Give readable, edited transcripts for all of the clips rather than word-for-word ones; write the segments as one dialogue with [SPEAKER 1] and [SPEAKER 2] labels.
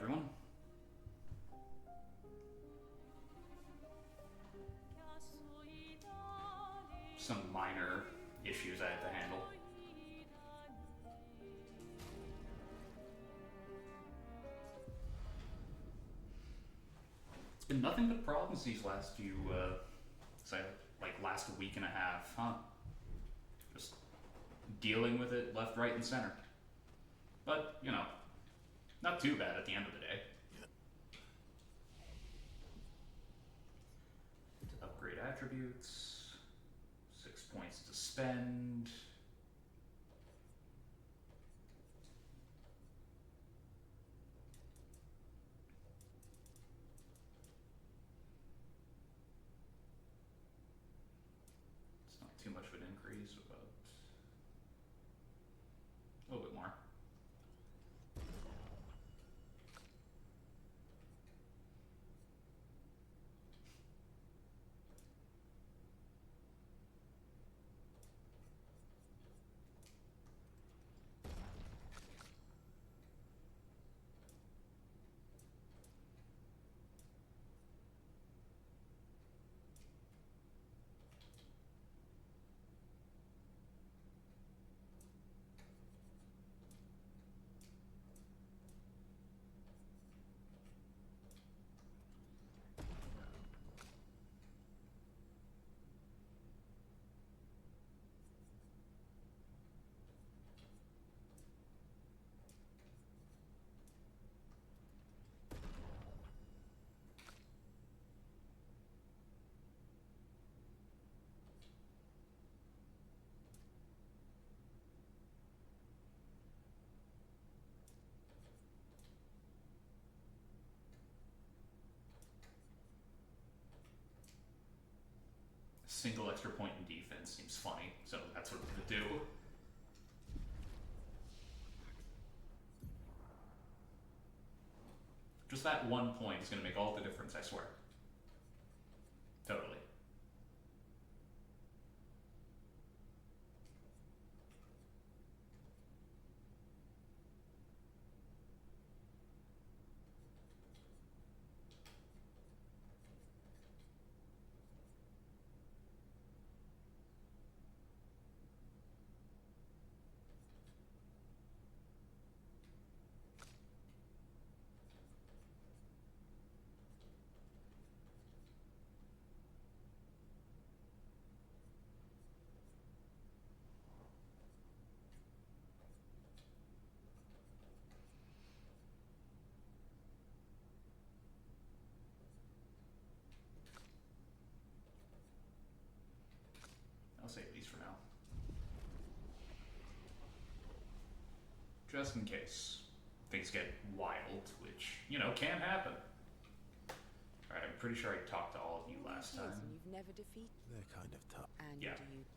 [SPEAKER 1] everyone. Some minor issues I had to handle. It's been nothing but problems these last few, say, like last week and a half, huh? Just dealing with it left, right, and center. But, you know, not too bad at the end of the day. To upgrade attributes, 6 points to spend. It's not too much of an increase, but a little bit more. Single extra point in defense seems funny, so that's what I'm gonna do. Just that 1 point is gonna make all the difference, I swear. Totally. I'll save these for now. Just in case things get wild, which, you know, can happen. Alright, I'm pretty sure I talked to all of you last time.
[SPEAKER 2] You've never defeated.
[SPEAKER 3] They're kind of tough.
[SPEAKER 2] And
[SPEAKER 1] Yeah,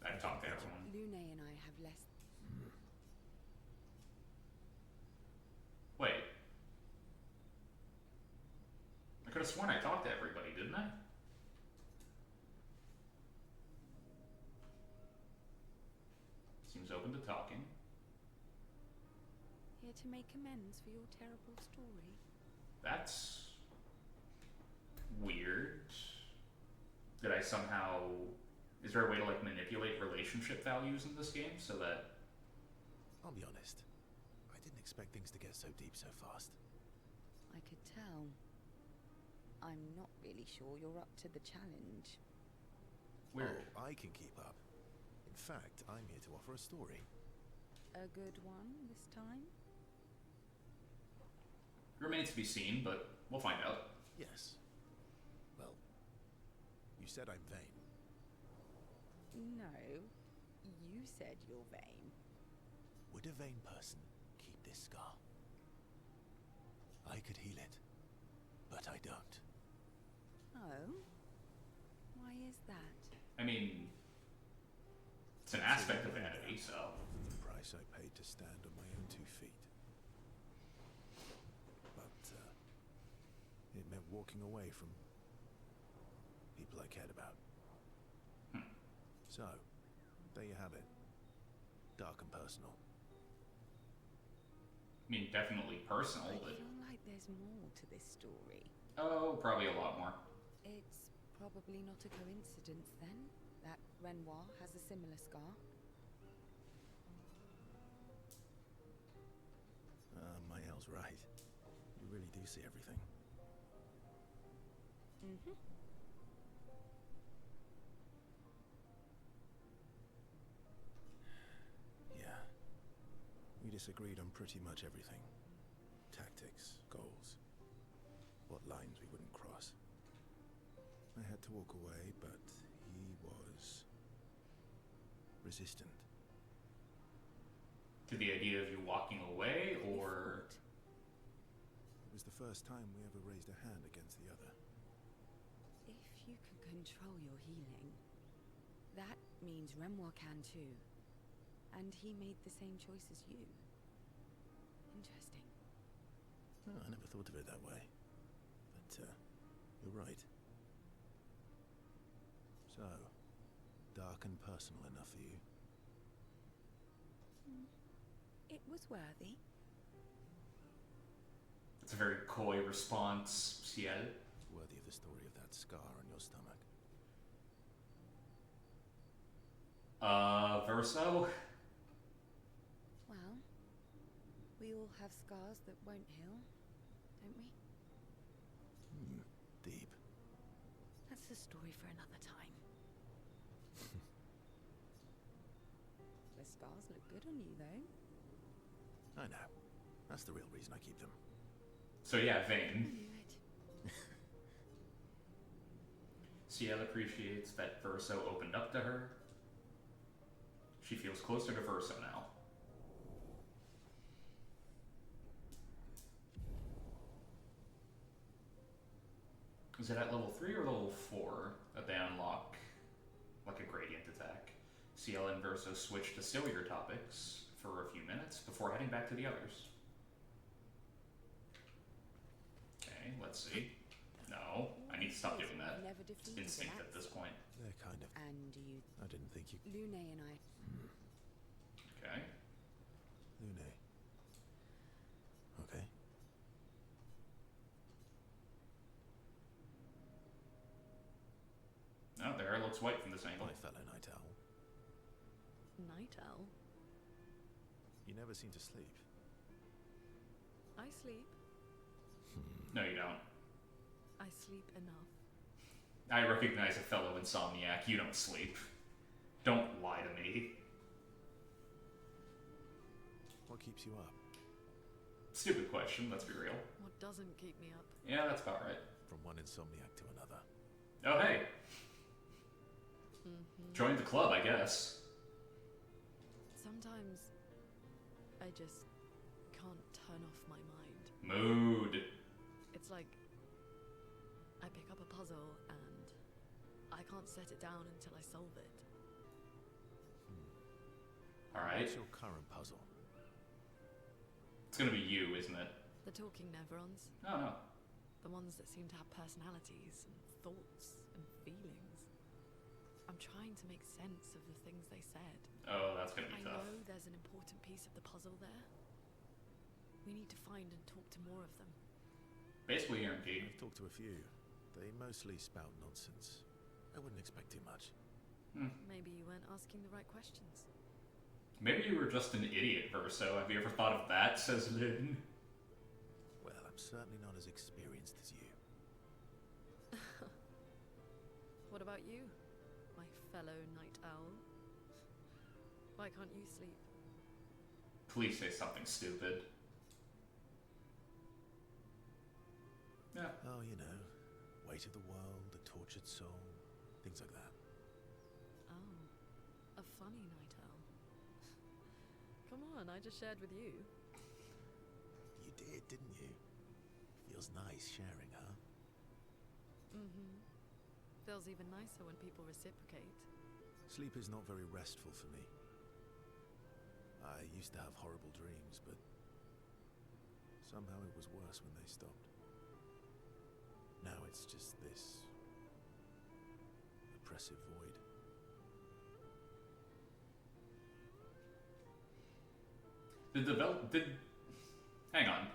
[SPEAKER 1] I've talked to everyone.
[SPEAKER 2] Lune and I have less.
[SPEAKER 1] Wait. I could have sworn I talked to everybody, didn't I? Seems open to talking.
[SPEAKER 2] Here to make amends for your terrible story.
[SPEAKER 1] That's weird. Did I somehow... Is there a way to, like, manipulate relationship values in this game so that...
[SPEAKER 3] I'll be honest. I didn't expect things to get so deep so fast.
[SPEAKER 2] I could tell. I'm not really sure you're up to the challenge.
[SPEAKER 1] Weird.
[SPEAKER 3] Oh, I can keep up. In fact, I'm here to offer a story.
[SPEAKER 2] A good one this time?
[SPEAKER 1] Remains to be seen, but we'll find out.
[SPEAKER 3] Yes. Well, you said I'm vain.
[SPEAKER 2] No, you said you're vain.
[SPEAKER 3] Would a vain person keep this scar? I could heal it, but I don't.
[SPEAKER 2] Oh? Why is that?
[SPEAKER 1] I mean, it's an aspect of vanity, so...
[SPEAKER 3] The price I paid to stand on my own 2 feet. But, it meant walking away from people I cared about. So, there you have it. Dark and personal.
[SPEAKER 1] I mean, definitely personal,
[SPEAKER 2] I
[SPEAKER 1] but...
[SPEAKER 2] feel like like there's more to this story.
[SPEAKER 1] Oh, probably a lot more.
[SPEAKER 2] It's probably not a coincidence then that Renoir has a similar scar.
[SPEAKER 3] Mael's right. You really do see everything.
[SPEAKER 2] Mm-hmm.
[SPEAKER 3] Yeah. We disagreed on pretty much everything. Tactics, goals, what lines we wouldn't cross. I had to walk away, but he was resistant.
[SPEAKER 1] To the idea of you walking away,
[SPEAKER 2] We
[SPEAKER 1] or...
[SPEAKER 2] fought.
[SPEAKER 3] It was the first time we ever raised a hand against the other.
[SPEAKER 2] If you can control your healing, that means Renoir can too. And he made the same choice as you. Interesting.
[SPEAKER 3] Oh, I never thought of it that way. But, you're right. So, dark and personal enough for you?
[SPEAKER 2] It was worthy.
[SPEAKER 1] It's a very coy response, Ciel.
[SPEAKER 3] Worthy of the story of that scar on your stomach.
[SPEAKER 1] Verso?
[SPEAKER 2] Well, we all have scars that won't heal, don't we?
[SPEAKER 3] Deep.
[SPEAKER 2] That's a story for another time. The scars look good on you, though.
[SPEAKER 3] I know. That's the real reason I keep them.
[SPEAKER 1] So yeah,
[SPEAKER 2] I
[SPEAKER 1] Vane.
[SPEAKER 2] knew it.
[SPEAKER 1] Ciel appreciates that Verso opened up to her. She feels closer to Verso now. Is it at level 3 or level 4 that they unlock, like a gradient attack? Ciel and Verso switch to sillier topics for a few minutes before heading back to the others. Okay, let's see. No, I need to stop doing that.
[SPEAKER 2] Never
[SPEAKER 1] It's
[SPEAKER 2] defeated
[SPEAKER 1] instinct
[SPEAKER 2] an
[SPEAKER 1] at this
[SPEAKER 2] axe.
[SPEAKER 1] point.
[SPEAKER 3] They're kind of...
[SPEAKER 2] And you,
[SPEAKER 3] I didn't think you...
[SPEAKER 2] Lune and I.
[SPEAKER 1] Okay.
[SPEAKER 3] Lune. Okay.
[SPEAKER 1] Oh, the hair looks white from this angle.
[SPEAKER 3] My fellow night owl.
[SPEAKER 4] Night owl?
[SPEAKER 3] You never seem to sleep.
[SPEAKER 4] I sleep.
[SPEAKER 1] No, you don't.
[SPEAKER 4] I sleep enough.
[SPEAKER 1] I recognize a fellow insomniac. You don't sleep. Don't lie to me.
[SPEAKER 3] What keeps you up?
[SPEAKER 1] Stupid question, let's be real.
[SPEAKER 4] What doesn't keep me up?
[SPEAKER 1] Yeah, that's about right.
[SPEAKER 3] From one insomniac to another.
[SPEAKER 1] Oh, hey. Join the club, I guess.
[SPEAKER 4] Sometimes I just can't turn off my mind.
[SPEAKER 1] Mood.
[SPEAKER 4] It's like I pick up a puzzle and I can't set it down until I solve it.
[SPEAKER 1] Alright.
[SPEAKER 3] What's your current puzzle?
[SPEAKER 1] It's gonna be you, isn't it?
[SPEAKER 4] The talking nevrons,
[SPEAKER 1] Oh, no.
[SPEAKER 4] the ones that seem to have personalities and thoughts and feelings. I'm trying to make sense of the things they said.
[SPEAKER 1] Oh, that's gonna be
[SPEAKER 4] I
[SPEAKER 1] tough.
[SPEAKER 4] know there's an important piece of the puzzle there. We need to find and talk to more of them.
[SPEAKER 1] Basically guaranteed.
[SPEAKER 3] I've talked to a few. They mostly spout nonsense. I wouldn't expect too much.
[SPEAKER 4] Maybe you weren't asking the right questions.
[SPEAKER 1] Maybe you were just an idiot, Verso. Have you ever thought of that, says Lynn.
[SPEAKER 3] Well, I'm certainly not as experienced as you.
[SPEAKER 4] What about you, my fellow night owl? Why can't you sleep?
[SPEAKER 1] Please say something stupid. Yeah.
[SPEAKER 3] Oh, you know, weight of the world, a tortured soul, things like that.
[SPEAKER 4] Oh, a funny night owl. Come on, I just shared with you.
[SPEAKER 3] You did, didn't you? Feels nice sharing, huh?
[SPEAKER 4] Feels even nicer when people reciprocate.
[SPEAKER 3] Sleep is not very restful for me. I used to have horrible dreams, but somehow it was worse when they stopped. Now it's just this oppressive void.
[SPEAKER 1] Hang on.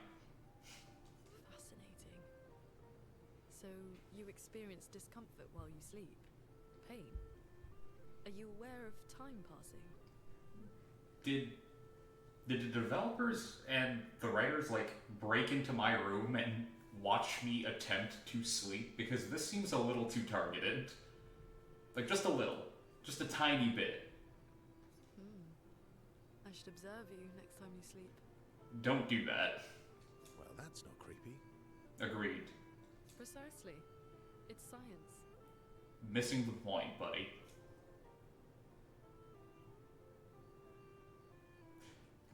[SPEAKER 4] So you experience discomfort while you sleep? Pain? Are you aware of time passing?
[SPEAKER 1] Did the developers and the writers like break into my room and watch me attempt to sleep? Because this seems a little too targeted. Like just a little. Just a tiny bit.
[SPEAKER 4] I should observe you next time you sleep.
[SPEAKER 1] Don't do that.
[SPEAKER 3] Well, that's not creepy.
[SPEAKER 1] Agreed.
[SPEAKER 4] Precisely. It's science.
[SPEAKER 1] Missing the point, buddy.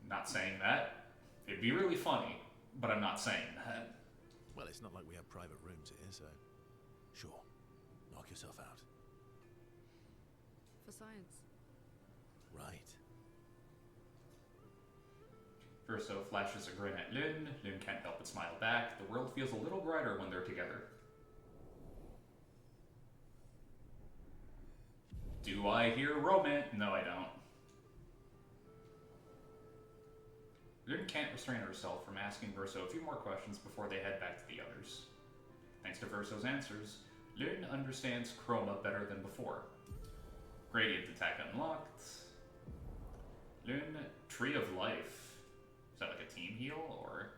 [SPEAKER 1] Not saying that. It'd be really funny, but I'm not saying that.
[SPEAKER 3] Well, it's not like we have private rooms here, so... Sure. Knock yourself out.
[SPEAKER 4] For science.
[SPEAKER 3] Right.
[SPEAKER 1] Verso flashes a grin at Lynn. Lynn can't help but smile back. The world feels a little brighter when they're together. Do I hear romance? No, I don't. Lynn can't restrain herself from asking Verso a few more questions before they head back to the others. Thanks to Verso's answers, Lynn understands Chroma better than before. Gradient attack unlocked. Lynn, Tree of Life. Is that like a team heal, or...?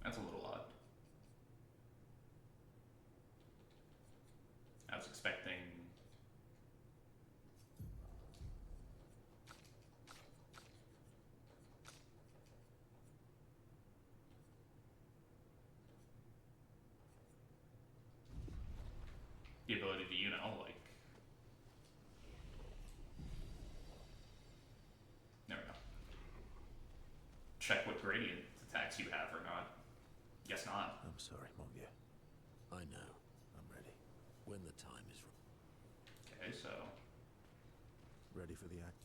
[SPEAKER 1] That's a little odd. I was expecting... the ability to, you know, like... There we go. Check what gradient attacks you have or not. Guess not.
[SPEAKER 3] I'm sorry, mon vieux. I know. I'm ready. When the time is right.
[SPEAKER 1] Okay, so...
[SPEAKER 3] Ready for the act?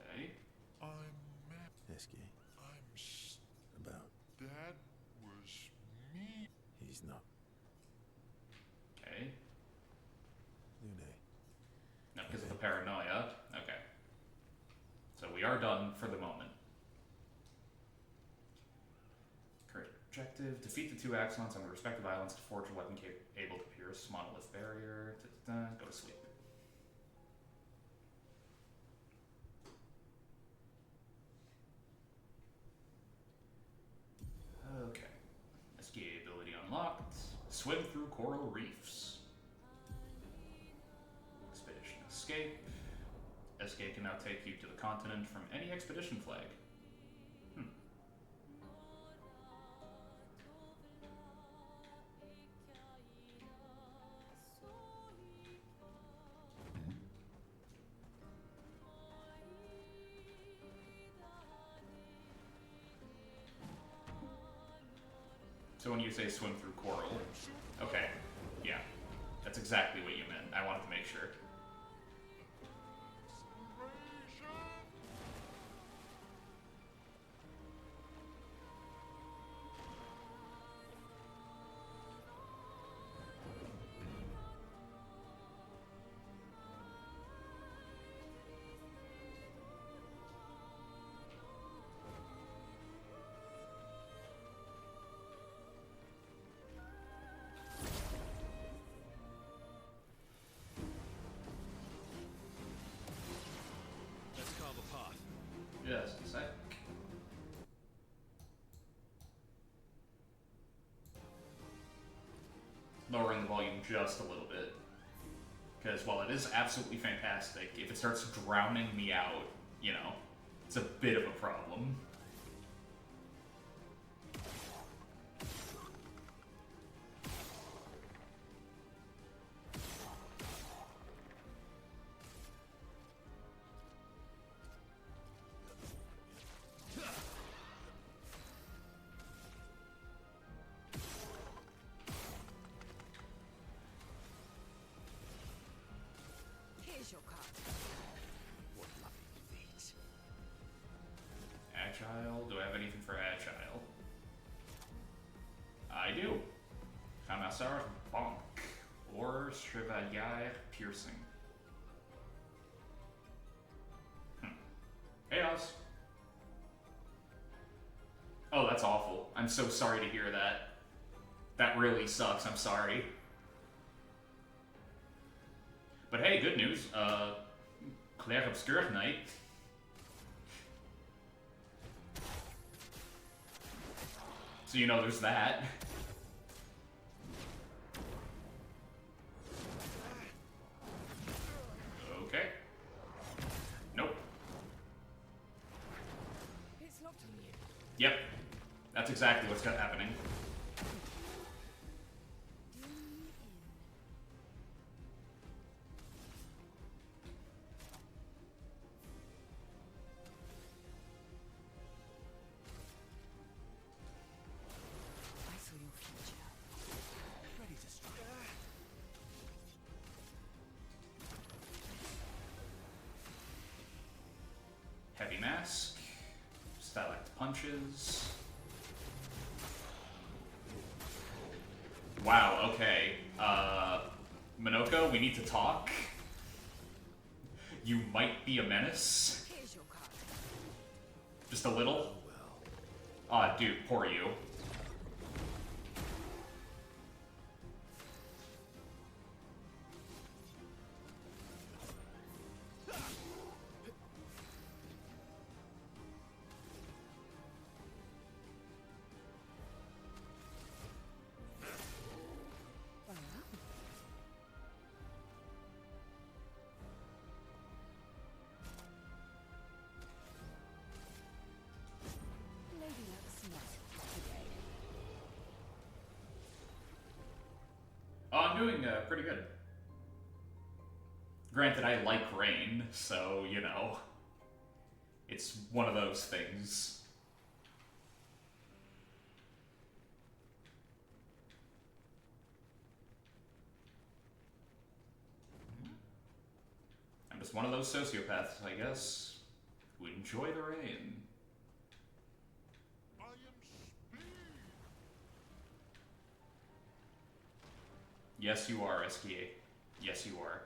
[SPEAKER 1] Okay.
[SPEAKER 3] Esky.
[SPEAKER 5] I'm
[SPEAKER 3] About.
[SPEAKER 5] that was me.
[SPEAKER 3] He's not.
[SPEAKER 1] Okay.
[SPEAKER 3] Lune.
[SPEAKER 1] No, because of the paranoia. Okay. So we are done for the moment. Current objective: defeat the two Axons on the respective islands to forge a weapon able to pierce monolith barrier. Go to sleep. Okay. Escape ability unlocked. Swim through coral reefs. Expedition escape. Escape can now take you to the continent from any expedition flag. So when you say swim through coral, okay, yeah, that's exactly what you meant. I wanted to make sure.
[SPEAKER 3] Let's carve a path.
[SPEAKER 1] Yes, a sec. Lowering the volume just a little bit. Because while it is absolutely fantastic, if it starts drowning me out, you know, it's a bit of a problem.
[SPEAKER 2] Here's your card.
[SPEAKER 3] What lovely feet.
[SPEAKER 1] Agile. Do I have anything for agile? I do. Ramasseur Bonk. Or Chevalier Piercing. Hey, Oz. Oh, that's awful. I'm so sorry to hear that. That really sucks. I'm sorry. But hey, good news. Clair Obscur Knight. So you know there's that. Okay. Nope.
[SPEAKER 2] It's locked on you.
[SPEAKER 1] Yep. That's exactly what's happening.
[SPEAKER 2] Do me in. I saw your future.
[SPEAKER 3] Ready to strike.
[SPEAKER 1] Heavy Mask. Stalactite Punches. Wow, okay. Minoko, we need to talk. You might be a menace.
[SPEAKER 2] Here's your card.
[SPEAKER 1] Just a little.
[SPEAKER 3] Well,
[SPEAKER 1] Aw, dude, poor you.
[SPEAKER 2] Well, Lady Luck's not today.
[SPEAKER 1] Oh, I'm doing pretty good. Granted, I like rain, so, you know. It's one of those things. I'm just one of those sociopaths, I guess, who enjoy the rain.
[SPEAKER 5] I am speed.
[SPEAKER 1] Yes, you are, SKA. Yes, you are.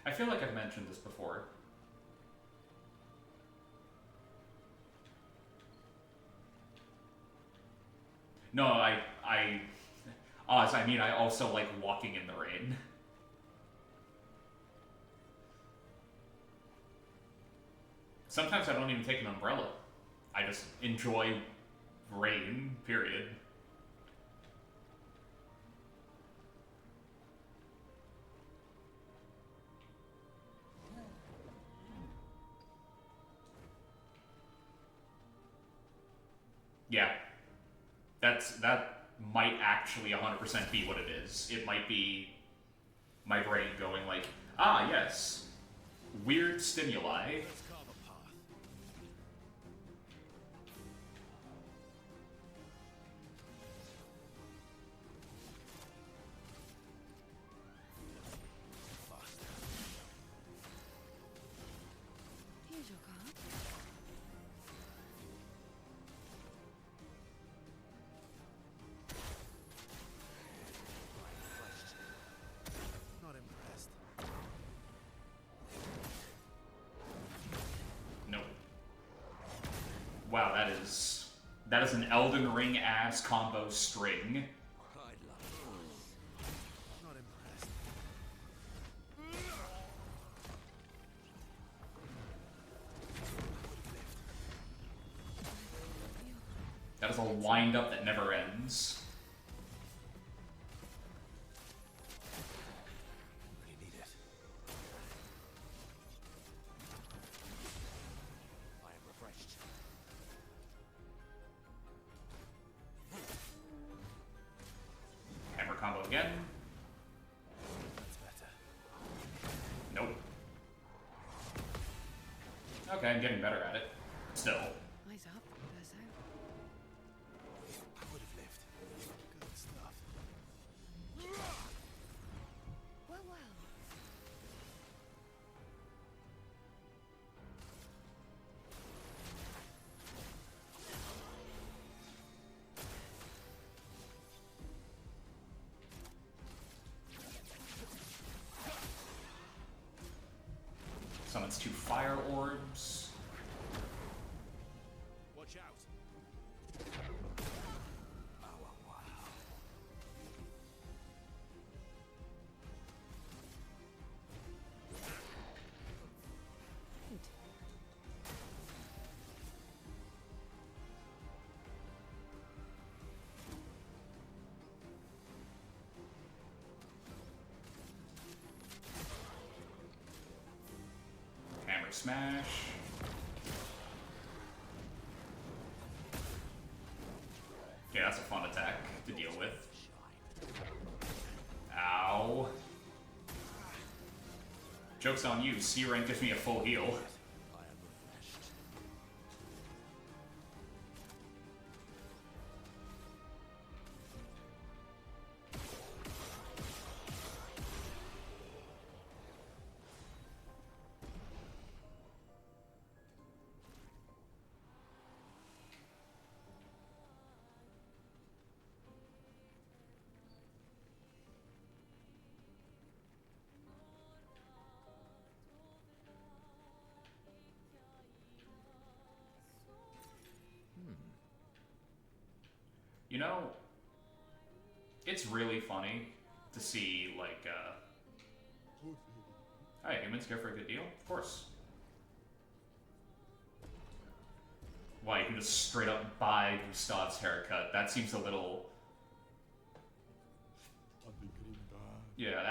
[SPEAKER 1] I feel like I've mentioned this before. No, Oz, I mean, I also like walking in the rain. Sometimes I don't even take an umbrella. I just enjoy rain, period. Yeah. That might actually 100% be what it is. It might be my brain going like, ah, yes, weird stimuli.
[SPEAKER 3] let's carve a path. Faster.
[SPEAKER 2] Here's your card.
[SPEAKER 3] Not impressed.
[SPEAKER 1] Nope. Wow, that is an Elden Ring ass combo string.
[SPEAKER 3] I'd love not impressed.
[SPEAKER 1] That is a wind up that never ends.
[SPEAKER 3] Really need it. I am refreshed.
[SPEAKER 1] Hammer combo again.
[SPEAKER 3] That's better.
[SPEAKER 1] Nope. okay, I'm getting better at it. Still.
[SPEAKER 2] Eyes up, Verso.
[SPEAKER 3] I would have lived. Good stuff.
[SPEAKER 2] Well, well.
[SPEAKER 1] Summons 2 fire orbs.
[SPEAKER 5] Watch out.
[SPEAKER 1] Hammer smash. Yeah, that's a fun attack to deal with. Ow. Joke's on you, C rank gives me a full heal.
[SPEAKER 5] I am refreshed.
[SPEAKER 1] You know, it's really funny to see, like, hey, humans care for a good deal? Of course. Why, you can just straight up buy Gustav's haircut. That seems a little...
[SPEAKER 5] I've been getting bad.
[SPEAKER 1] Yeah,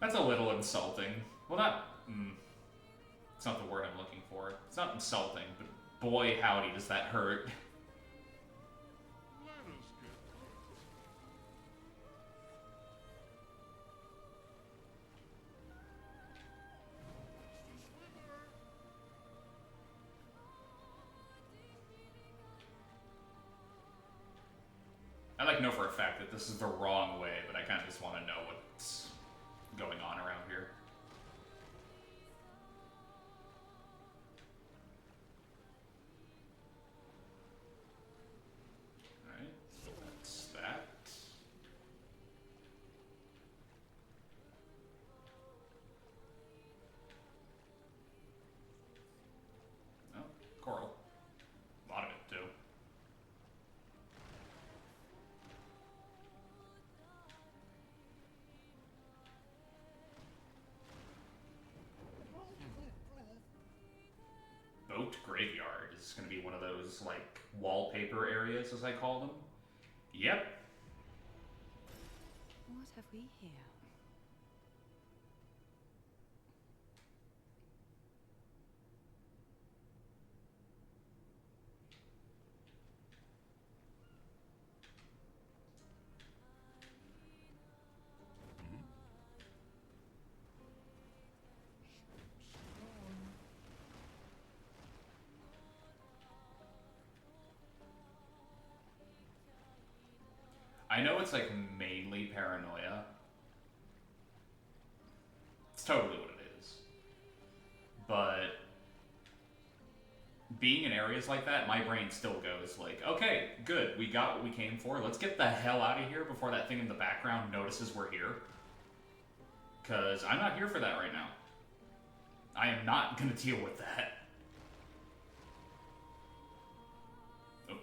[SPEAKER 1] that's a little insulting. Well, not... it's not the word I'm looking for. It's not insulting, but boy howdy does that hurt.
[SPEAKER 5] Let us get close.
[SPEAKER 1] I like know for a fact that this is the wrong way, but I kind of just want to know what's going on around here. Alright, so that's that. Oh, coral. A lot of it, too. Boat Graveyard is going to be one of those, like, wallpaper areas, as I call them. Yep.
[SPEAKER 2] What have we here?
[SPEAKER 1] I know it's, like, mainly paranoia. It's totally what it is. But being in areas like that, my brain still goes like, okay, good, we got what we came for. Let's get the hell out of here before that thing in the background notices we're here. Because I'm not here for that right now. I am not going to deal with that. Oh.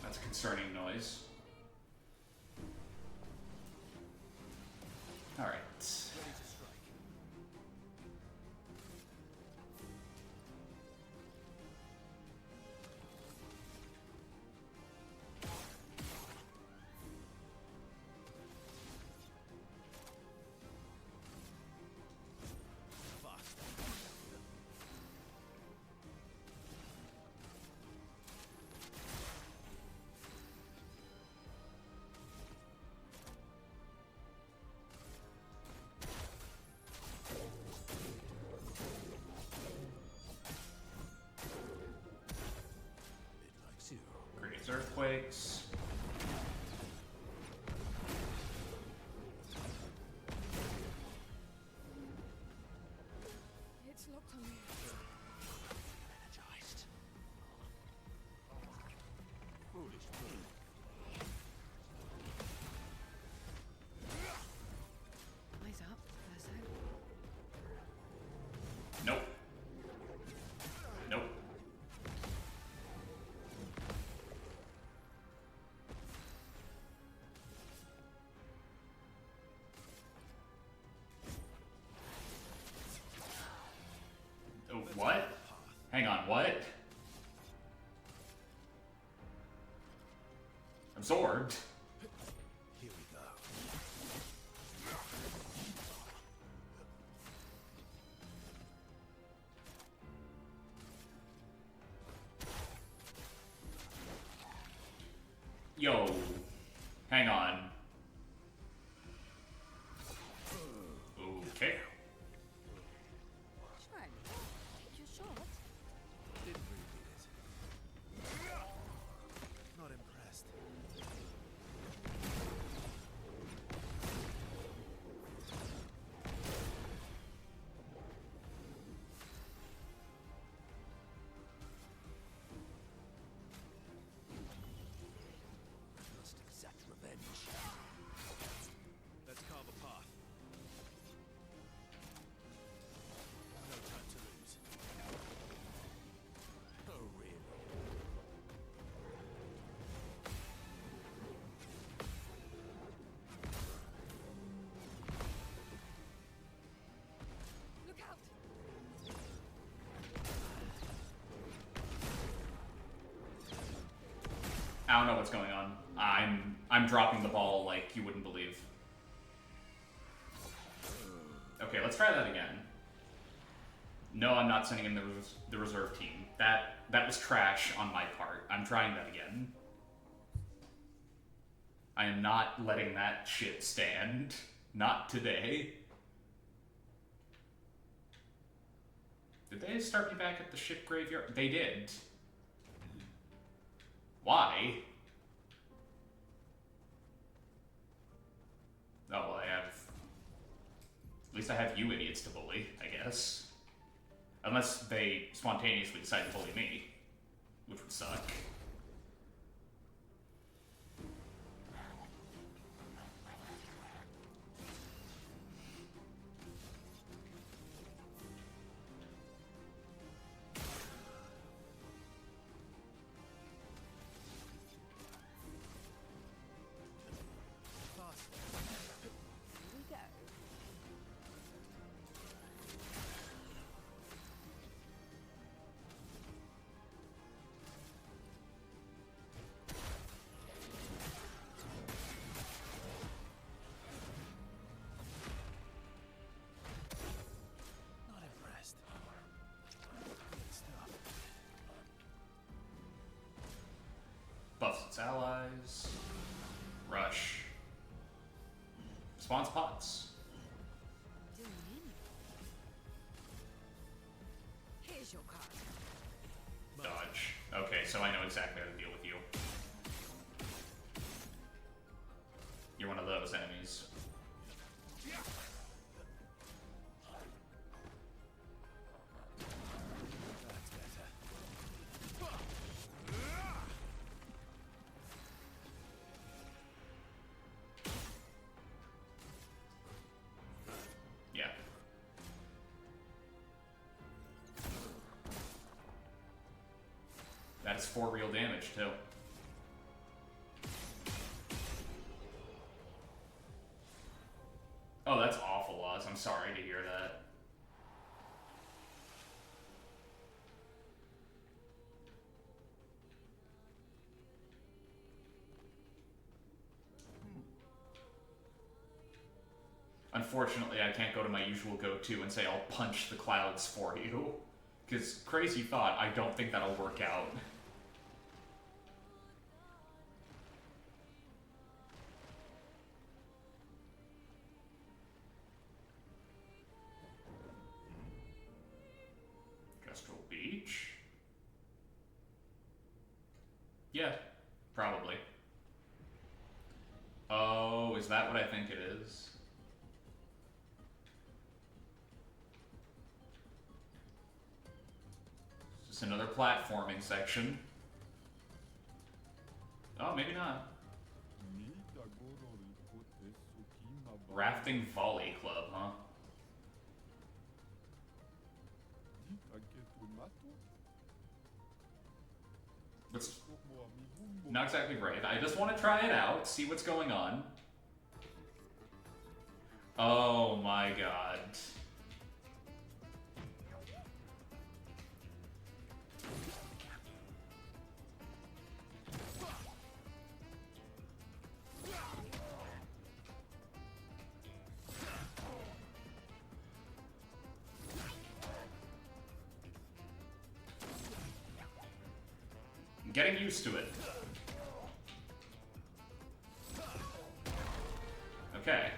[SPEAKER 1] That's a concerning noise. Alright.
[SPEAKER 5] Ready to strike.
[SPEAKER 1] There's earthquakes.
[SPEAKER 2] It's locked on me.
[SPEAKER 5] Energized. Foolish fool.
[SPEAKER 2] Eyes up, Verso.
[SPEAKER 1] Nope. Nope. Oh, what? Hang on, what? Absorbed?
[SPEAKER 3] Here we go.
[SPEAKER 1] Yo. Hang on. Okay.
[SPEAKER 2] Shrek, take your shot.
[SPEAKER 3] Didn't really need it. Not impressed.
[SPEAKER 5] Must exact revenge. Let's carve a path. No time to lose. Oh, really?
[SPEAKER 2] Look out!
[SPEAKER 1] I don't know what's going on. I'm dropping the ball like you wouldn't believe. Okay, let's try that again. No, I'm not sending in the reserve team. That was trash on my part. I'm trying that again. I am not letting that shit stand. Not today. Did they start me back at the ship graveyard? They did. Why? Oh, well, I have... At least I have you idiots to bully, I guess. Unless they spontaneously decide to bully me. Which would suck.
[SPEAKER 2] Here we go.
[SPEAKER 3] Not impressed. Good stuff.
[SPEAKER 1] Buffs its allies. Rush. Spawns pots.
[SPEAKER 2] Doing in. Here's your card.
[SPEAKER 1] Dodge. Okay, so I know exactly how to deal with you. You're one of those enemies.
[SPEAKER 3] That's better.
[SPEAKER 1] Yeah. That's 4 real damage, too. Oh, that's awful, Oz. I'm sorry to hear that. Unfortunately, I can't go to my usual go-to and say I'll punch the clouds for you. Because, crazy thought, I don't think that'll work out. Kestrel Beach? Yeah, Probably. Oh, is that what I think it is? Just another platforming section. Oh, maybe not. Rafting Volley Club, huh? That's not exactly right. I just want to try it out, see what's going on. Oh my god. I'm getting used to it. Okay.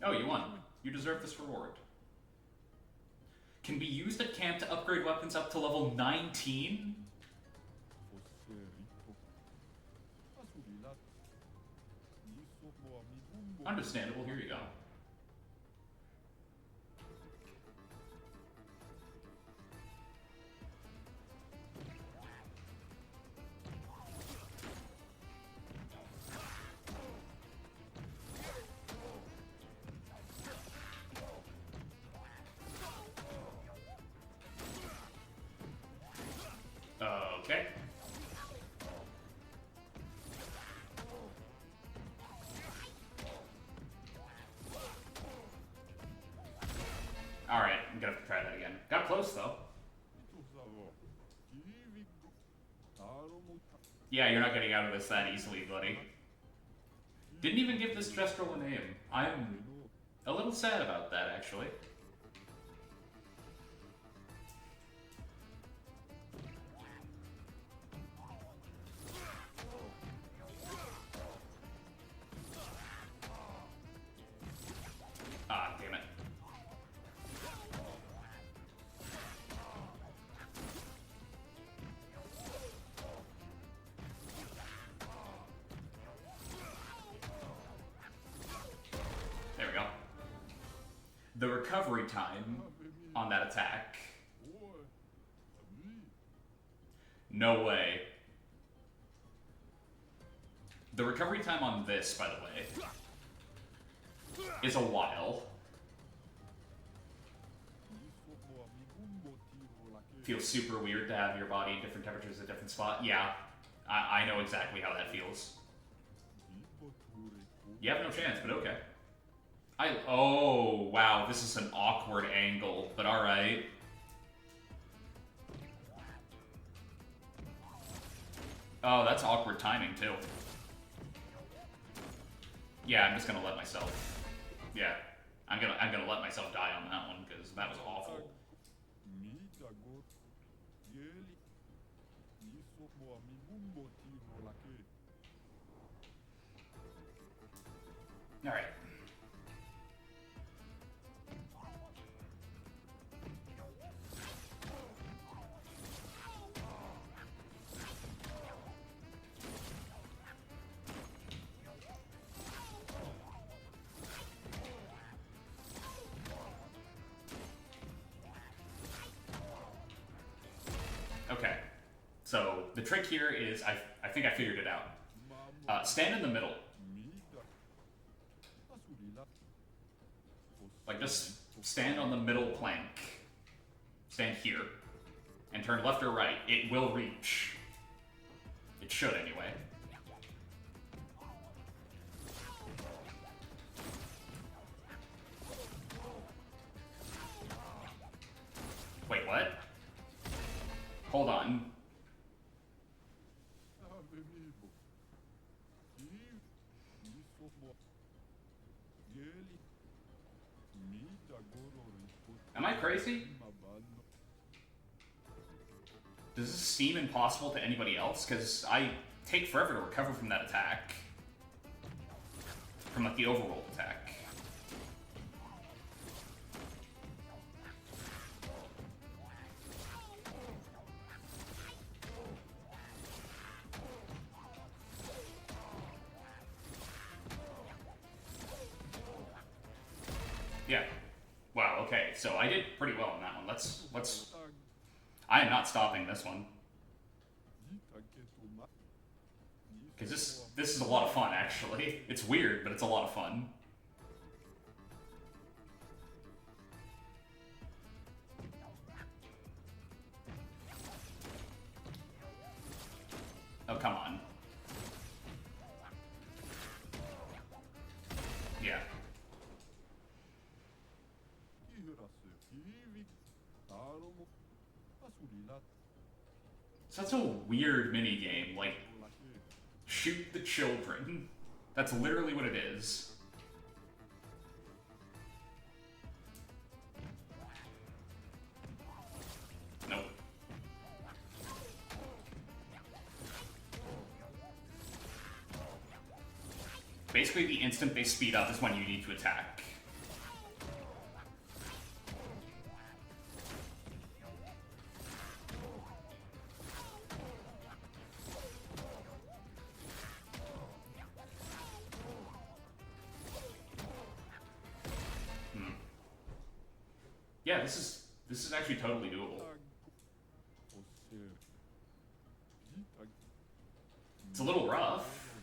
[SPEAKER 1] Oh, you won. You deserve this reward. Can be used at camp to upgrade weapons up to level 19? Understandable, here you go. Okay. Alright, I'm gonna have to try that again. Got close though. Yeah, you're not getting out of this that easily, buddy. Didn't even give this Gestrel a name. I'm a little sad about that, actually. Ah, damn it. There we go. The recovery time on that attack. No way. The recovery time on this, by the way, is a while. Feels super weird to have your body in different temperatures at different spot. Yeah, I know exactly how that feels. You have no chance, but okay. Oh, wow, this is an awkward angle, but alright. Oh, that's awkward timing, too. Yeah, I'm just gonna let myself... Yeah, I'm gonna let myself die on that one, because that was awful. Alright. Okay, so the trick here is, I think I figured it out. Stand in the middle. Like, just stand on the middle plank. Stand here. And turn left or right. It will reach. It should, anyway. Wait, what? Hold on. Am I crazy? Does this seem impossible to anybody else? Because I take forever to recover from that attack. From, like, the overroll attack. Okay, so I did pretty well on that one. Let's. I am not stopping this one because this is a lot of fun. Actually, it's weird, but it's a lot of fun. Oh, come on. Yeah. Such a weird mini game. Like, shoot the children. That's literally what it is. Nope. Basically, the instant they speed up is when you need to attack. Yeah, this is actually totally doable. It's a little rough,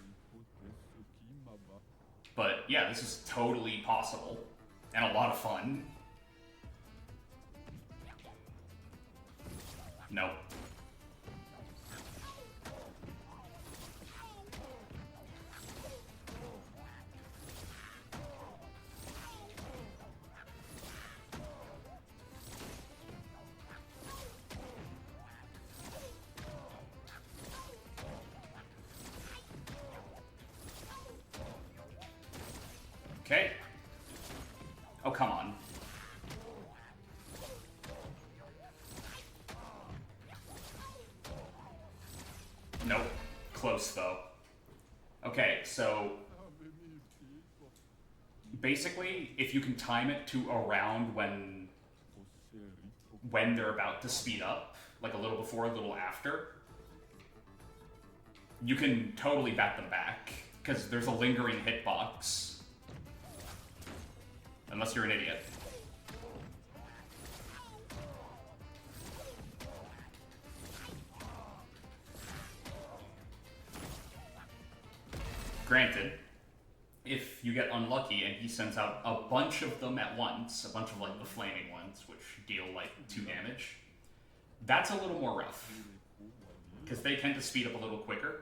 [SPEAKER 1] but yeah, this is totally possible and a lot of fun. Nope. Okay. Oh, come on. Nope. Close, though. Okay, so basically, if you can time it to around when they're about to speed up, like a little before, a little after, you can totally bat them back, because there's a lingering hitbox. Unless you're an idiot. Granted, if you get unlucky and he sends out a bunch of them at once, a bunch of like the flaming ones, which deal like 2 damage, that's a little more rough. Because they tend to speed up a little quicker.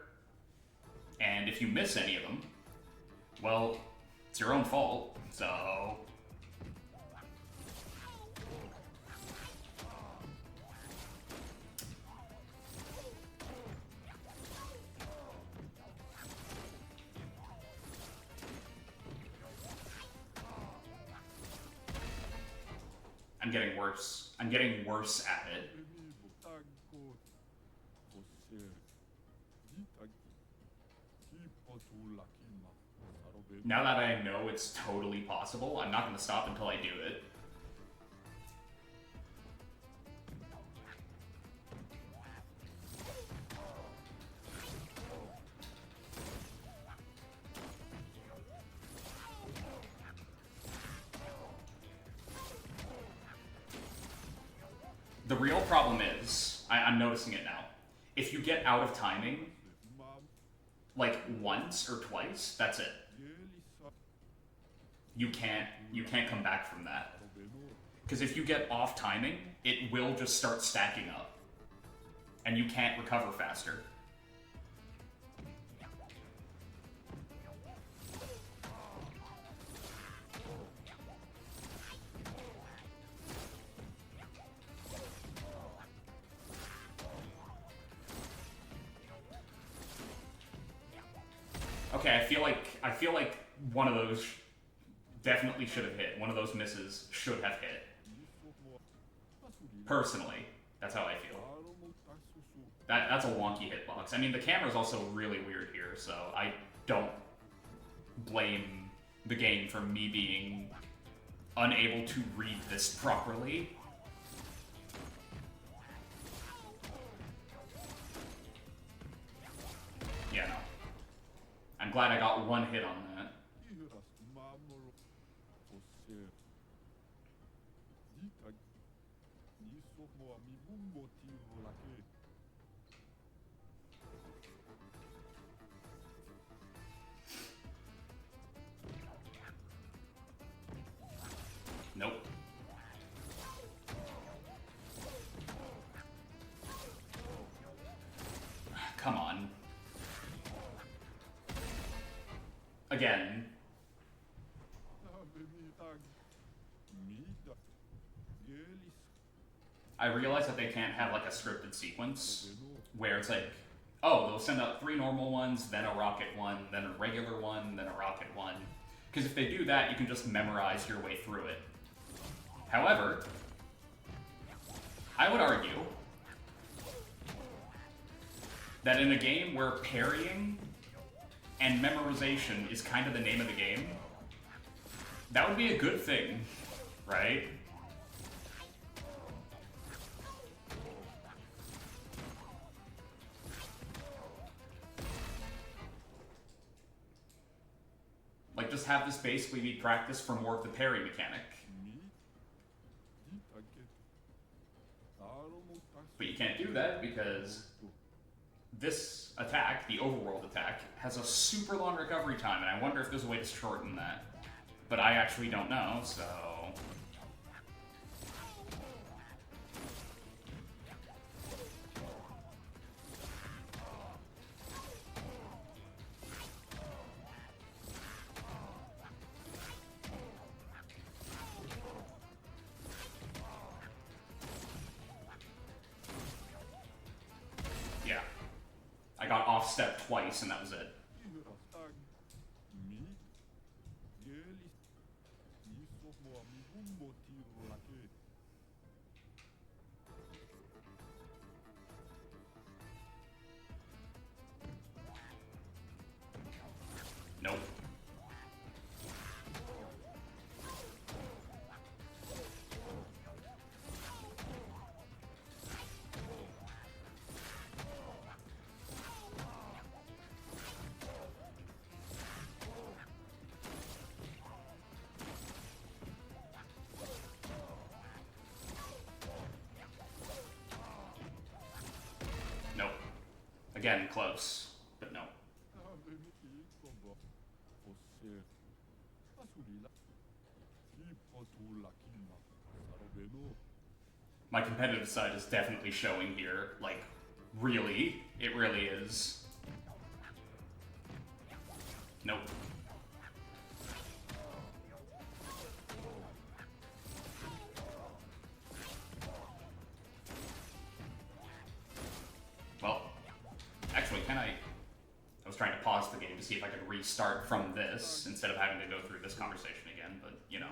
[SPEAKER 1] And if you miss any of them, well, it's your own fault, so... I'm getting worse. I'm getting worse at it. Now that I know it's totally possible, I'm not going to stop until I do it. The real problem is, I'm noticing it now, if you get out of timing, like once or twice, that's it. You can't come back from that. Because if you get off timing, it will just start stacking up. And you can't recover faster. Okay, I feel like one of those definitely should have hit. One of those misses should have hit. Personally, that's how I feel. That's a wonky hitbox. I mean, the camera's also really weird here, so I don't blame the game for me being unable to read this properly. Yeah, no. I'm glad I got one hit on that. Nope. Come on. Again. I realize that they can't have like a scripted sequence where it's like, oh, they'll send out 3 normal ones, then a rocket one, then a regular one, then a rocket one. Because if they do that, you can just memorize your way through it. However, I would argue that in a game where parrying and memorization is kind of the name of the game, that would be a good thing, right? Like, just have this basically be practice for more of the parry mechanic. But you can't do that because this attack, the overworld attack, has a super long recovery time, and I wonder if there's a way to shorten that. But I actually don't know, so... yeah. I got off step twice, and that was it. Nope. Nope. Again, close, but no. My competitive side is definitely showing here. Like, really? It really is. Nope. Well, actually, can I was trying to pause the game to see if I could restart from this instead of having to go through this conversation again, but, you know.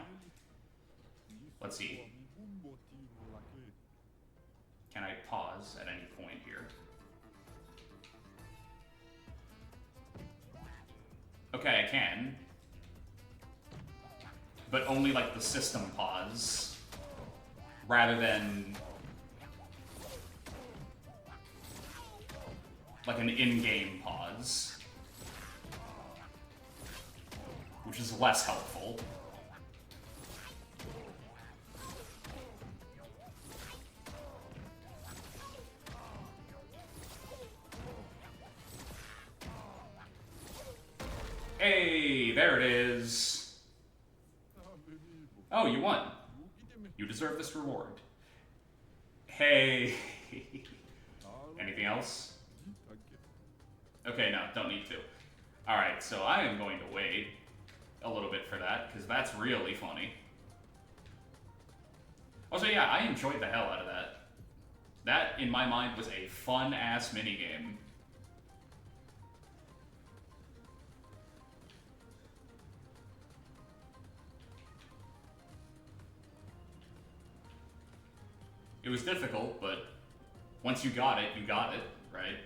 [SPEAKER 1] Let's see. Can I pause at any point here? Okay, I can. But only like the system pause, rather than like an in-game pause, which is less helpful. Hey, there it is. Oh, you won. You deserve this reward. Hey. Anything else? Okay, no, don't need to. Alright, so I am going to wait a little bit for that, because that's really funny. Also, yeah, I enjoyed the hell out of that. That, in my mind, was a fun-ass minigame. It was difficult, but once you got it, right?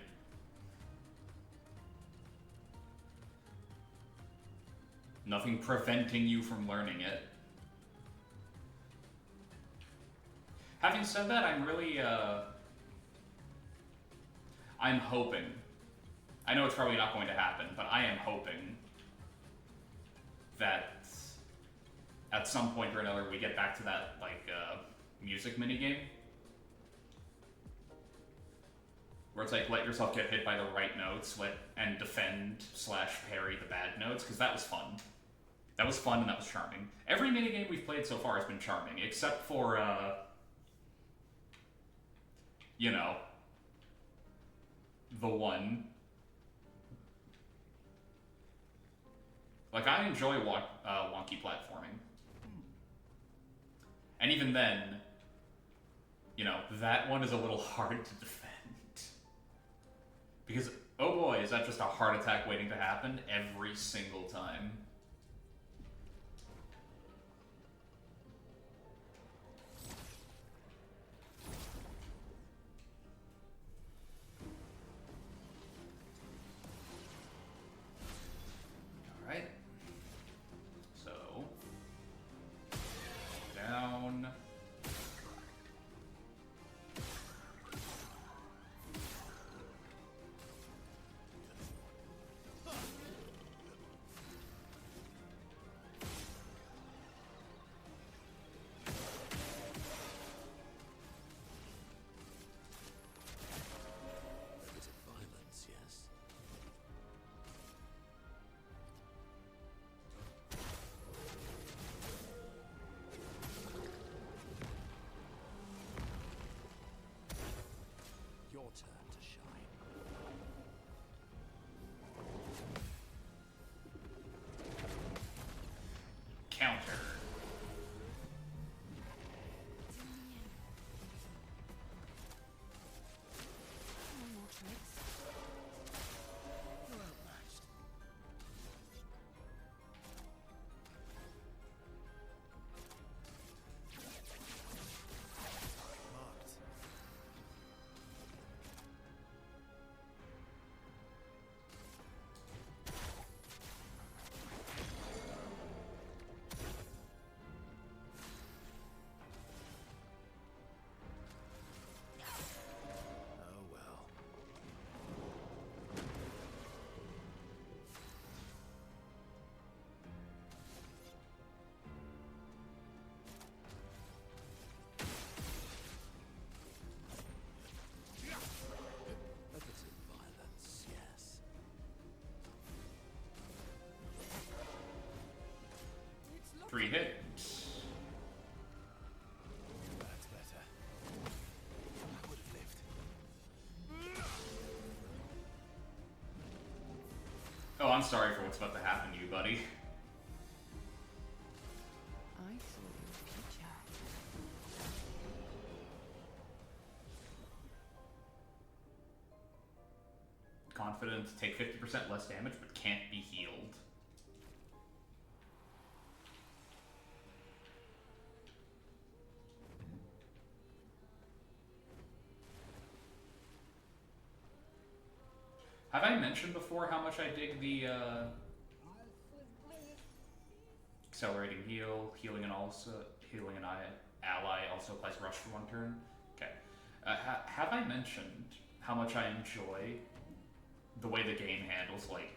[SPEAKER 1] Nothing preventing you from learning it. Having said that, I'm really, I'm hoping. I know it's probably not going to happen, but I am hoping that at some point or another we get back to that, like, music minigame. where it's like let yourself get hit by the right notes, and defend slash parry the bad notes, because that was fun. That was fun and that was charming. Every minigame we've played so far has been charming, except for you know, the one. Like, I enjoy wonky platforming. And even then, you know, that one is a little hard to defend. Because, oh boy, is that just a heart attack waiting to happen every single time. Alright. So, down.
[SPEAKER 5] Requisite violence, yes. Your turn to shine.
[SPEAKER 1] Counter.
[SPEAKER 2] No more tricks.
[SPEAKER 5] You're outmatched. Marked. Oh well. Requisite violence, yes.
[SPEAKER 1] 3 hits.
[SPEAKER 5] That's better. I would have lived.
[SPEAKER 1] Oh, I'm sorry for what's about to happen to you, buddy.
[SPEAKER 2] I saw your future.
[SPEAKER 1] Confident, take 50% less damage, but can't be healed. Have I mentioned before how much I dig the accelerating heal, healing an ally also applies rush for 1 turn? Okay. Have I mentioned how much I enjoy the way the game handles, like,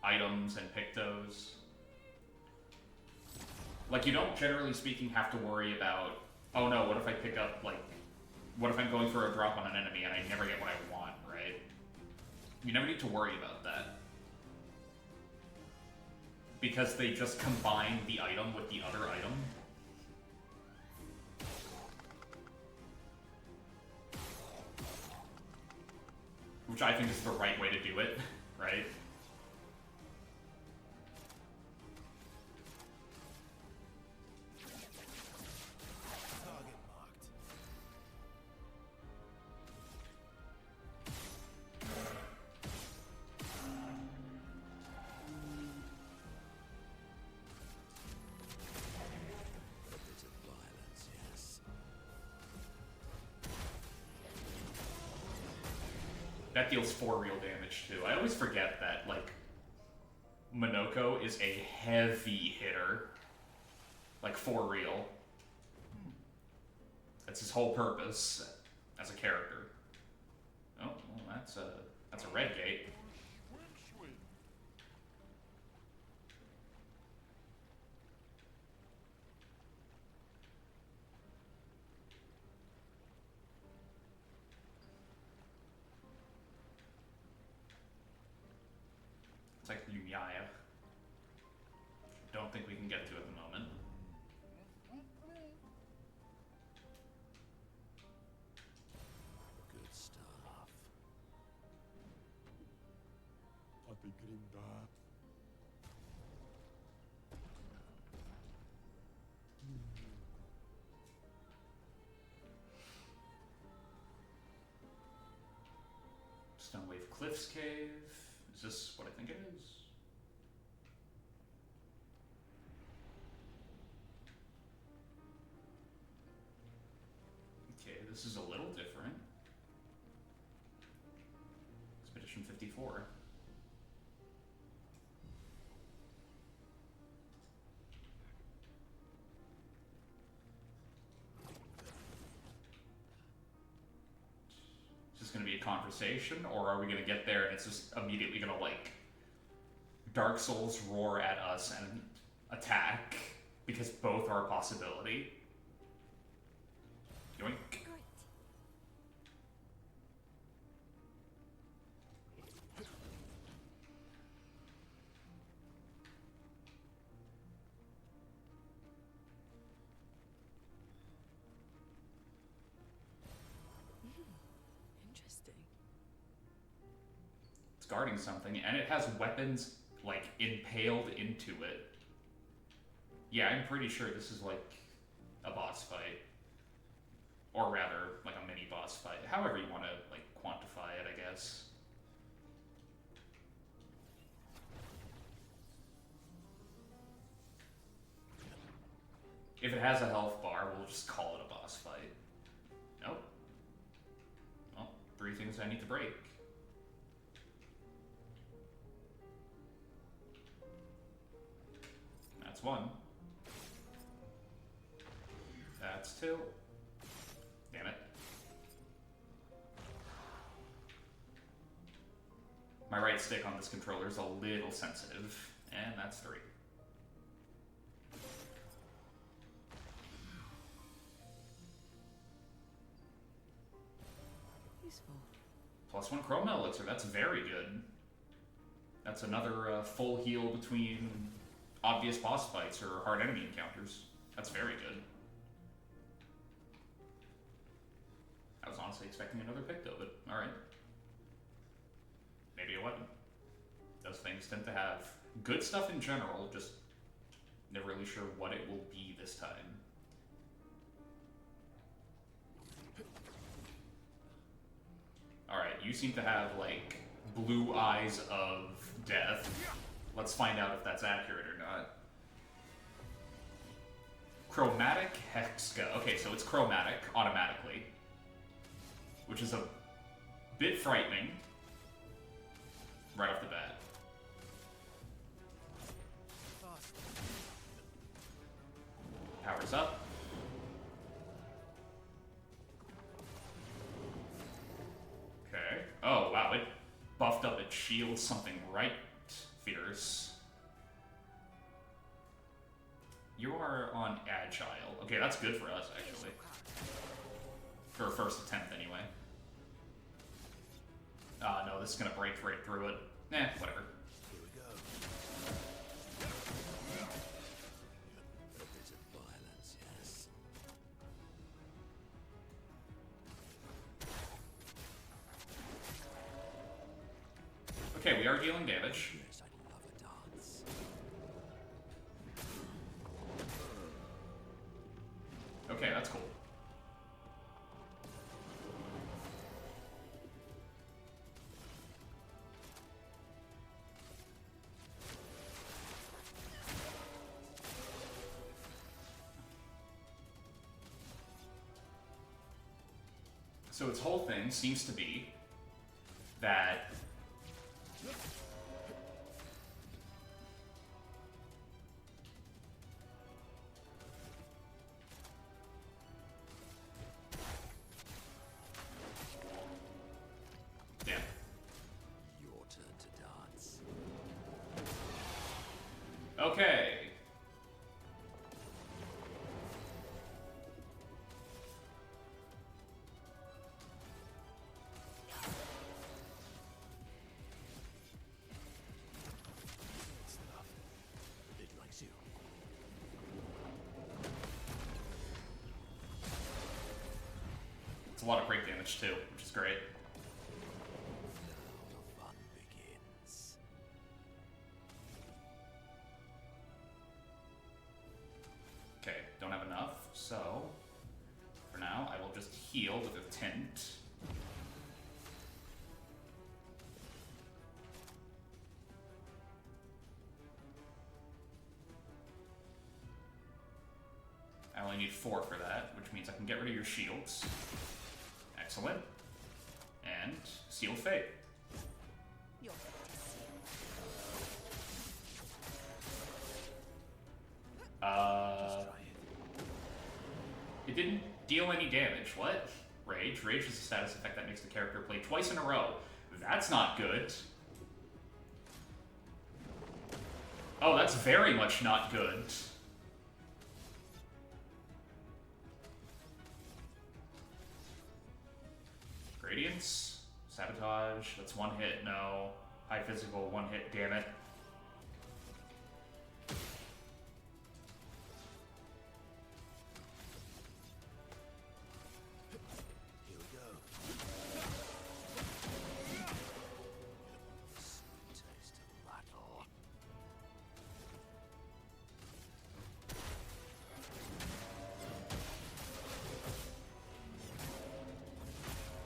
[SPEAKER 1] items and pictos? Like, you don't, generally speaking, have to worry about, oh no, what if I pick up, like, what if I'm going for a drop on an enemy and I never get what I want, right? You never need to worry about that. Because they just combine the item with the other item. Which I think is the right way to do it, right?
[SPEAKER 5] Target marked. Requisite violence, yes.
[SPEAKER 1] That deals 4 real damage too. I always forget that, like, Minoko is a heavy hitter. Like, 4 real. That's his whole purpose as a character. Oh, well, that's a red gate. like Lumaya. Don't think we can get to at the moment.
[SPEAKER 5] Good stuff.
[SPEAKER 6] Api grinda.
[SPEAKER 1] Stonewave Cliffs Cave. Is this what I think it is? Okay, this is a little different. Expedition 54. Is this going to be a conversation, or are we going to get there and it's just immediately going to, like, Dark Souls roar at us and attack? Because both are a possibility. Yoink.
[SPEAKER 2] Great.
[SPEAKER 4] Interesting.
[SPEAKER 1] It's guarding something, and it has weapons, like, impaled into it. Yeah, I'm pretty sure this is, like, a boss fight. Or rather, like a mini boss fight. However you want to, like, quantify it, I guess. If it has a health bar, we'll just call it a boss fight. Nope. Well, 3 things I need to break. That's 1. That's 2. Damn it. My right stick on this controller is a little sensitive, and that's 3.
[SPEAKER 2] Useful.
[SPEAKER 1] +1 Chroma Elixir, that's very good. That's another full heal between obvious boss fights or hard enemy encounters. That's very good. I was honestly expecting another pick though, but alright. Maybe a weapon. Those things tend to have good stuff in general, just never really sure what it will be this time. Alright, you seem to have, like, blue eyes of death. Let's find out if that's accurate or not. Chromatic Hexka. Okay, so it's chromatic automatically, which is a bit frightening right off the bat. Powers up. Okay. Oh, wow, it buffed up its shield something right fierce. You are on Agile. Okay, that's good for us, actually. For a first attempt, anyway. No, this is gonna break right through it. Whatever.
[SPEAKER 5] Here we go. A bit of violence, yes.
[SPEAKER 1] Okay, we are dealing damage.
[SPEAKER 5] Yes, I'd love a dance.
[SPEAKER 1] Okay, that's cool. So its whole thing seems to be that damn.
[SPEAKER 5] Your turn to dance.
[SPEAKER 1] Okay. lot of break damage too, which is great.
[SPEAKER 5] Now the fun begins.
[SPEAKER 1] Okay, don't have enough, so for now I will just heal with a tint. I only need 4 for that, which means I can get rid of your shields. Excellent. And Seal Fate.
[SPEAKER 2] Your fate is sealed.
[SPEAKER 1] It didn't deal any damage. What? Rage. Rage is a status effect that makes the character play twice in a row. That's not good. Oh, that's very much not good. Gradients? Sabotage. That's 1 hit. No. High physical, 1 hit. Damn it.
[SPEAKER 3] Here we go.
[SPEAKER 5] Sweet taste of battle.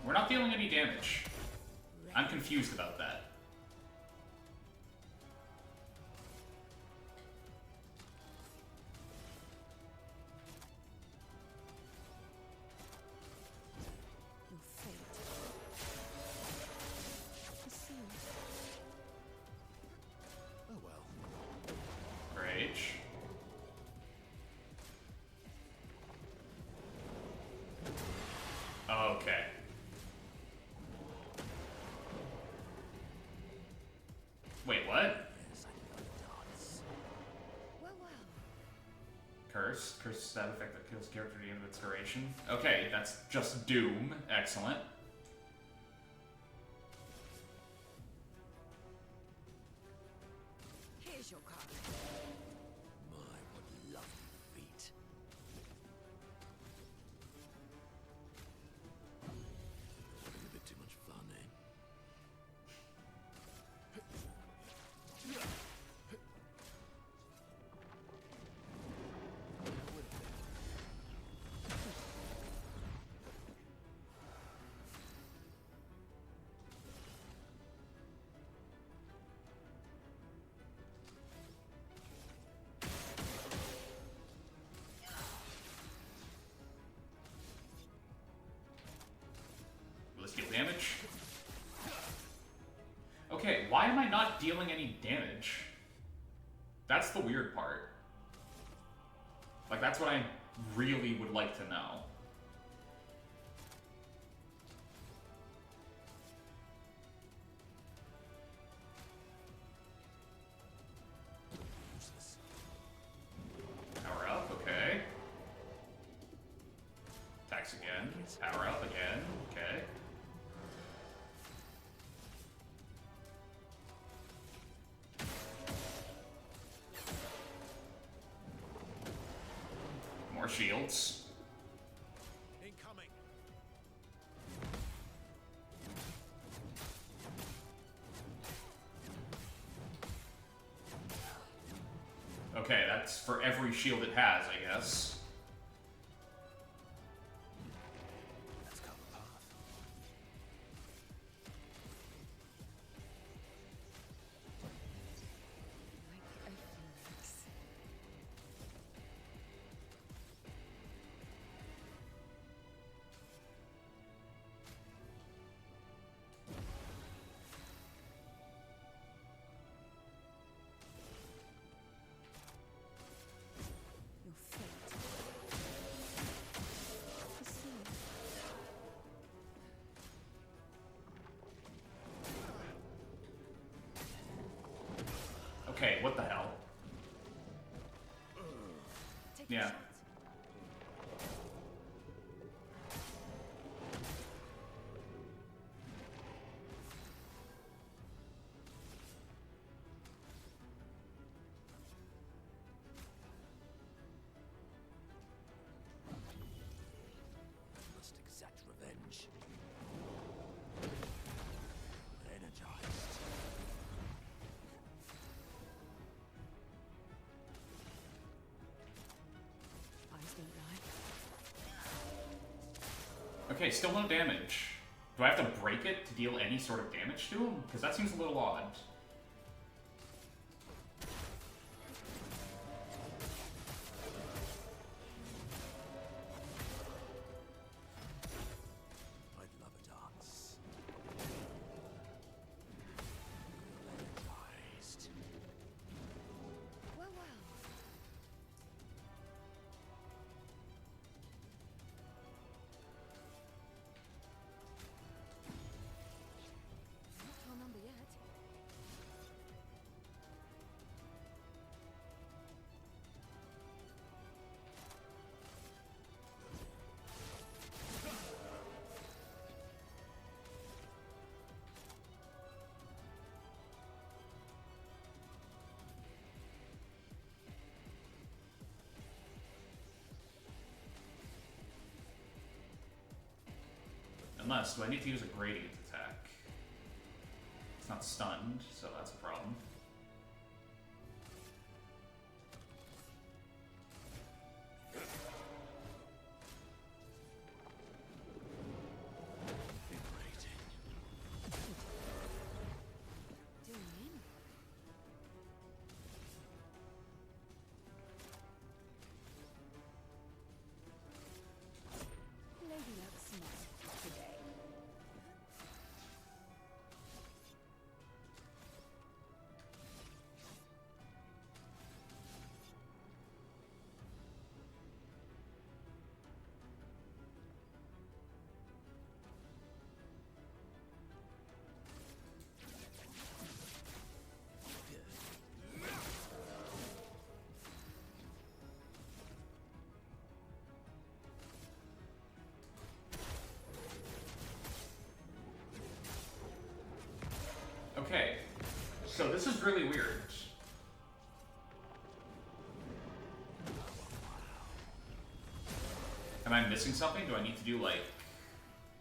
[SPEAKER 1] We're not dealing any damage. I'm confused about that.
[SPEAKER 2] Your fate is sealed.
[SPEAKER 3] Oh well.
[SPEAKER 1] Rage. Okay. Wait, what?
[SPEAKER 5] Yes, I love dance.
[SPEAKER 2] Well, well.
[SPEAKER 1] Curse. Curse is that effect that kills character at the end of its duration. Okay, that's just Doom. Excellent.
[SPEAKER 2] Here's your card.
[SPEAKER 5] My, what lovely feet. Having a bit too much fun, eh?
[SPEAKER 1] Will this deal damage? Okay, why am I not dealing any damage? That's the weird part. Like, that's what I really would like to know.
[SPEAKER 5] Useless.
[SPEAKER 1] Power up, okay. Attacks again. Power up again, okay. More shields.
[SPEAKER 3] Incoming.
[SPEAKER 1] Okay, that's for every shield it has, I guess.
[SPEAKER 3] Let's cut the path.
[SPEAKER 2] Like a phoenix. Your fate is sealed.
[SPEAKER 1] Okay, what the hell?
[SPEAKER 2] Take
[SPEAKER 1] Yeah.
[SPEAKER 2] a shot.
[SPEAKER 5] Must exact revenge.
[SPEAKER 1] Okay, still no damage. Do I have to break it to deal any sort of damage to him? Because that seems a little odd.
[SPEAKER 5] I'd love a dance. Energized.
[SPEAKER 2] Well, well. Not our number yet.
[SPEAKER 1] Unless, do I need to use a gradient attack? It's not stunned, so that's a problem.
[SPEAKER 5] Invigorating.
[SPEAKER 2] Doing in. Lady Luck smart today.
[SPEAKER 1] Okay, so this is really weird. Am I missing something? Do I need to do, like,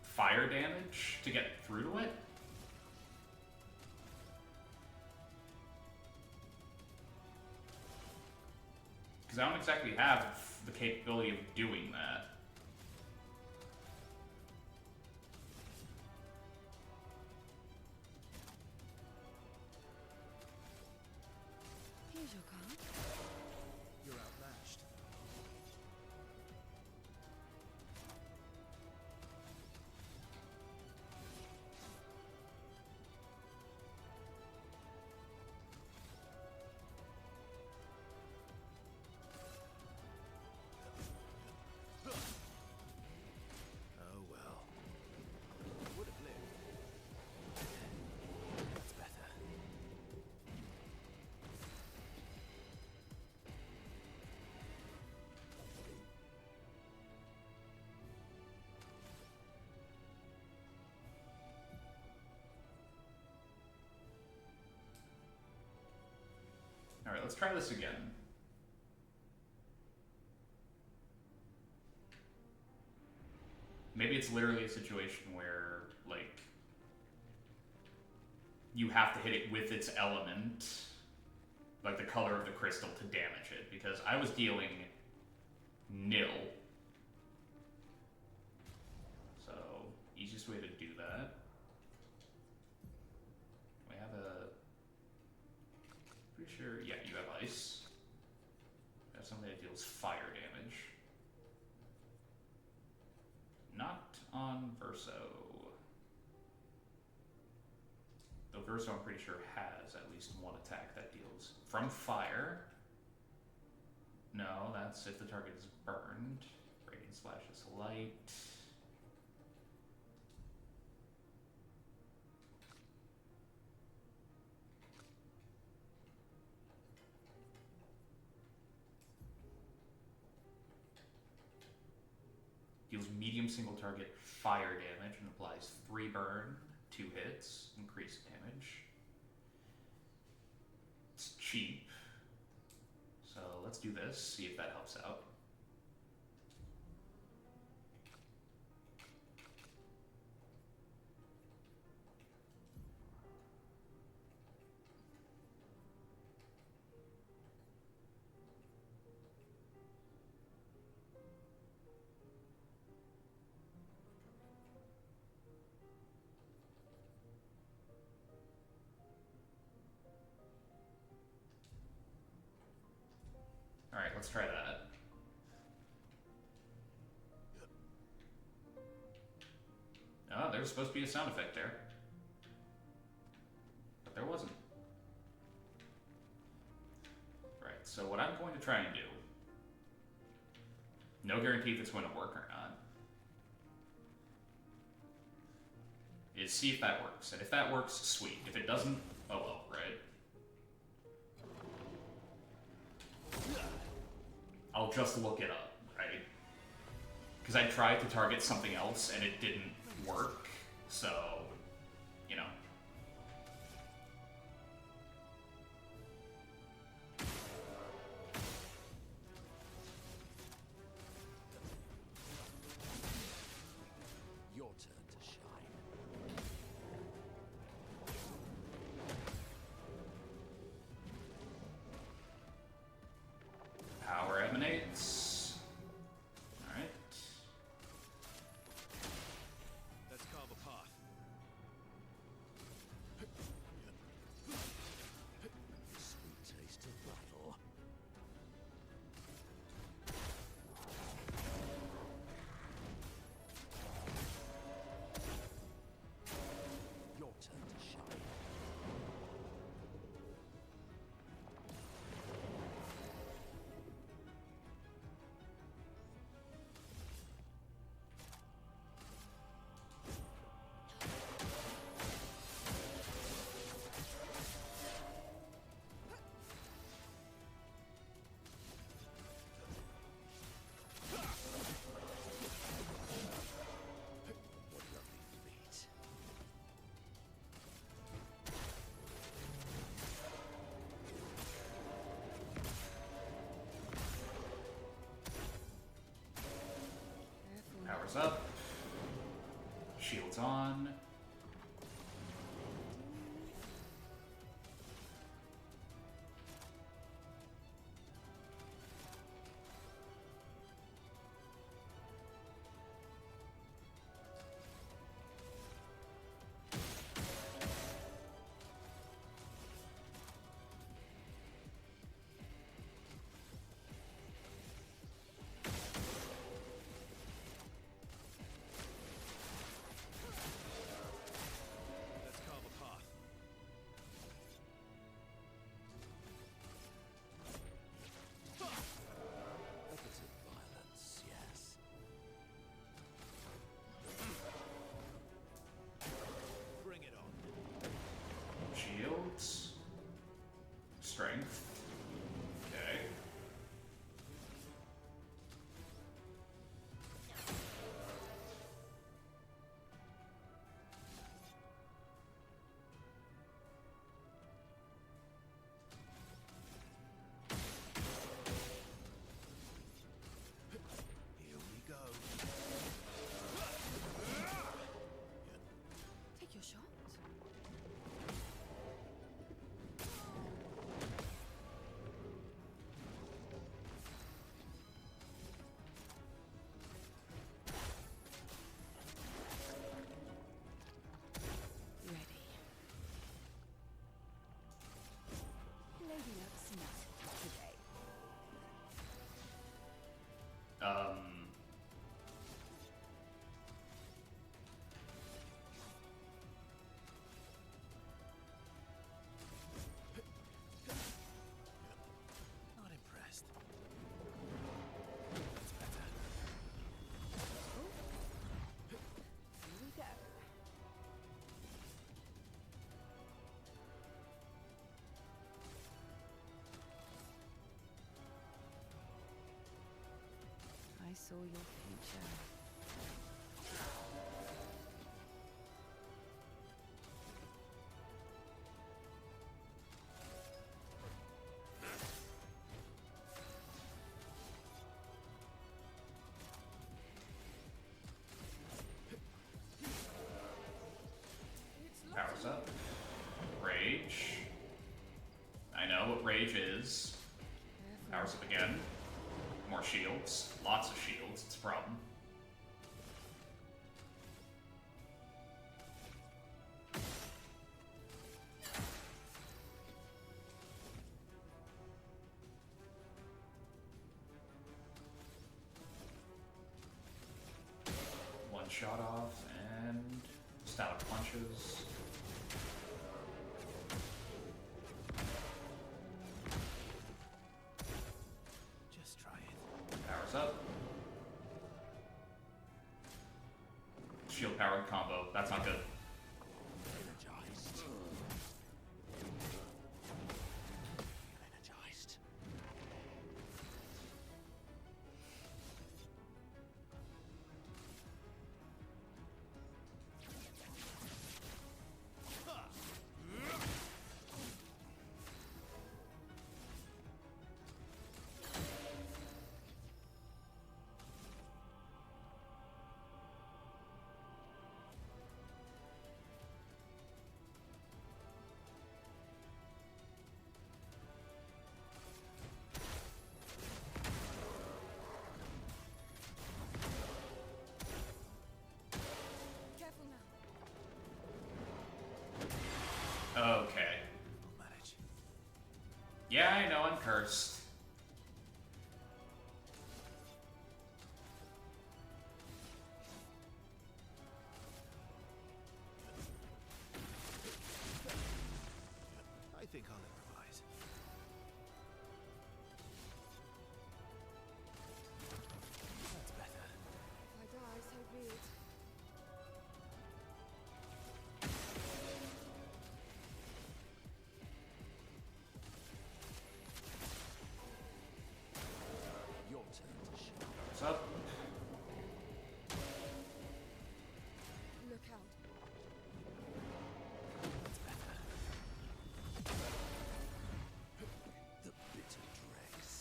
[SPEAKER 1] fire damage to get through to it? Because I don't exactly have the capability of doing that.
[SPEAKER 2] Here's your card.
[SPEAKER 3] You're outmatched. Oh well. Would have lived.
[SPEAKER 5] That's better.
[SPEAKER 1] Alright, let's try this again. Maybe it's literally a situation where, like, you have to hit it with its element, like the color of the crystal, to damage it, because I was dealing nil. So, easiest way to do that. We have a... Pretty sure, yeah, you have ice. We have something that deals fire damage. Not on Verso. Though Verso, I'm pretty sure, has at least one attack that deals from fire. No, that's if the target is burned. Radiant Slash is light. Deals medium single target fire damage and applies 3 burn, 2 hits, increased damage. It's cheap. So let's do this, see if that helps out. let's try that. Oh, there's supposed to be a sound effect there. But there wasn't. Right, so what I'm going to try and do, no guarantee if it's going to work or not, is see if that works. And if that works, sweet. If it doesn't, oh well, right? I'll just look it up, right? Because I tried to target something else and it didn't work, so, you know.
[SPEAKER 5] Your turn to shine.
[SPEAKER 1] Power emanates. Alright.
[SPEAKER 5] Let's carve a path. Sweet taste of battle. Your turn to shine. What lovely meat.
[SPEAKER 2] Careful.
[SPEAKER 1] Power's up. Shields on.
[SPEAKER 5] Let's carve a path. Opposite violence, yes. Bring it on.
[SPEAKER 1] Shields. Strength. Okay.
[SPEAKER 5] Here we go.
[SPEAKER 2] Take your shot. Ready. Lady Luck smart today.
[SPEAKER 5] Not impressed. That's better.
[SPEAKER 2] Here we go. I saw your future.
[SPEAKER 1] Power's up. Rage. I know what rage is.
[SPEAKER 2] Careful.
[SPEAKER 1] Powers up again. More shields. Lots of shields. It's a problem. shot off, and stout punches.
[SPEAKER 5] Just try it.
[SPEAKER 1] Powers up. Shield powered combo. That's not good.
[SPEAKER 5] Energized. Energized.
[SPEAKER 2] Careful now.
[SPEAKER 1] Okay.
[SPEAKER 5] We'll manage.
[SPEAKER 1] Yeah, I know, I'm cursed.
[SPEAKER 5] I think I'll improvise. That's better.
[SPEAKER 2] If I die, so be it.
[SPEAKER 5] Your turn to shoot.
[SPEAKER 1] What's up?
[SPEAKER 2] Look out.
[SPEAKER 5] That's better. The bitter dregs.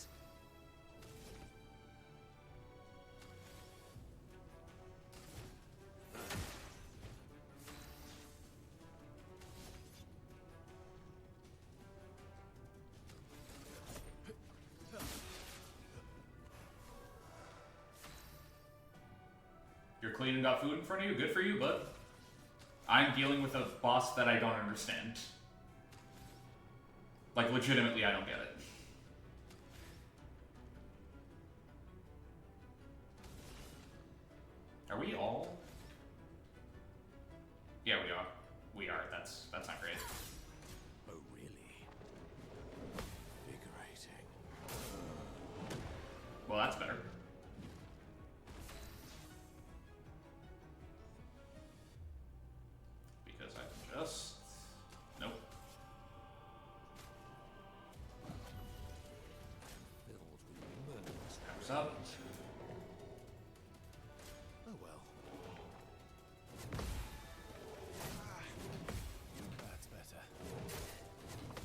[SPEAKER 1] You're clean and got food in front of you? Good for you, bud. I'm dealing with a boss that I don't understand. Like, legitimately, I don't get it. Are we all? Yeah, we are. We are. That's not great.
[SPEAKER 5] Oh, really? Invigorating.
[SPEAKER 1] Well, that's better. Because I can just... Nope.
[SPEAKER 5] Filled with murderous.
[SPEAKER 1] Powers up.
[SPEAKER 5] Oh well. That's better.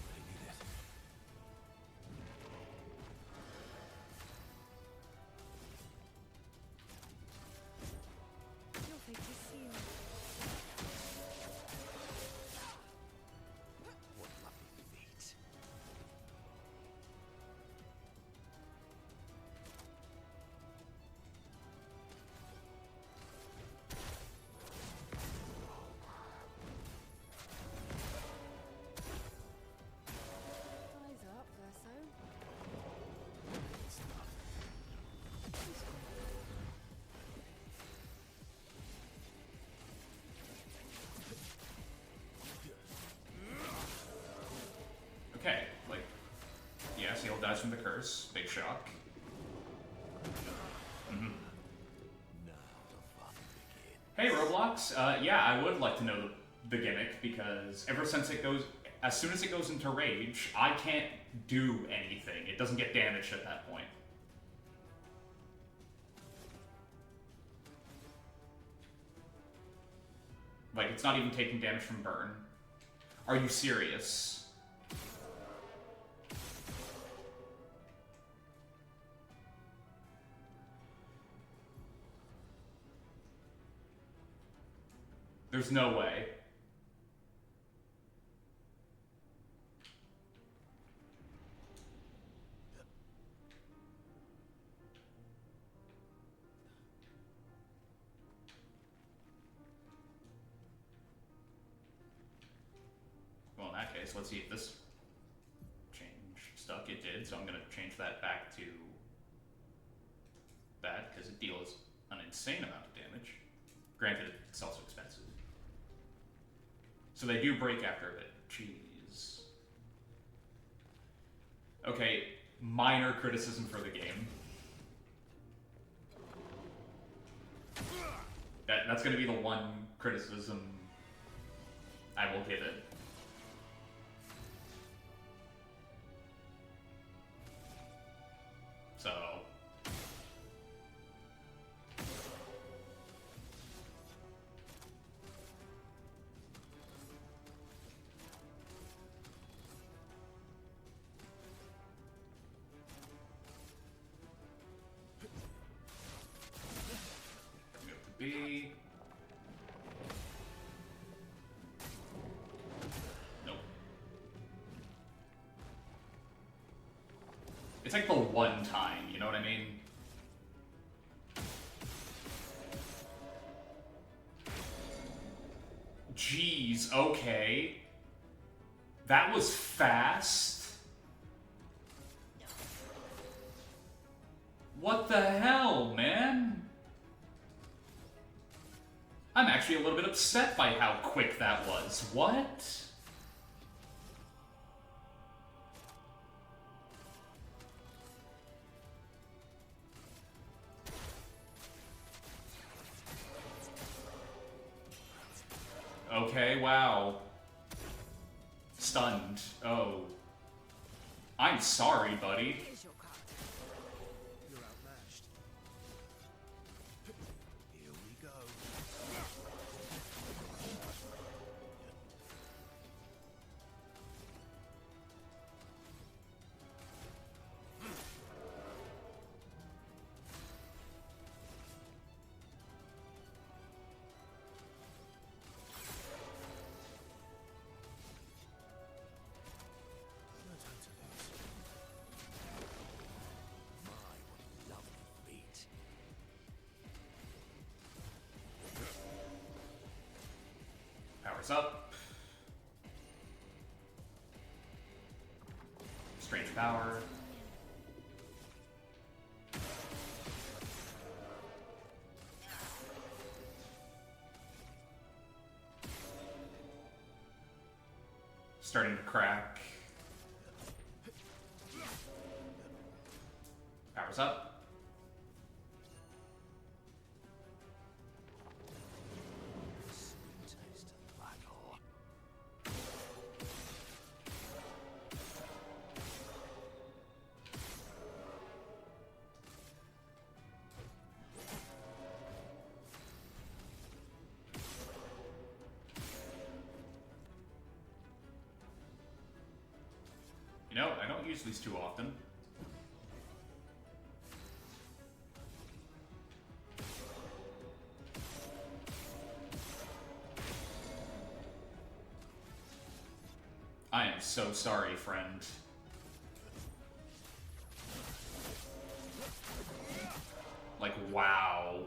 [SPEAKER 5] I need it.
[SPEAKER 2] Your fate is sealed.
[SPEAKER 5] What lucky feet.
[SPEAKER 2] Eyes up, Verso.
[SPEAKER 5] Stuff.
[SPEAKER 1] Okay, like... Yes, he'll dies from the curse. Big shock.
[SPEAKER 5] Now the fun begins.
[SPEAKER 1] Hey, Roblox. Yeah, I would like to know the gimmick, because ever since it goes... As soon as it goes into rage, I can't do anything. It doesn't get damaged at that point. Like, it's not even taking damage from burn. Are you serious? There's no way. Well, in that case, let's see if this change stuck. It did, so I'm going to change that back to that, because it deals an insane amount of damage. Granted, it's also expensive. So they do break after a bit. Jeez. Okay, minor criticism for the game. That's gonna be the one criticism I will give it. So... go to B. Nope. It's like the one time, you know what I mean? Jeez, okay. That was fast. What the hell, man? I'm actually a little bit upset by how quick that was. What? Okay, wow. Stunned. Oh. I'm sorry, buddy.
[SPEAKER 2] Here's your card.
[SPEAKER 3] You're outmatched.
[SPEAKER 5] Here we go.
[SPEAKER 3] No time to lose.
[SPEAKER 5] My, what a lovely feat.
[SPEAKER 1] Powers up. Strange power. Starting to crack. Powers up.
[SPEAKER 5] Sweet taste of battle.
[SPEAKER 1] You know, I don't use these too often. I am so sorry, friend. Like, wow.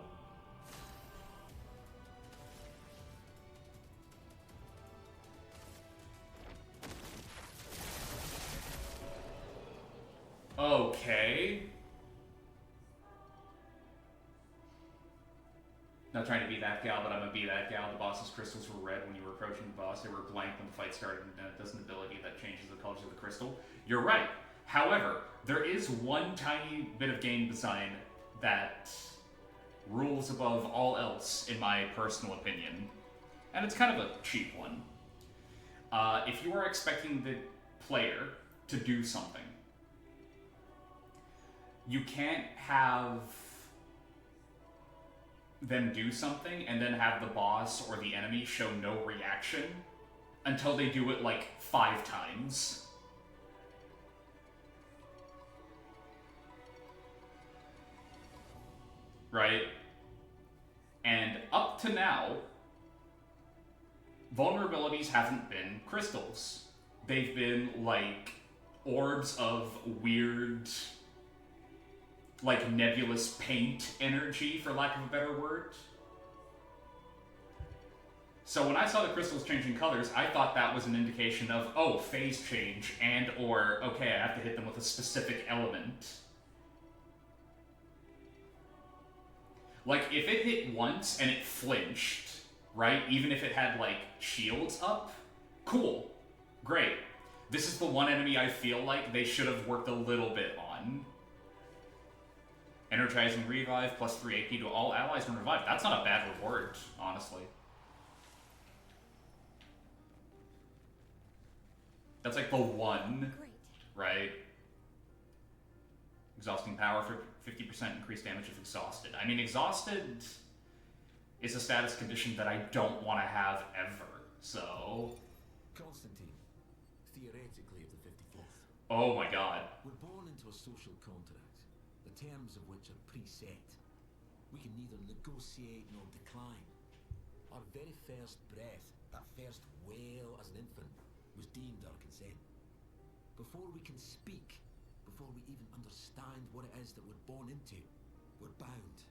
[SPEAKER 1] Okay. Not trying to be that gal, but I'm gonna be that gal. The boss's crystals were red when you were approaching the boss. They were blank when the fight started, and it does an ability that changes the colors of the crystal. You're right. However, there is one tiny bit of game design that rules above all else, in my personal opinion. And it's kind of a cheap one. If you are expecting the player to do something, you can't have them do something and then have the boss or the enemy show no reaction until they do it like 5 times. Right? And up to now, vulnerabilities haven't been crystals. They've been like orbs of weird, like nebulous paint energy, for lack of a better word. So when I saw the crystals changing colors, I thought that was an indication of, oh, phase change, and or, okay, I have to hit them with a specific element. Like, if it hit once and it flinched, right? Even if it had, like, shields up, cool. Great. This is the one enemy I feel like they should have worked a little bit on. Energizing Revive, plus 3 AP to all allies when revived. That's not a bad reward, honestly. That's like the one,
[SPEAKER 2] Great.
[SPEAKER 1] right? Exhausting power for 50% increased damage if exhausted. I mean, exhausted is a status condition that I don't want to have ever, so...
[SPEAKER 5] Constantine, theoretically of the 54th.
[SPEAKER 1] Oh my god.
[SPEAKER 5] We're born into a social contract, the terms of which are preset. We can neither negotiate nor decline. Our very first breath, that first wail as an infant, was deemed our consent. Before we can speak, before we even understand what it is that we're born into, we're bound.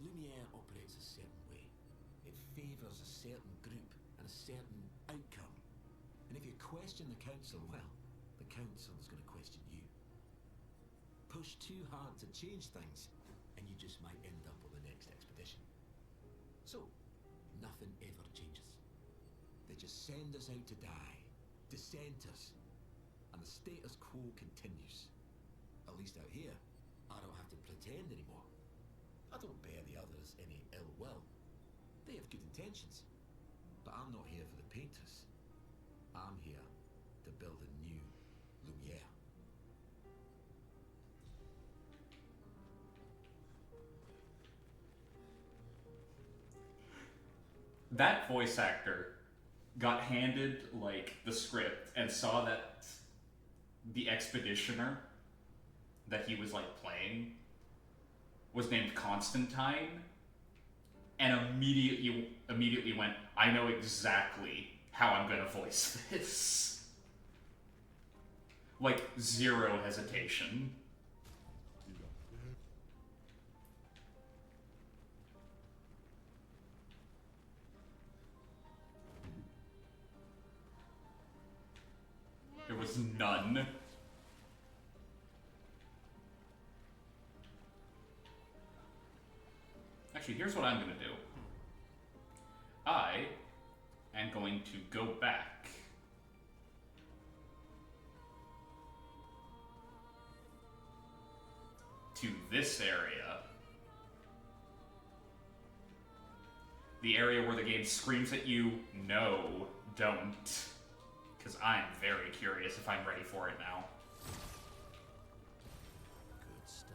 [SPEAKER 5] Lumiere operates a certain way. It favours a certain group and a certain outcome. And if you question the council, well, the council is going to question you. Push too hard to change things, and you just might end up on the next expedition. So, nothing ever changes. They just send us out to die, dissenters, and the status quo continues. At least out here, I don't have to pretend anymore. I don't bear the others any ill will. They have good intentions. But I'm not here for the painters. I'm here to build a new Lumiere.
[SPEAKER 1] That voice actor got handed, like, the script and saw that the expeditioner that he was, like, playing was named Constantine, and immediately went, I know exactly how I'm gonna voice this. Like, zero hesitation. There was none. Actually, here's what I'm going to do. I am going to go back to this area. The area where the game screams at you, no, don't. Because I'm very curious if I'm ready for it now.
[SPEAKER 5] Good stuff.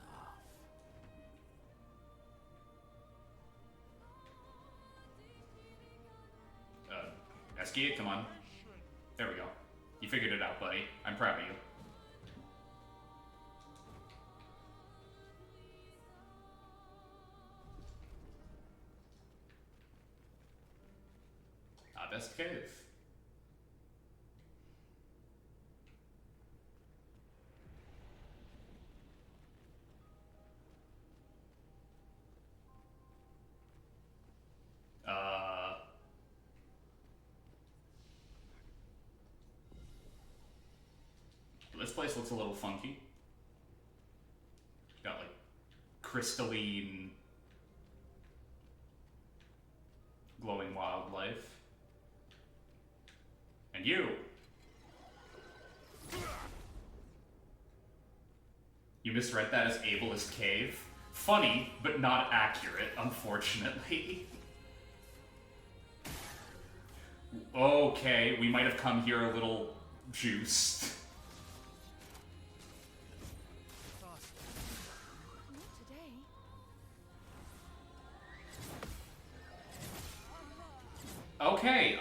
[SPEAKER 1] Eskia, come on. There we go. You figured it out, buddy. I'm proud of you. Best cave. This place looks a little funky. Got like crystalline, glowing wildlife. And you! You misread that as ableist cave? Funny, but not accurate, unfortunately. Okay, we might have come here a little juiced.
[SPEAKER 2] Not today.
[SPEAKER 1] Okay,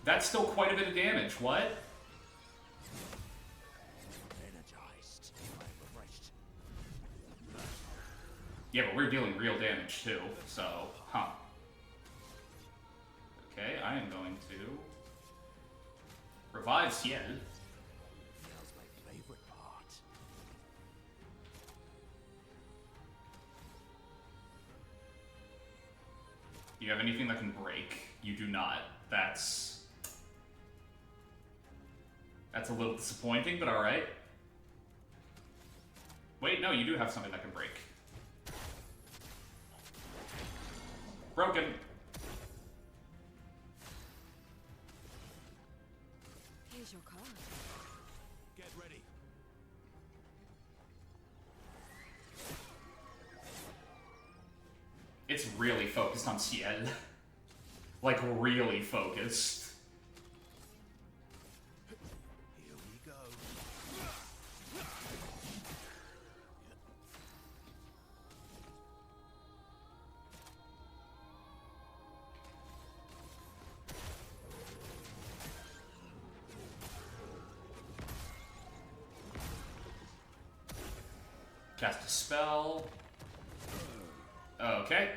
[SPEAKER 1] that's still quite a bit of damage. What?
[SPEAKER 5] Energized. I'm refreshed.
[SPEAKER 1] Yeah, but we're dealing real damage too, so, huh. Okay, I am going to revive Ciel.
[SPEAKER 5] Now's my favorite part.
[SPEAKER 1] Do you have anything that can break? You do not. That's a little disappointing, but alright. Wait, no, you do have something that can break. Broken.
[SPEAKER 2] Here's your card.
[SPEAKER 3] Get ready.
[SPEAKER 1] It's really focused on Ciel. Like, really focused.
[SPEAKER 3] Here we go.
[SPEAKER 1] Cast a spell. Okay.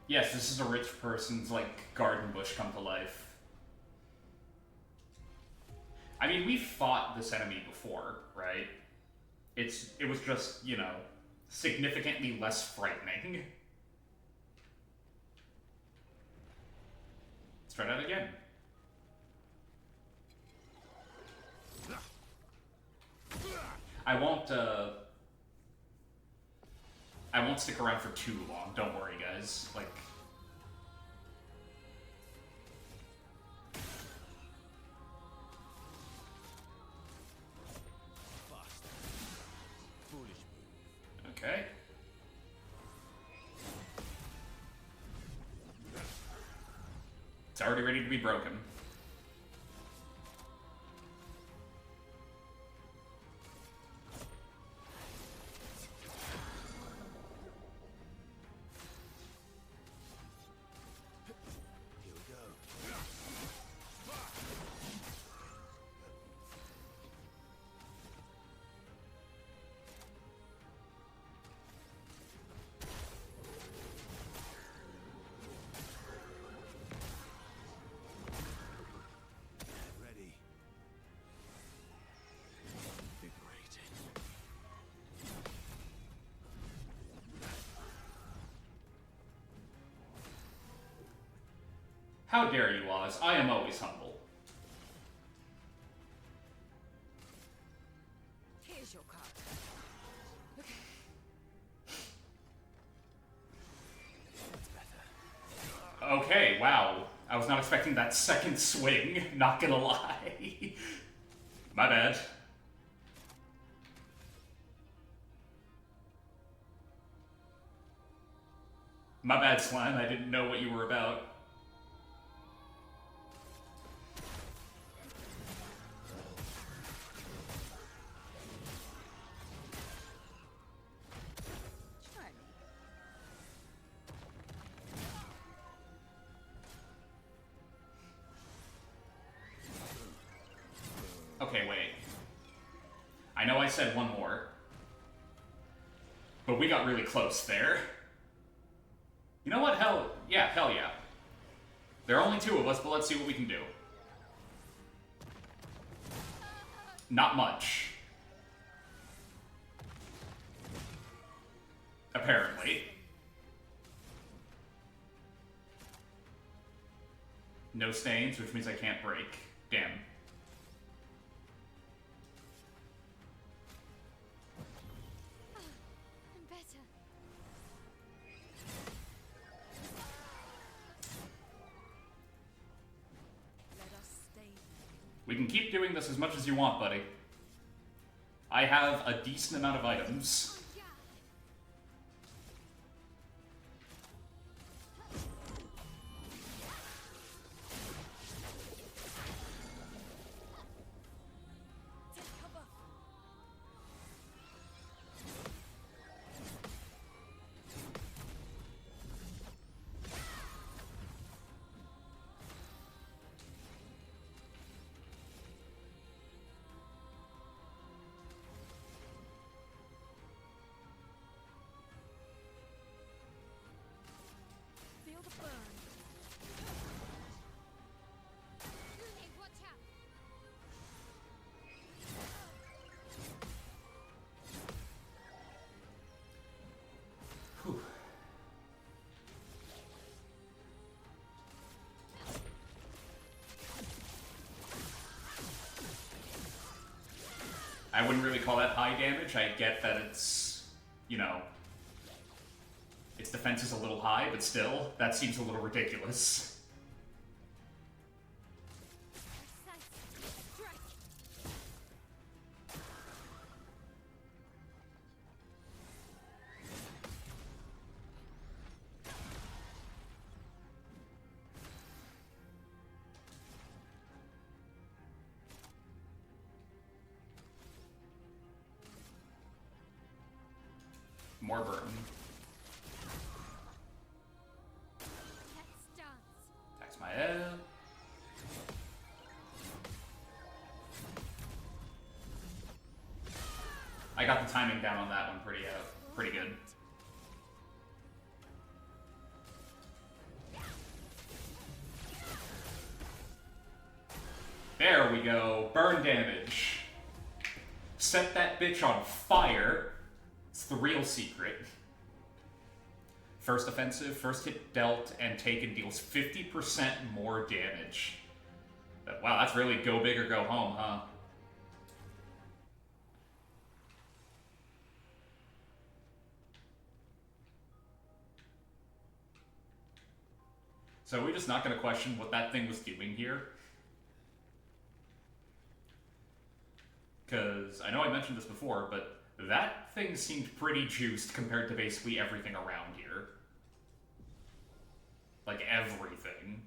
[SPEAKER 1] Yes, this is a rich person's, like, garden bush come to life. I mean, we fought this enemy before, right? It was just, you know, significantly less frightening. Let's try that again. I won't stick around for too long, don't worry guys. Like,
[SPEAKER 3] Foolish move.
[SPEAKER 1] okay. It's already ready to be broken.
[SPEAKER 3] Here we go. Ready. Invigorating.
[SPEAKER 1] How dare you, Oz? I am always humble.
[SPEAKER 2] Here's your card.
[SPEAKER 3] That's better.
[SPEAKER 1] Okay, wow. I was not expecting that second swing, not gonna lie. My bad. My bad, Slime. I didn't know what you were about.
[SPEAKER 2] Try me.
[SPEAKER 1] Okay, wait. I know I said one more. But we got really close there. You know what? Hell yeah. There are only two of us, but let's see what we can do. Not much. Apparently. No stains, which means I can't break. Damn.
[SPEAKER 2] I'm better. Let us stay there.
[SPEAKER 1] We can keep doing this as much as you want, buddy. I have a decent amount of items.
[SPEAKER 2] Take cover.
[SPEAKER 1] call that high damage. I get that it's, you know, its defense is a little high, but still, that seems a little ridiculous. More burn. Attacks my head. I got the timing down on that one pretty good. There we go. Burn damage. Set that bitch on fire. It's the real secret. First offensive, first hit dealt and taken deals 50% more damage. Wow, that's really go big or go home, huh? So are we just not going to question what that thing was doing here? Because I know I mentioned this before, but that thing seemed pretty juiced compared to basically everything around here. Like, everything.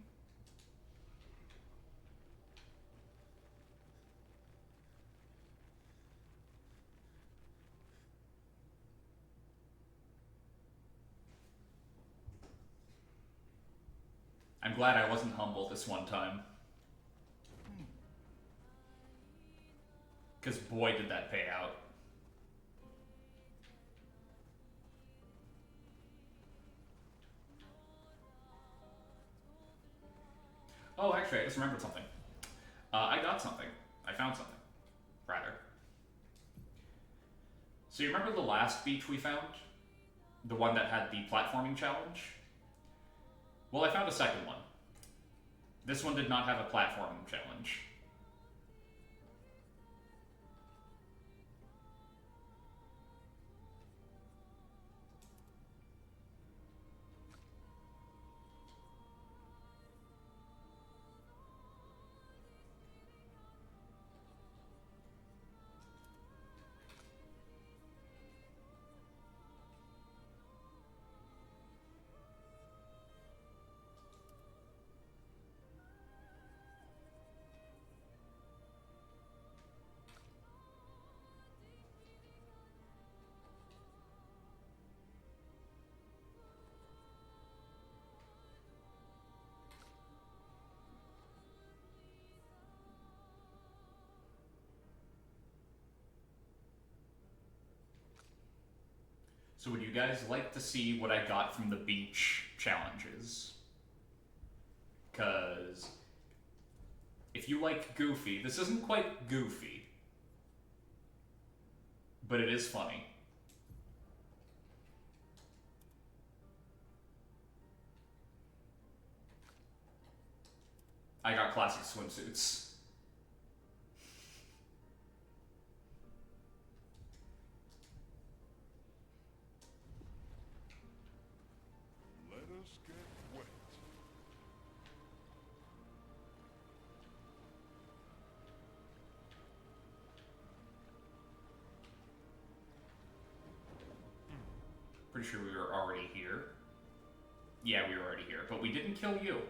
[SPEAKER 1] I'm glad I wasn't humble this one time. Because boy did that pay out. Oh, actually, I just remembered something. I got something. I found something. Rather. So you remember the last beach we found? The one that had the platforming challenge? Well, I found a second one. This one did not have a platforming challenge. So would you guys like to see what I got from the beach challenges? Because if you like Goofy, this isn't quite Goofy, but it is funny. I got classic swimsuits.
[SPEAKER 6] Let us get wet.
[SPEAKER 1] Pretty sure we were already here. Yeah, we were already here, but we didn't kill you.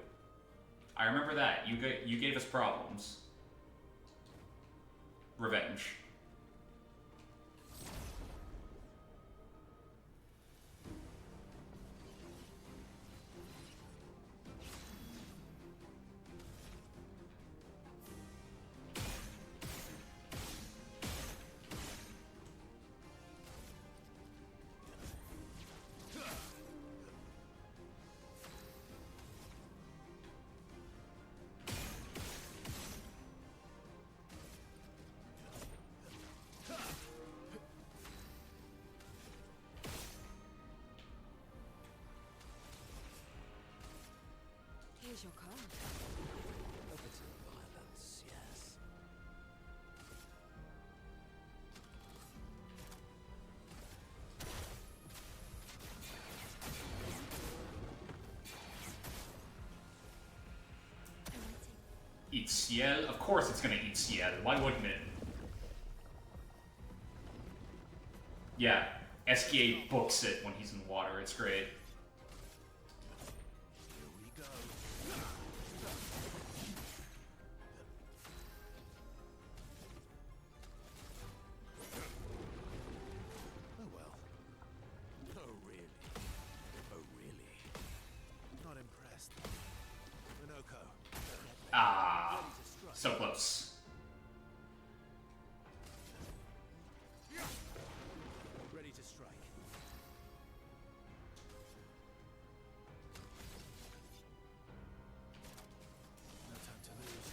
[SPEAKER 1] I remember that. You gave us problems. Revenge.
[SPEAKER 2] Here's your card.
[SPEAKER 5] A bit of violence, yes.
[SPEAKER 1] Eat Ciel? Of course it's gonna eat Ciel. Why wouldn't it? Yeah, SKA books it when he's in water. It's great.
[SPEAKER 3] Here we go. Oh well.
[SPEAKER 5] Oh, really? Oh, really?
[SPEAKER 3] Not impressed. Minoko.
[SPEAKER 1] Ah, so close.
[SPEAKER 3] Ready to strike. No time to lose.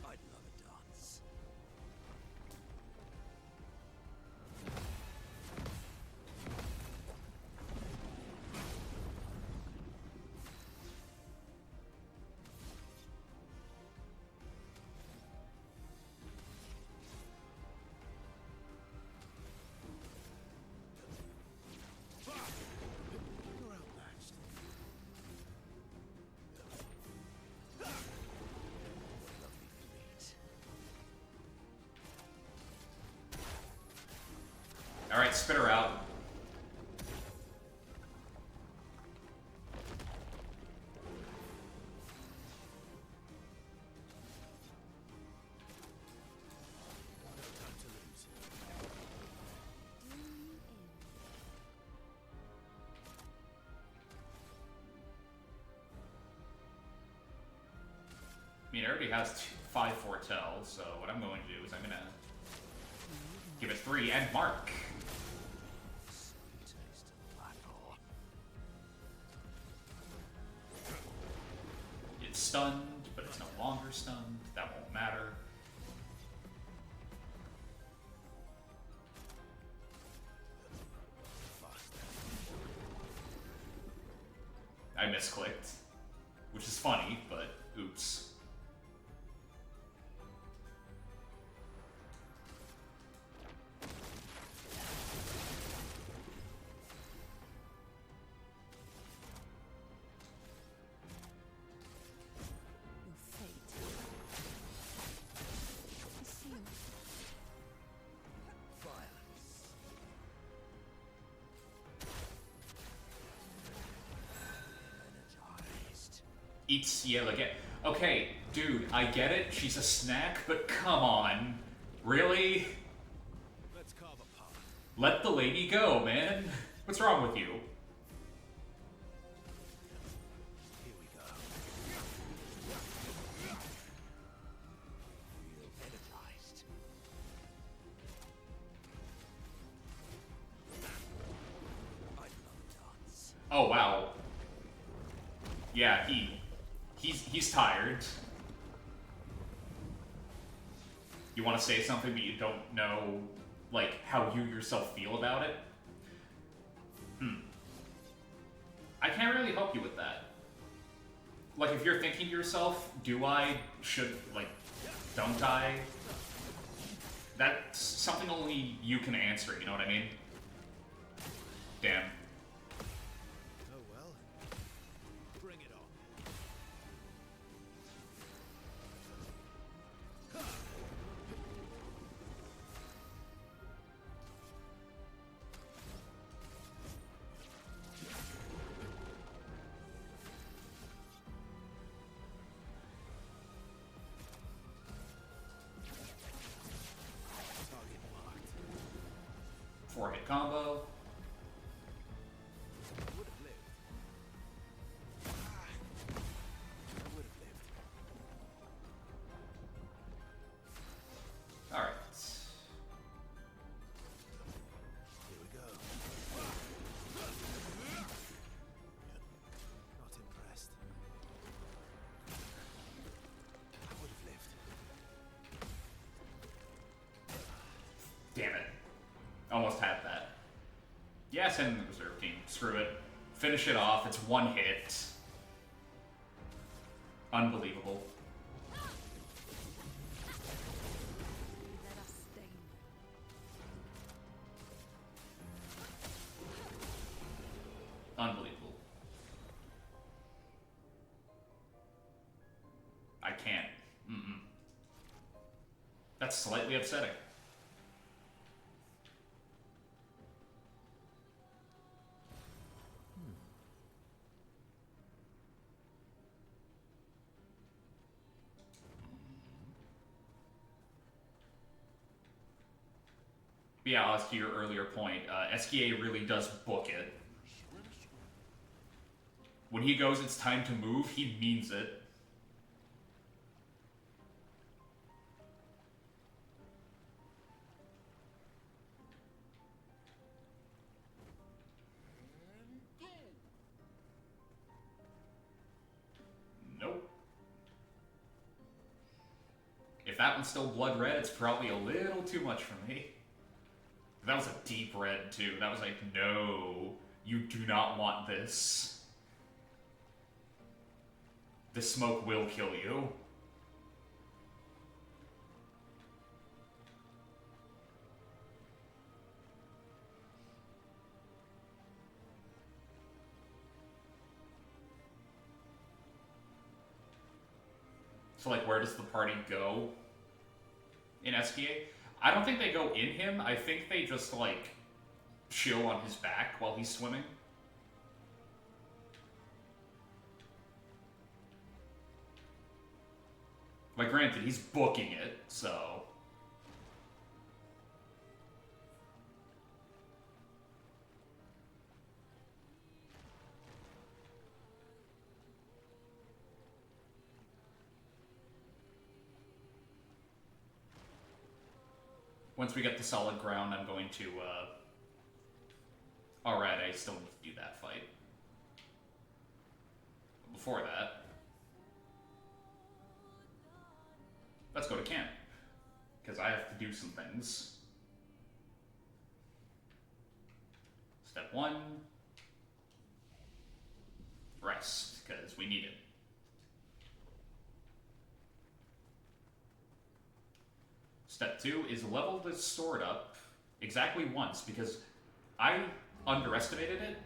[SPEAKER 5] I'd love a dance.
[SPEAKER 3] You're outmatched.
[SPEAKER 5] Lovely feet.
[SPEAKER 1] Alright, spit her out.
[SPEAKER 3] No time to lose.
[SPEAKER 1] I mean, it already has 5 foretell, so what I'm going to do is I'm gonna give it 3 and mark.
[SPEAKER 5] Sweet taste of battle.
[SPEAKER 1] It's stunned, but it's no longer stunned. That won't matter. I misclicked, which is funny, but oops.
[SPEAKER 2] Your fate is sealed.
[SPEAKER 5] Violence. Energized.
[SPEAKER 1] Eat Ciel again. Okay, dude, I get it. She's a snack, but come on. Really?
[SPEAKER 3] Let's carve a path.
[SPEAKER 1] Let the lady go, man. What's wrong with you?
[SPEAKER 3] Here we go.
[SPEAKER 5] Feel energized. I'd love a dance.
[SPEAKER 1] Oh wow. Yeah, he's tired. You want to say something, but you don't know, like, how you yourself feel about it? I can't really help you with that. Like, if you're thinking to yourself, do I, should, like, don't I? That's something only you can answer, you know what I mean? Damn.
[SPEAKER 3] Oh well. Bring it on. Target marked.
[SPEAKER 1] 4-hit combo.
[SPEAKER 3] Would have lived. I would have lived.
[SPEAKER 1] Alright.
[SPEAKER 3] Here we go. Not impressed. I would have lived.
[SPEAKER 1] Damn it. Almost had that. Yeah, send in the reserve team. Screw it. Finish it off. It's 1 hit. Unbelievable. That's slightly upsetting. But yeah, as to your earlier point, SKA really does book it. When he goes, it's time to move, he means it. Nope. If that one's still blood red, it's probably a little too much for me. That was a deep red, too. That was like, no, you do not want this. The smoke will kill you. So, like, where does the party go in SKA? I don't think they go in him. I think they just, like, chill on his back while he's swimming. Like, granted, he's booking it, so... Once we get the solid ground, I'm going to, Alright, I still need to do that fight. But before that... let's go to camp. Because I have to do some things. Step 1. Rest, because we need it. Step 2 is level the sword up exactly once, because I underestimated it.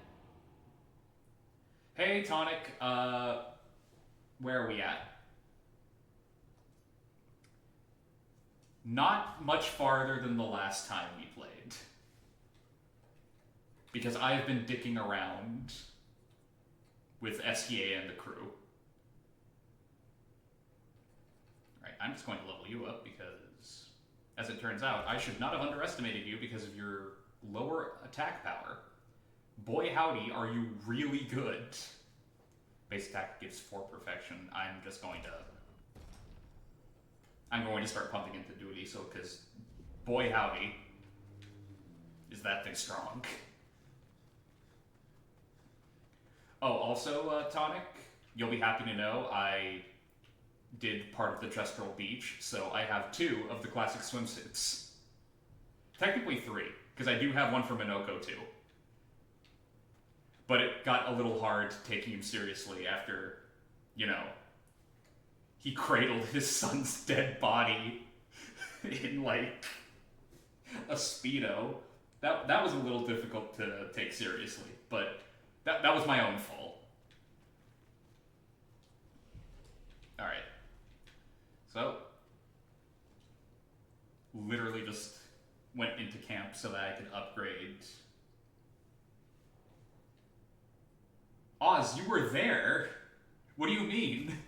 [SPEAKER 1] Hey, Tonic, where are we at? Not much farther than the last time we played. Because I have been dicking around with SKA and the crew. Alright, I'm just going to level you up because, as it turns out, I should not have underestimated you because of your lower attack power. Boy howdy, are you really good. Base attack gives 4 perfection. I'm going to start pumping into duty, so, because boy howdy, is that thing strong. Oh, also, Tonic, you'll be happy to know I did part of the Chestrel Beach, so I have 2 of the classic swimsuits. Technically 3, because I do have one for Minoko too. But it got a little hard taking him seriously after, you know, he cradled his son's dead body in, like, a Speedo. That was a little difficult to take seriously, but that was my own fault. Alright. So, literally just went into camp so that I could upgrade. Oz, you were there? What do you mean?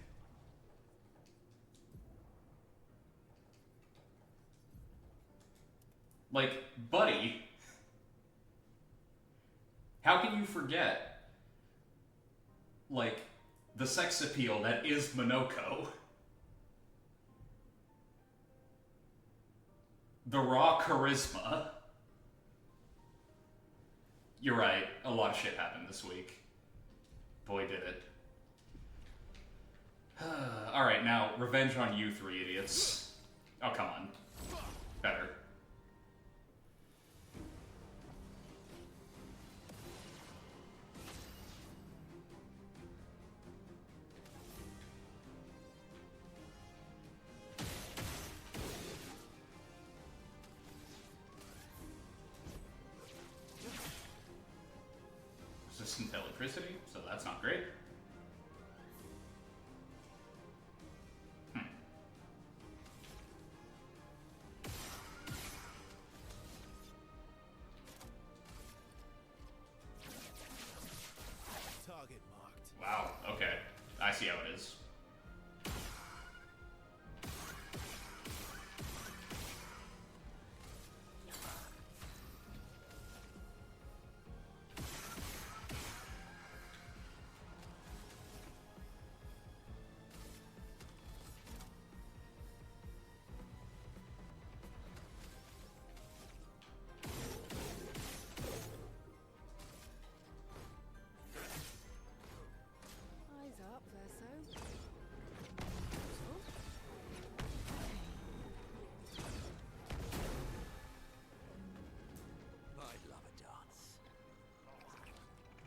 [SPEAKER 1] Like, buddy, how can you forget, like, the sex appeal that is Minoko? The raw charisma. You're right, a lot of shit happened this week. Boy, did it. Alright, now, revenge on you 3 idiots. Oh, come on. Better. Resistant to electricity, so that's not great. how it is.
[SPEAKER 2] Eyes up, Verso.
[SPEAKER 5] I'd love a dance.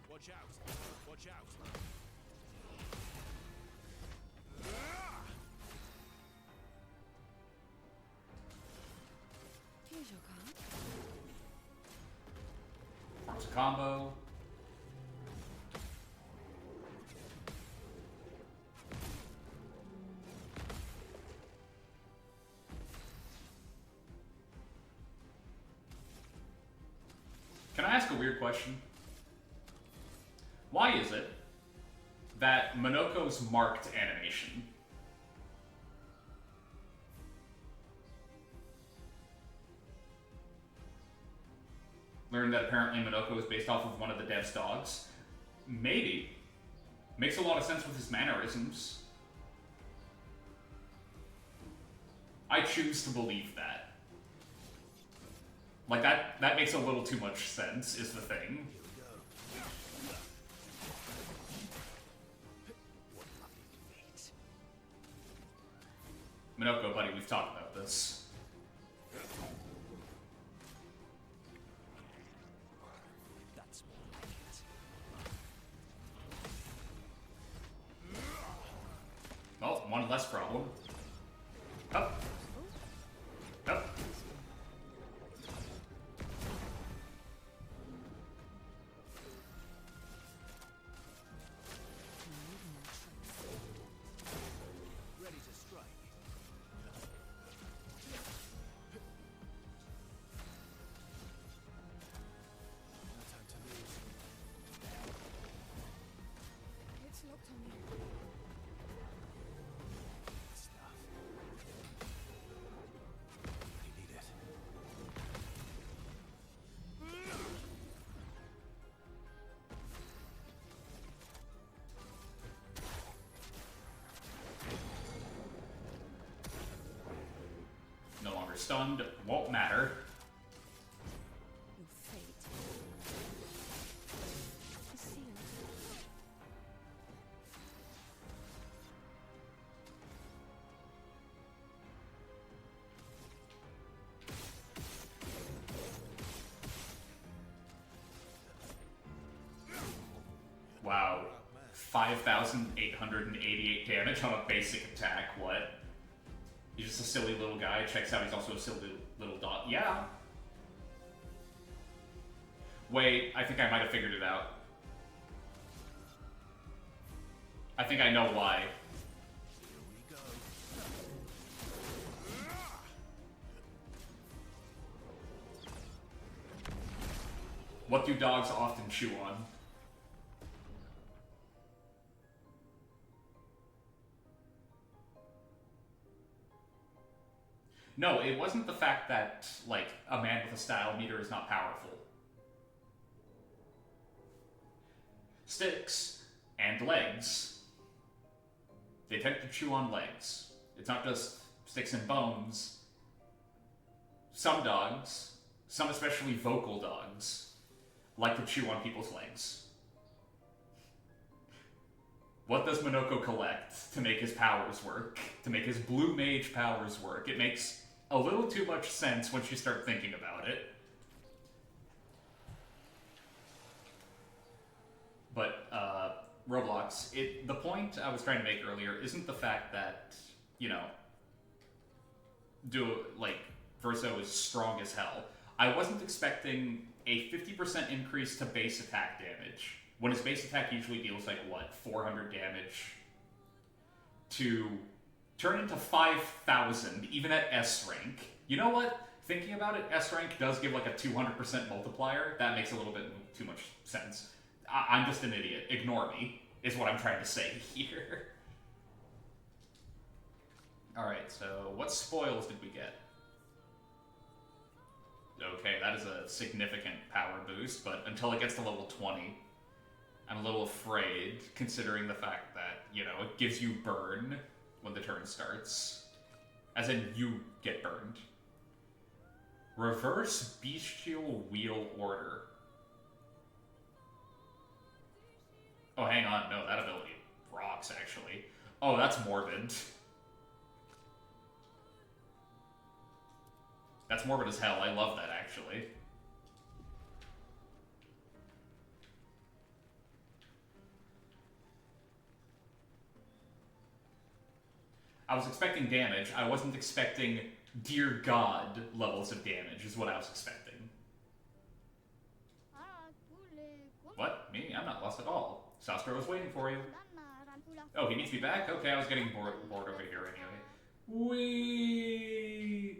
[SPEAKER 6] Watch out! Watch out!
[SPEAKER 2] Here's your card.
[SPEAKER 1] Force a combo. Can I ask a weird question? Why is it that Minoko's marked animation learned that apparently Minoko is based off of one of the dev's dogs? Maybe. Makes a lot of sense with his mannerisms. I choose to believe that. Like, that makes a little too much sense, is the thing. Minoko, buddy, we've talked about this.
[SPEAKER 5] That's more like it.
[SPEAKER 1] Well, one less problem. Up. Up.
[SPEAKER 5] Ready to strike.
[SPEAKER 3] No time to lose.
[SPEAKER 2] It's locked on you.
[SPEAKER 3] Stuff. I need it.
[SPEAKER 1] No longer stunned. Won't matter.
[SPEAKER 2] Your fate is sealed.
[SPEAKER 1] Wow. 5,888 damage on a basic attack. What? He's just a silly little guy. Checks out he's also a silly little dog. Yeah. Wait, I think I might have figured it out. I think I know why.
[SPEAKER 3] Here we go.
[SPEAKER 1] What do dogs often chew on? No, it wasn't the fact that, like, a man with a style meter is not powerful. Sticks and legs. They tend to chew on legs. It's not just sticks and bones. Some dogs, some especially vocal dogs, like to chew on people's legs. What does Minoko collect to make his powers work? To make his blue mage powers work? It makes a little too much sense once you start thinking about it. But, Roblox, the point I was trying to make earlier isn't the fact that, you know, Verso is strong as hell. I wasn't expecting a 50% increase to base attack damage, when his base attack usually deals, like, what, 400 damage, to turn into 5,000, even at S rank. You know what? Thinking about it, S rank does give, like, a 200% multiplier. That makes a little bit too much sense. I'm just an idiot. Ignore me, is what I'm trying to say here. Alright, so what spoils did we get? Okay, that is a significant power boost, but until it gets to level 20, I'm a little afraid, considering the fact that, you know, it gives you burn when the turn starts. As in, you get burned. Reverse Bestial Wheel Order. Oh, hang on, no, that ability rocks, actually. Oh, that's morbid. That's morbid as hell, I love that, actually. I was expecting damage, I wasn't expecting dear god levels of damage, is what I was expecting. What? Me? I'm not lost at all. Sastra was waiting for you. Oh, he needs to be back? Okay, I was getting bored over here anyway. Whee!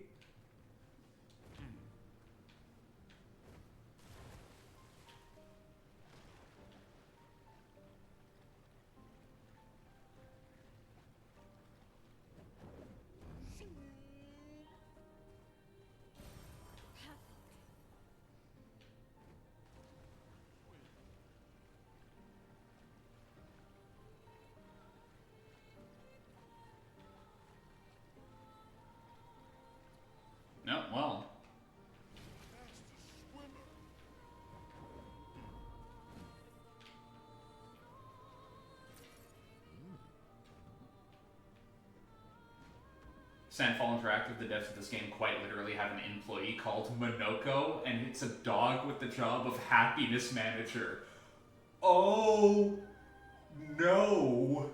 [SPEAKER 1] No, well. Sandfall Interactive, the devs of this game, quite literally have an employee called Monoko, and it's a dog with the job of happiness manager. Oh no!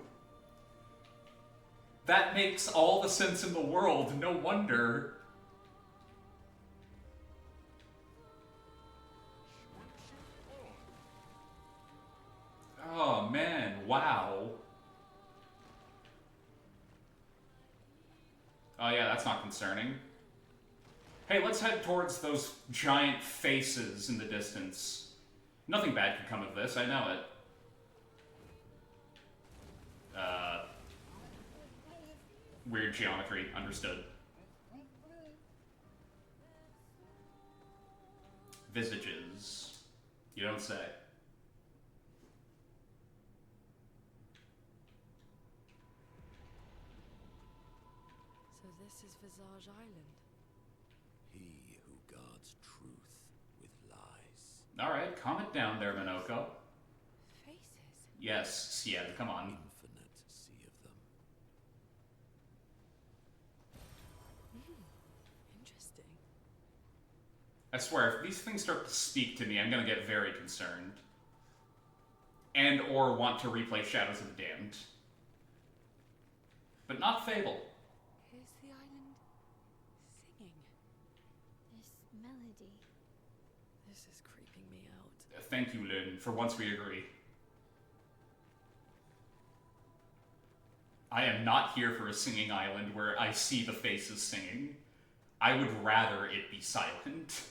[SPEAKER 1] That makes all the sense in the world, no wonder. Oh man, wow. Oh yeah, that's not concerning. Hey, let's head towards those giant faces in the distance. Nothing bad could come of this, I know it. Weird geometry, understood. Visages. You don't say.
[SPEAKER 4] So this is Visage Island.
[SPEAKER 5] He who guards truth with lies.
[SPEAKER 1] Alright, calm it down there, Monoko.
[SPEAKER 2] Faces.
[SPEAKER 1] Yes, Sien, come on.
[SPEAKER 5] Infinite sea of them.
[SPEAKER 4] Interesting.
[SPEAKER 1] I swear, if these things start to speak to me, I'm gonna get very concerned. And or want to replay Shadows of the Damned. But not Fable.
[SPEAKER 2] Is the island singing?
[SPEAKER 7] This melody.
[SPEAKER 4] This is creeping me out.
[SPEAKER 1] Thank you, Lynn. For once we agree. I am not here for a singing island where I see the faces singing. I would rather it be silent.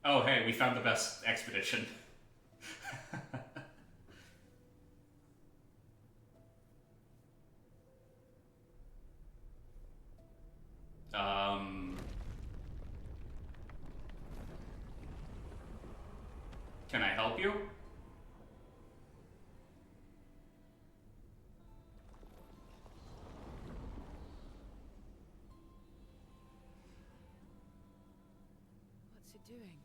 [SPEAKER 1] Oh, hey, we found the best expedition. Can I help you?
[SPEAKER 4] What's it doing?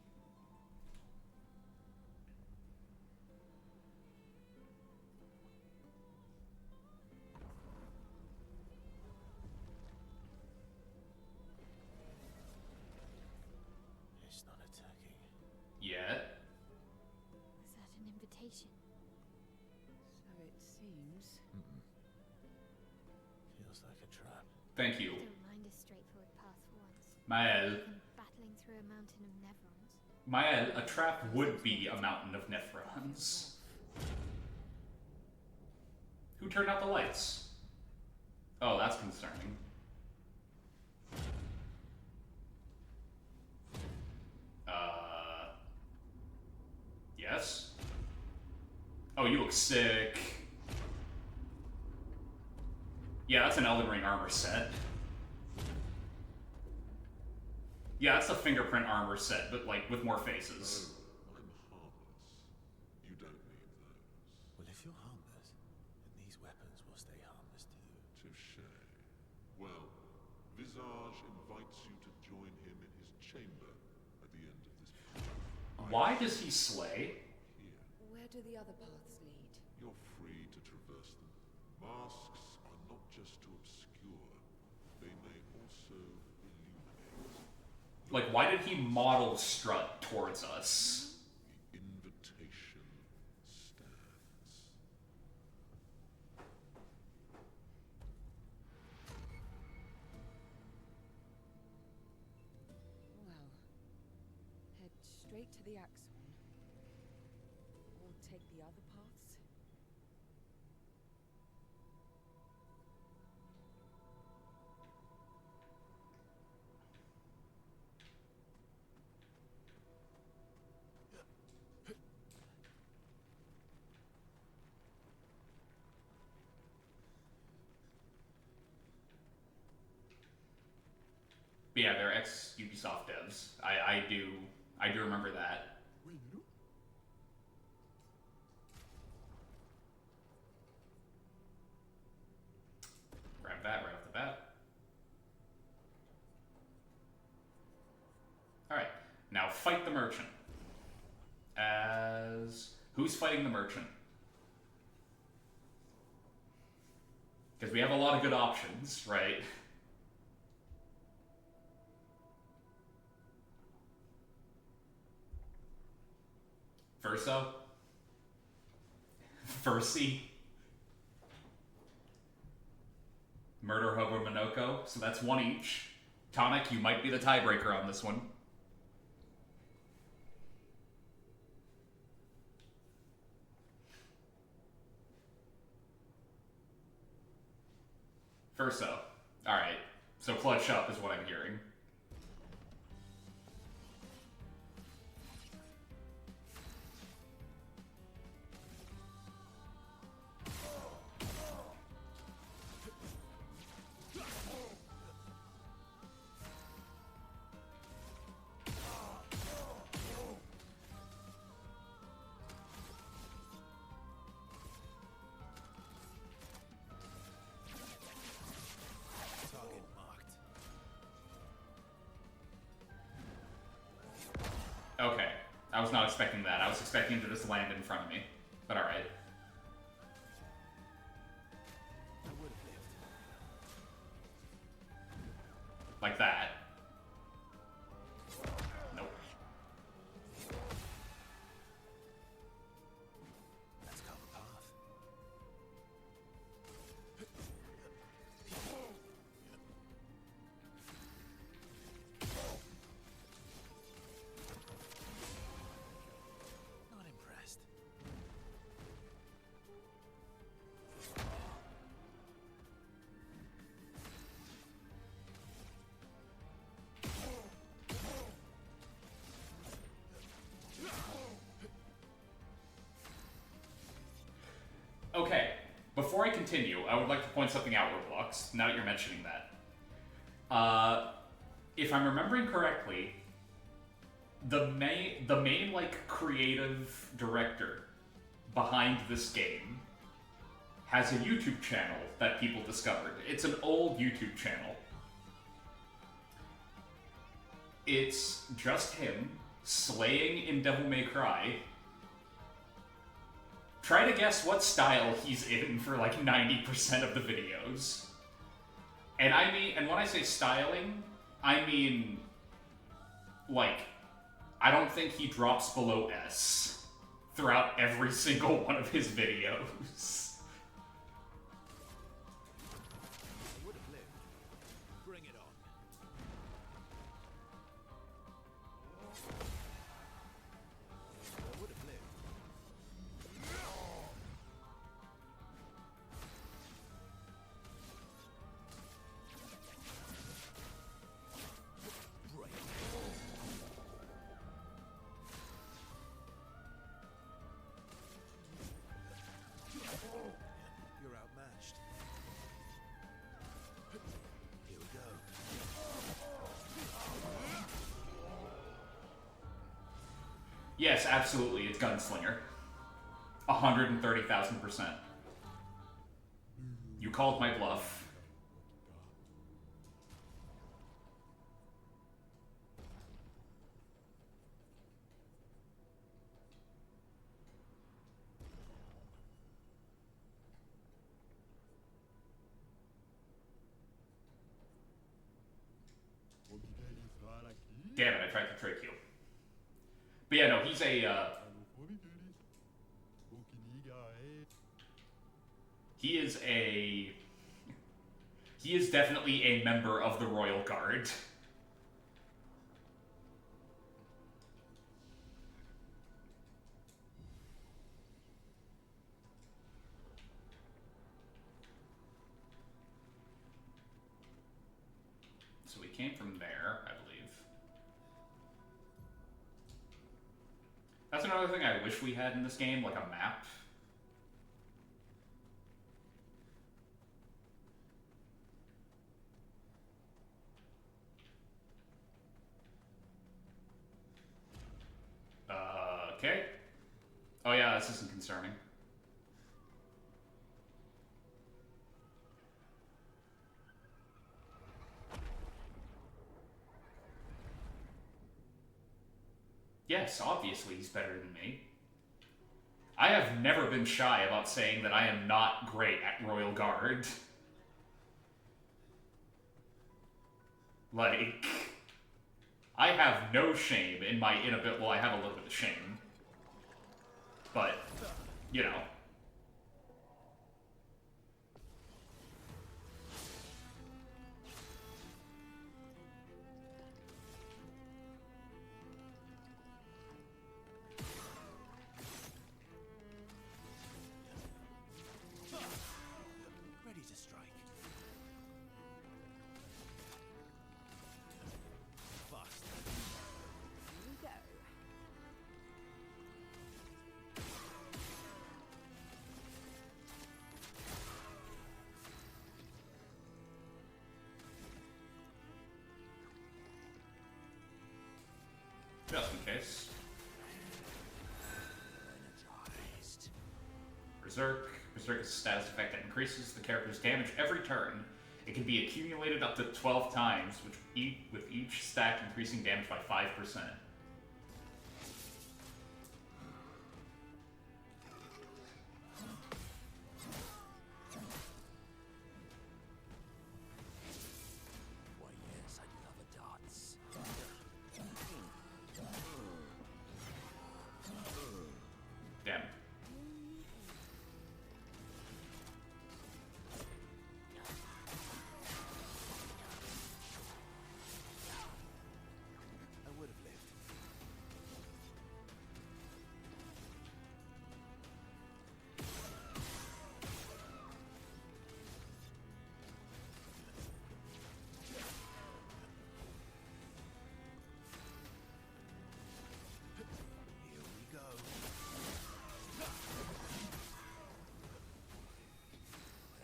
[SPEAKER 3] It's not attacking.
[SPEAKER 1] Yet.
[SPEAKER 7] Was that an invitation?
[SPEAKER 2] So it seems.
[SPEAKER 3] Feels like a trap.
[SPEAKER 1] Thank you.
[SPEAKER 7] Don't mind a straightforward path for once.
[SPEAKER 1] Mael.
[SPEAKER 7] Than battling through a mountain of Nevrons.
[SPEAKER 1] Mael, a trap would be a mountain of Nephrons. Who turned out the lights? Oh, that's concerning. Yes? Oh, you look sick. Yeah, that's an Elden Ring armor set. Yeah, that's a fingerprint armor set, but like with more faces.
[SPEAKER 8] Oh, I'm harmless. You don't need those.
[SPEAKER 3] Well, if you're harmless, then these weapons will stay harmless too.
[SPEAKER 8] Touché. Well, Visage invites you to join him in his chamber at the end of this path.
[SPEAKER 1] Why does he slay?
[SPEAKER 8] Here,
[SPEAKER 2] Where do the other paths lead?
[SPEAKER 8] you're free to traverse them. Masks are not just to obscure, they may also illuminate.
[SPEAKER 1] Like, why did he model strut towards us?
[SPEAKER 8] The invitation stands.
[SPEAKER 2] Well, head straight to the Axon. Or take the other paths?
[SPEAKER 1] But yeah, they're ex Ubisoft devs. I do remember that. Grab that right off the bat. Alright, now fight the merchant. Who's fighting the merchant? Because we have a lot of good options, right? Verso? Versi? Murder Hobo Minoko, so that's one each. Tonic, you might be the tiebreaker on this one. Verso. Alright, so clutch up is what I'm hearing.
[SPEAKER 3] Target marked.
[SPEAKER 1] Okay, I was not expecting that. I was expecting him to just land in front of me. But alright.
[SPEAKER 3] I would have lived.
[SPEAKER 1] Like that. Nope.
[SPEAKER 3] Let's cover path. Not impressed.
[SPEAKER 1] Okay, before I continue, I would like to point something out, Roblox, now that you're mentioning that. If I'm remembering correctly, the main like creative director behind this game has a YouTube channel that people discovered. It's an old YouTube channel. It's just him slaying in Devil May Cry. Try to guess what style he's in for like 90% of the videos. And I mean, and when I say styling, I mean, like, I don't think he drops below S throughout every single one of his videos.
[SPEAKER 3] I would have lived.
[SPEAKER 6] Bring it on.
[SPEAKER 3] I would have lived.
[SPEAKER 6] Break.
[SPEAKER 1] Yes, absolutely, it's Gunslinger. 130,000%. You called my bluff. Damn it, I tried to trick you. But yeah, no, he's a, he is definitely a member of the Royal Guard. So we came from there, I believe. That's another thing I wish we had in this game, like a map. Okay. Oh yeah, this isn't concerning. Yes, obviously he's better than me. I have never been shy about saying that I am not great at Royal Guard. Like, I have no shame in my inability. Well, I have a little bit of shame. But, you know.
[SPEAKER 3] Ready to strike. Fast.
[SPEAKER 2] Here we go.
[SPEAKER 1] Just in case.
[SPEAKER 3] Energized.
[SPEAKER 1] Berserk. Berserk is a status effect that increases the character's damage every turn. It can be accumulated up to 12 times, with each stack increasing damage by 5%.
[SPEAKER 3] Why, yes, I'd love a darts.
[SPEAKER 1] Damn.
[SPEAKER 3] I would have lived. Here we go.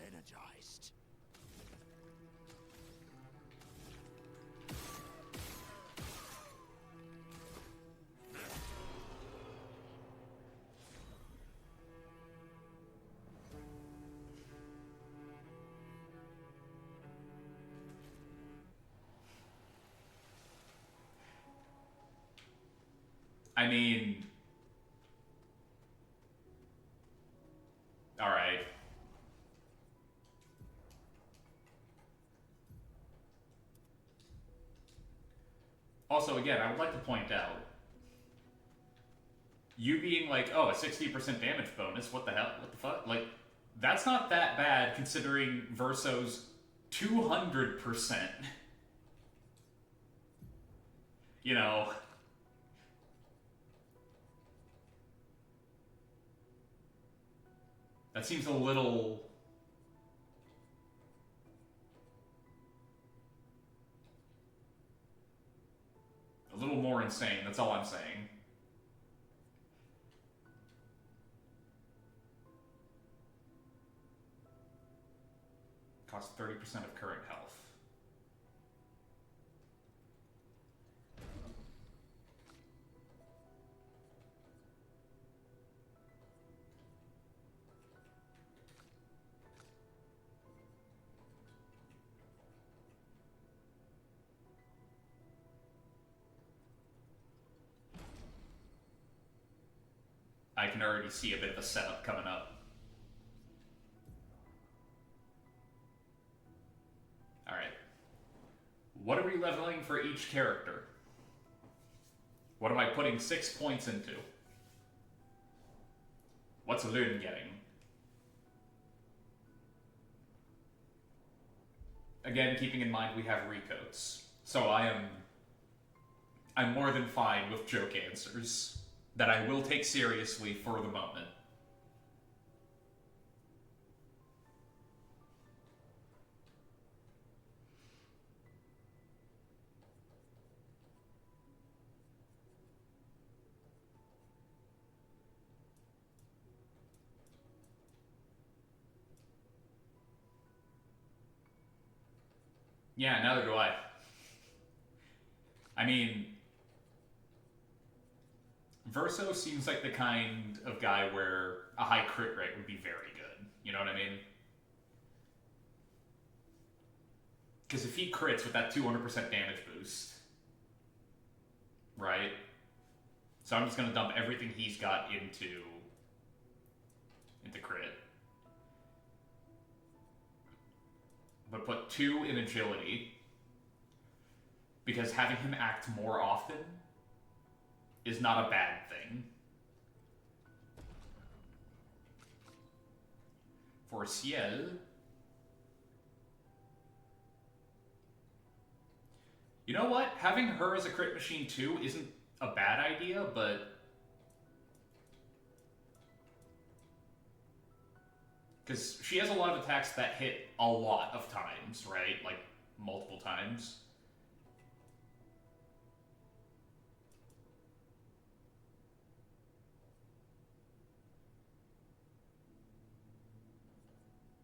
[SPEAKER 3] Energized.
[SPEAKER 1] I mean... Alright. Also, again, I would like to point out, you being like, oh, a 60% damage bonus, what the hell, what the fuck? Like, that's not that bad considering Verso's 200%. You know... That seems a little... a little more insane, that's all I'm saying. Costs 30% of current health. I can already see a bit of a setup coming up. Alright. What are we leveling for each character? What am I putting 6 points into? What's Lune getting? Again, keeping in mind we have recoats. So I'm more than fine with joke answers that I will take seriously for the moment. Yeah, neither do I. I mean, Verso seems like the kind of guy where a high crit rate would be very good. You know what I mean? Because if he crits with that 200% damage boost, right? So I'm just going to dump everything he's got into crit. But put 2 in agility, because having him act more often is not a bad thing. For Ciel, you know what? Having her as a crit machine too isn't a bad idea, but because she has a lot of attacks that hit a lot of times, right? Like, multiple times.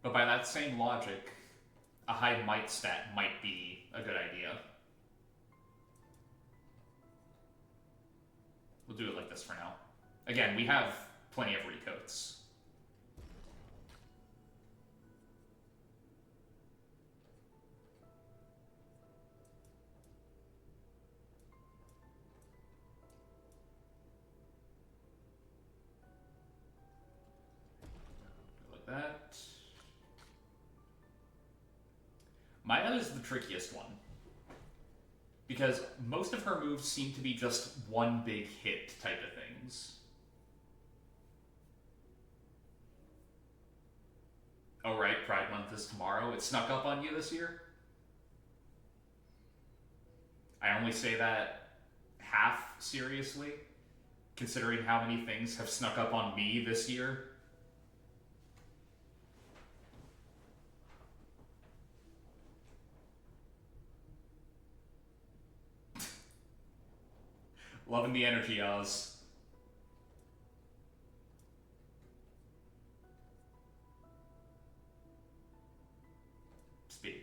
[SPEAKER 1] But by that same logic, a high might stat might be a good idea. We'll do it like this for now. Again, we have plenty of recoats. Like that. Maya is the trickiest one, because most of her moves seem to be just one big hit type of things. Oh right, Pride Month is tomorrow. It snuck up on you this year? I only say that half seriously, considering how many things have snuck up on me this year. Loving the energy, Oz. Speed.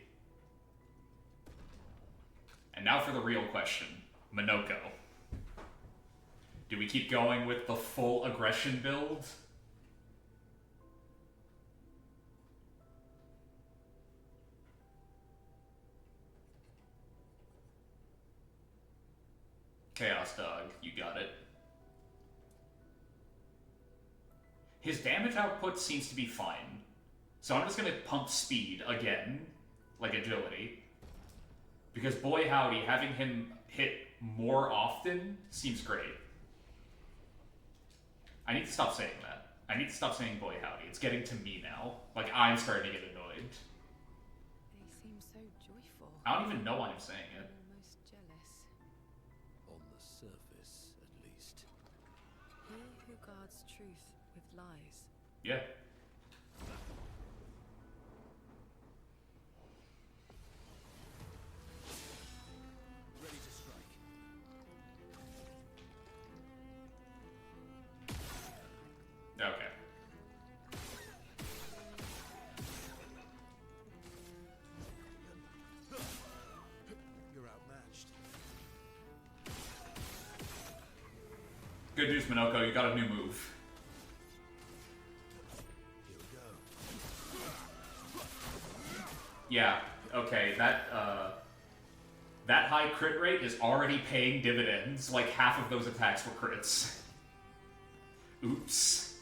[SPEAKER 1] And now for the real question. Minoko. Do we keep going with the full aggression build? Chaos Dog, you got it. His damage output seems to be fine. So I'm just gonna pump speed again, like agility. Because boy howdy, having him hit more often seems great. I need to stop saying that. I need to stop saying boy howdy. It's getting to me now. Like, I'm starting to get annoyed.
[SPEAKER 2] They seem so joyful.
[SPEAKER 1] I don't even know why I'm saying it.
[SPEAKER 2] I'm almost jealous.
[SPEAKER 5] On the surface, at least.
[SPEAKER 4] He who guards truth with lies.
[SPEAKER 1] Yeah.
[SPEAKER 6] Ready to strike.
[SPEAKER 1] Okay.
[SPEAKER 6] You're outmatched.
[SPEAKER 1] Good news, Minoko, you got a new move.
[SPEAKER 3] Here we go.
[SPEAKER 1] Yeah, okay, that high crit rate is already paying dividends. Like, half of those attacks were crits. Oops.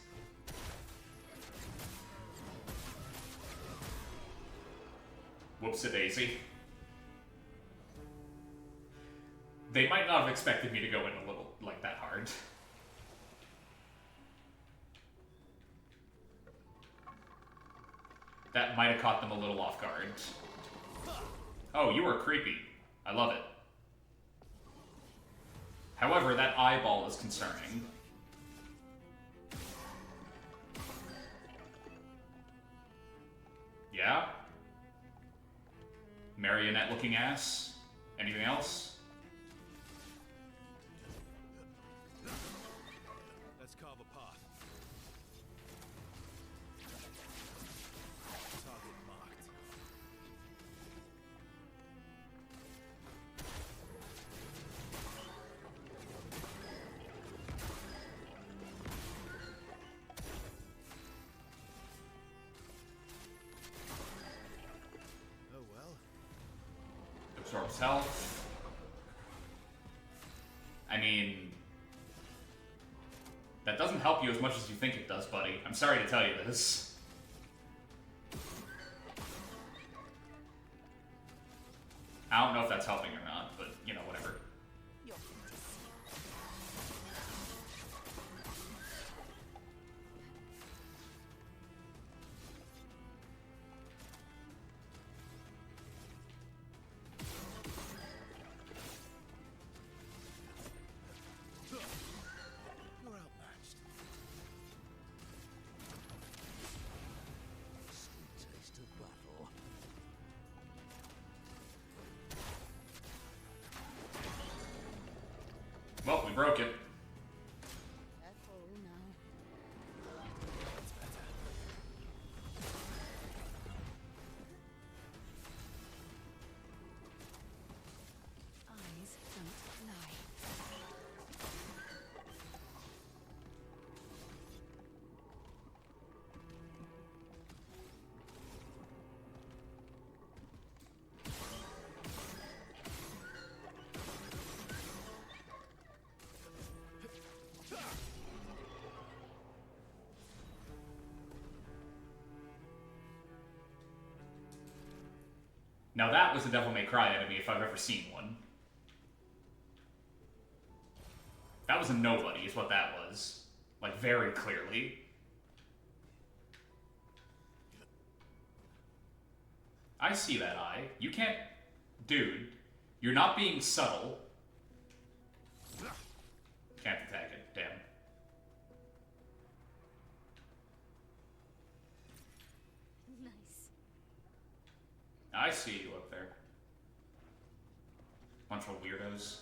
[SPEAKER 1] Whoops-a-daisy. They might not have expected me to go in a little, like, that hard. That might have caught them a little off guard. Oh, you are creepy. I love it. However, that eyeball is concerning. Yeah? Marionette-looking ass? Anything else?
[SPEAKER 6] Let's carve a path. Target marked. Oh well.
[SPEAKER 1] Absorbs health. I mean, that doesn't help you as much as you think it does, buddy. I'm sorry to tell you this. I don't know if that's helping or not, but, you know, whatever.
[SPEAKER 6] You're outmatched.
[SPEAKER 5] Sweet taste of battle.
[SPEAKER 1] Well, we broke it.
[SPEAKER 2] Careful now.
[SPEAKER 6] That's better.
[SPEAKER 2] Eyes don't lie.
[SPEAKER 1] Now that was a Devil May Cry enemy if I've ever seen one. That was a nobody, is what that was. Like, very clearly. I see that eye. You can't... Dude, you're not being subtle. Can't attack it, damn.
[SPEAKER 7] Nice.
[SPEAKER 1] I see you up there. Bunch of weirdos.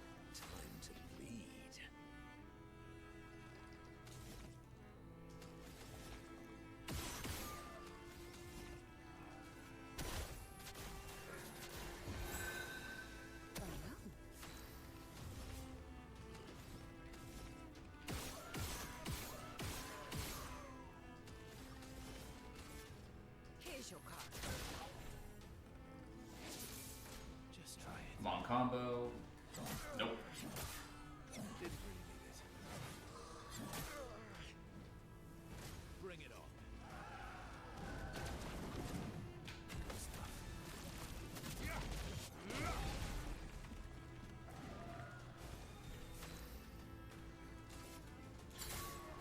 [SPEAKER 5] Time to bleed.
[SPEAKER 2] Very well. Here's your card.
[SPEAKER 6] Just try it.
[SPEAKER 1] Long combo. Nope.
[SPEAKER 6] Didn't really need it. Bring it on. Good stuff.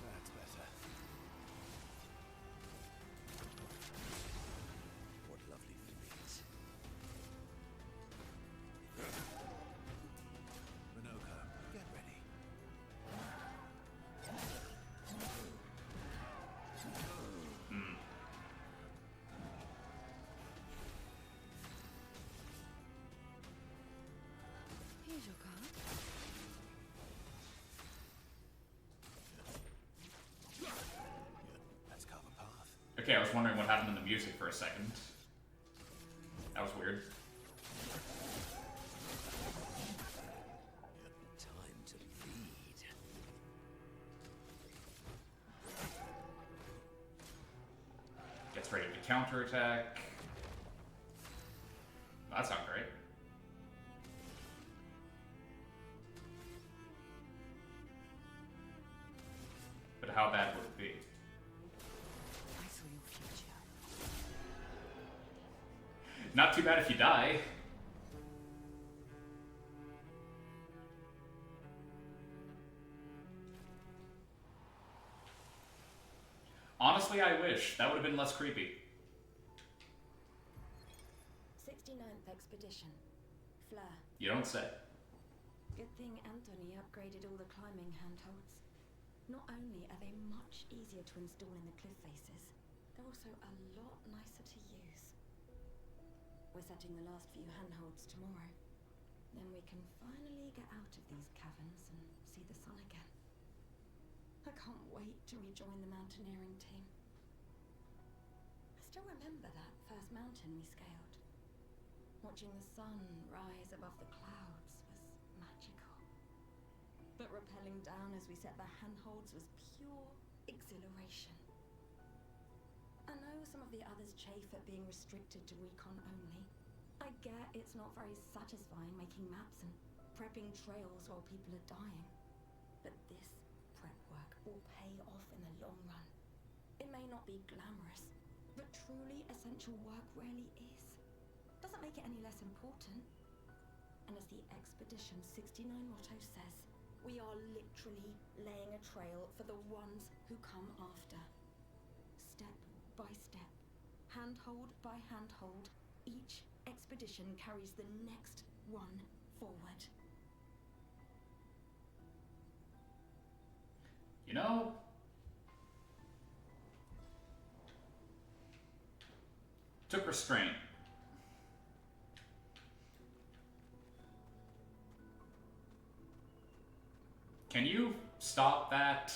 [SPEAKER 6] That's better.
[SPEAKER 5] What lovely fleas.
[SPEAKER 6] Minoka, get ready.
[SPEAKER 1] I was wondering what happened in the music for a second. That was weird.
[SPEAKER 6] Time to lead.
[SPEAKER 1] Gets ready to counterattack. That sounds great. But how bad would it be?
[SPEAKER 2] I saw your future.
[SPEAKER 1] Not too bad if you die. Honestly, I wish. That would have been less creepy.
[SPEAKER 9] 69th Expedition. Fleur.
[SPEAKER 1] You don't say.
[SPEAKER 9] Good thing Anthony upgraded all the climbing handholds. Not only are they much easier to install in the cliff faces, they're also a lot nicer to use. We're setting the last few handholds tomorrow. Then we can finally get out of these caverns and see the sun again. I can't wait to rejoin the mountaineering team. I still remember that first mountain we scaled. Watching the sun rise above the clouds was magical. But rappelling down as we set the handholds was pure exhilaration. I know some of the others chafe at being restricted to recon only. I get it's not very satisfying making maps and prepping trails while people are dying. But this prep work will pay off in the long run. It may not be glamorous, but truly essential work rarely is. Doesn't make it any less important. And as the Expedition 69 motto says, we are literally laying a trail for the ones who come after. Step by step, handhold by handhold, each expedition carries the next one forward.
[SPEAKER 1] You know, took restraint. Can you stop that?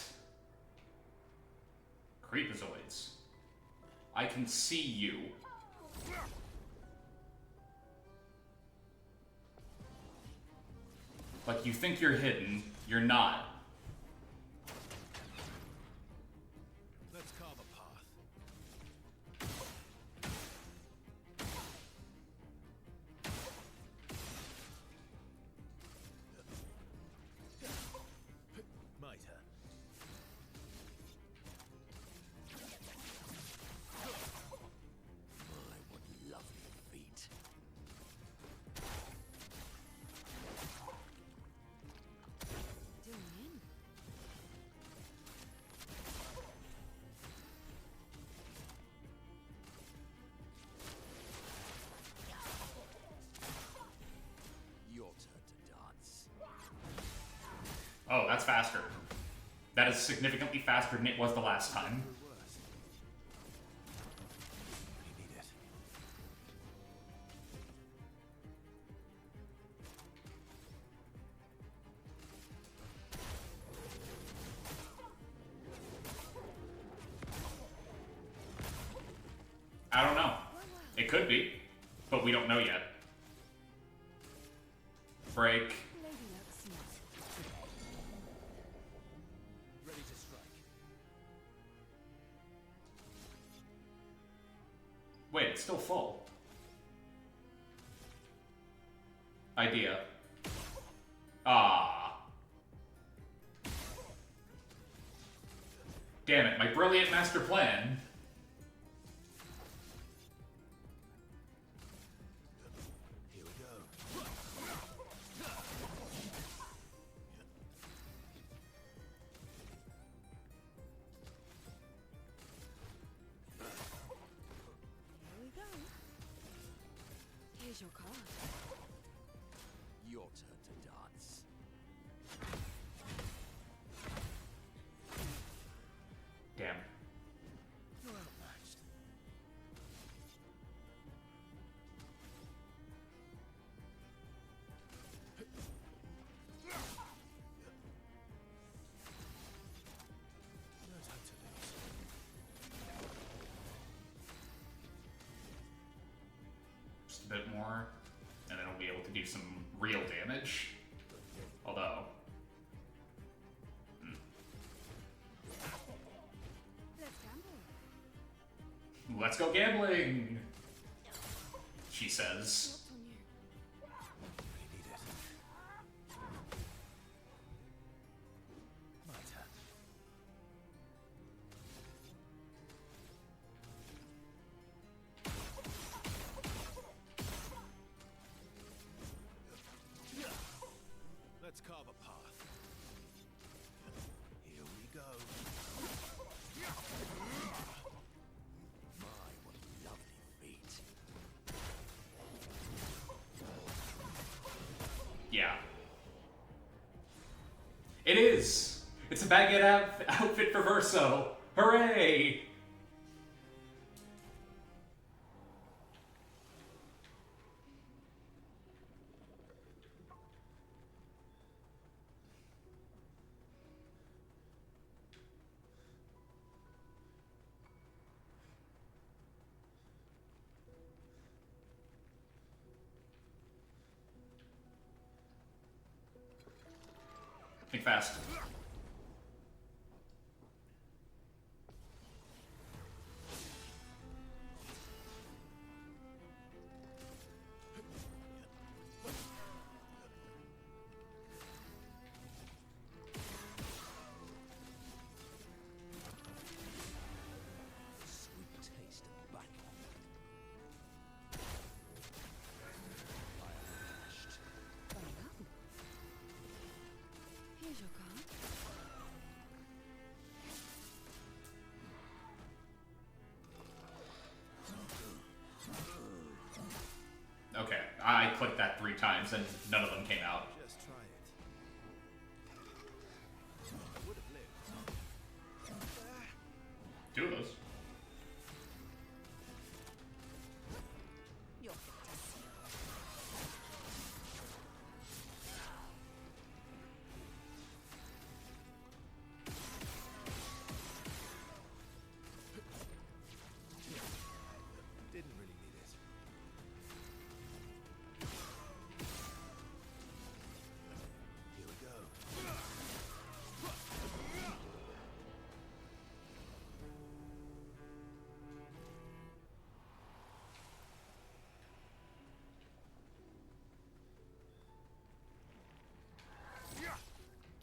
[SPEAKER 1] Creepazoids. I can see you. Like you think you're hidden, you're not.
[SPEAKER 6] Let's carve a path. Might hurt. My, what lovely feet.
[SPEAKER 2] Doing in.
[SPEAKER 6] Your turn to dance.
[SPEAKER 1] Oh, that's faster. That is significantly faster than it was the last time.
[SPEAKER 3] For worse. We need it.
[SPEAKER 1] I don't know. It could be, but we don't know yet. Break.
[SPEAKER 2] Lady luck smart.
[SPEAKER 6] Ready to strike.
[SPEAKER 1] Wait, it's still full. Idea. Ah. Damn it, my brilliant master plan.
[SPEAKER 3] Here we go.
[SPEAKER 2] Here we go. Here's your card.
[SPEAKER 6] Your turn to dance.
[SPEAKER 1] Damn.
[SPEAKER 6] You're outmatched. No time to lose.
[SPEAKER 1] a bit more, and then it'll be able to do some real damage. Although...
[SPEAKER 2] Let's gamble.
[SPEAKER 1] Let's go gambling! She says.
[SPEAKER 2] What's on you?
[SPEAKER 3] Really need it. My turn. Let's carve a path. Here we go.
[SPEAKER 6] My, what lovely feet.
[SPEAKER 1] Yeah. It is! It's a baguette outfit for Verso! Hooray! Think fast.
[SPEAKER 6] Sweet taste of bacon. I am crushed.
[SPEAKER 2] Very well. Here's your card.
[SPEAKER 1] Okay, I clicked that 3 times and none of them came out.
[SPEAKER 3] Just try it. I would have lived.
[SPEAKER 1] 2 of those.
[SPEAKER 2] You're fit to see.
[SPEAKER 3] Didn't really need it. Here we go.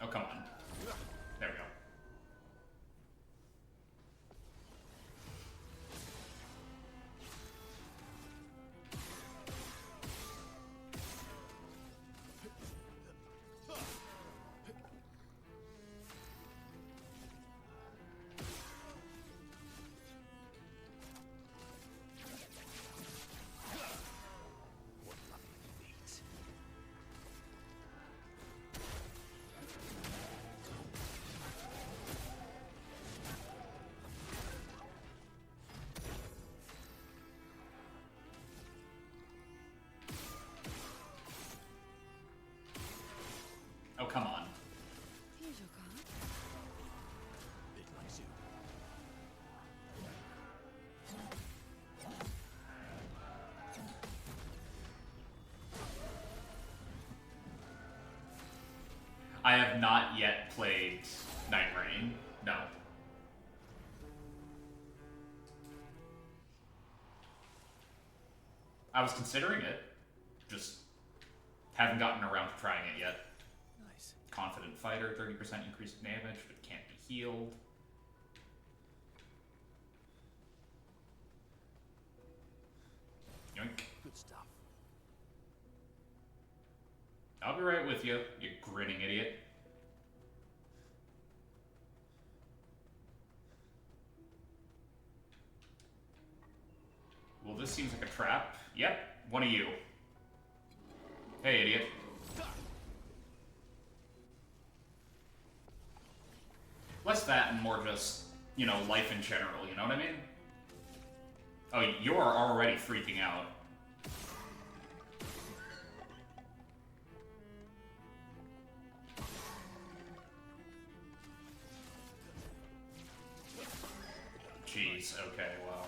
[SPEAKER 1] Oh, come on. There we go.
[SPEAKER 6] What lovely feet.
[SPEAKER 1] Oh, come on.
[SPEAKER 2] Here's your card.
[SPEAKER 6] Bit like soup.
[SPEAKER 1] I have not yet played Night Rain. No. I was considering it. Just haven't gotten around to trying it yet.
[SPEAKER 3] Nice.
[SPEAKER 1] Confident fighter, 30% increased damage, but can't be healed. Yoink.
[SPEAKER 6] Good stuff.
[SPEAKER 1] I'll be right with you, you grinning idiot. Well, this seems like a trap. Yep, one of you. Hey, idiot. Less that and more just, you know, life in general, you know what I mean? Oh, you're already freaking out. Jeez, okay, well.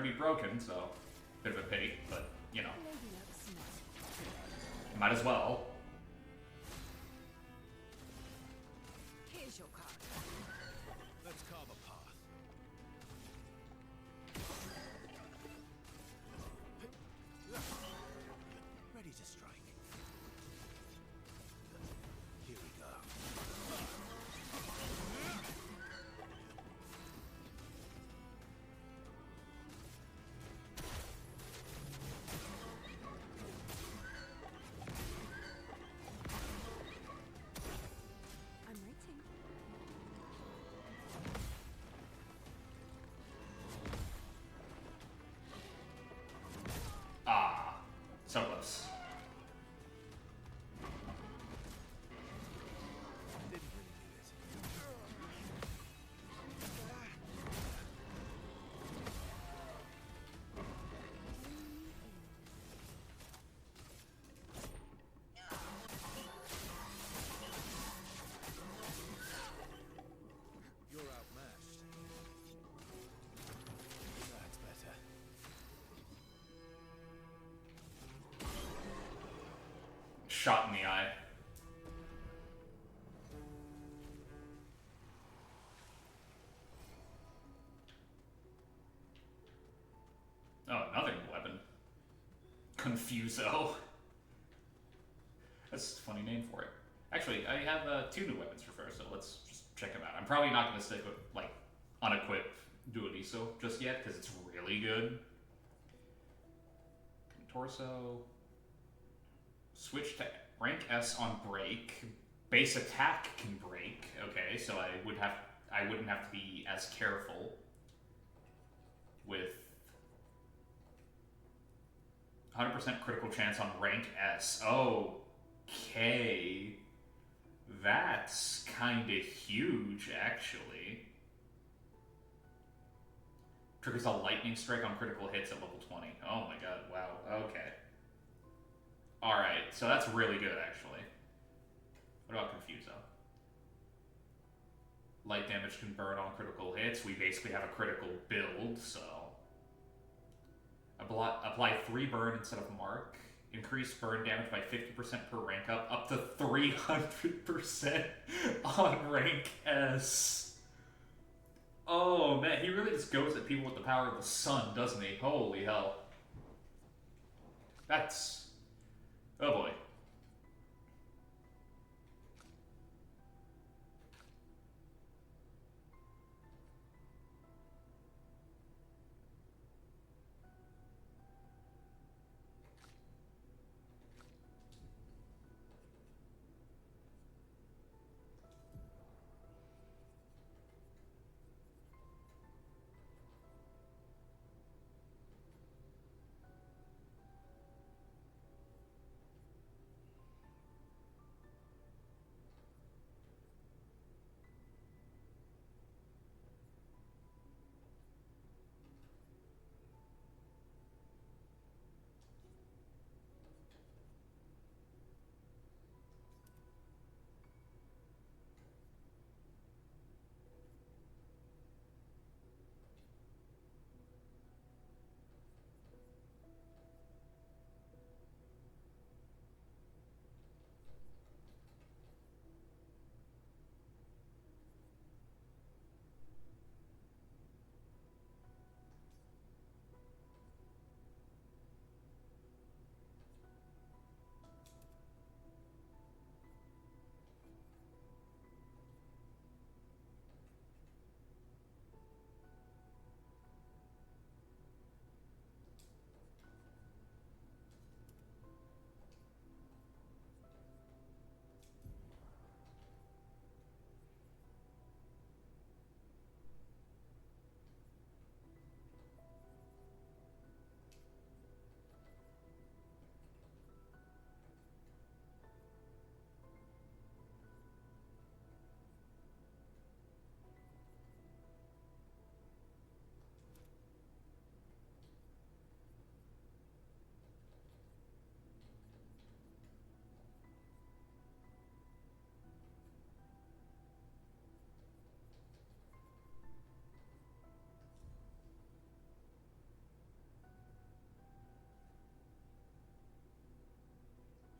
[SPEAKER 1] be broken, so bit of a pity, but you know,
[SPEAKER 2] Lady looks smart.
[SPEAKER 1] might as well.
[SPEAKER 2] Here's your card.
[SPEAKER 6] Let's carve a path. Ready to strike. Here we go.
[SPEAKER 2] I'm waiting.
[SPEAKER 1] Ah, so close.
[SPEAKER 6] Didn't really need it. You're outmatched. That's better.
[SPEAKER 1] Shot in the eye. Oh, another weapon. Confuso. That's a funny name for it. Actually, I have 2 new weapons for first, so let's just check them out. I'm probably not going to stick with, like, unequip Duodiso just yet, because it's really good. Torso. Switch to rank S on break. Base attack can break. Okay, so I wouldn't have to be as careful with 100% critical chance on rank S. Okay. That's kind of huge, actually. Triggers a lightning strike on critical hits at level 20. Oh my god, wow, okay. Alright, so that's really good, actually. What about Confuso? Light damage can burn on critical hits. We basically have a critical build, so... Apply 3 burn instead of mark. Increase burn damage by 50% per rank up to 300% on rank S. Oh man, he really just goes at people with the power of the sun, doesn't he? Holy hell. That's... oh boy.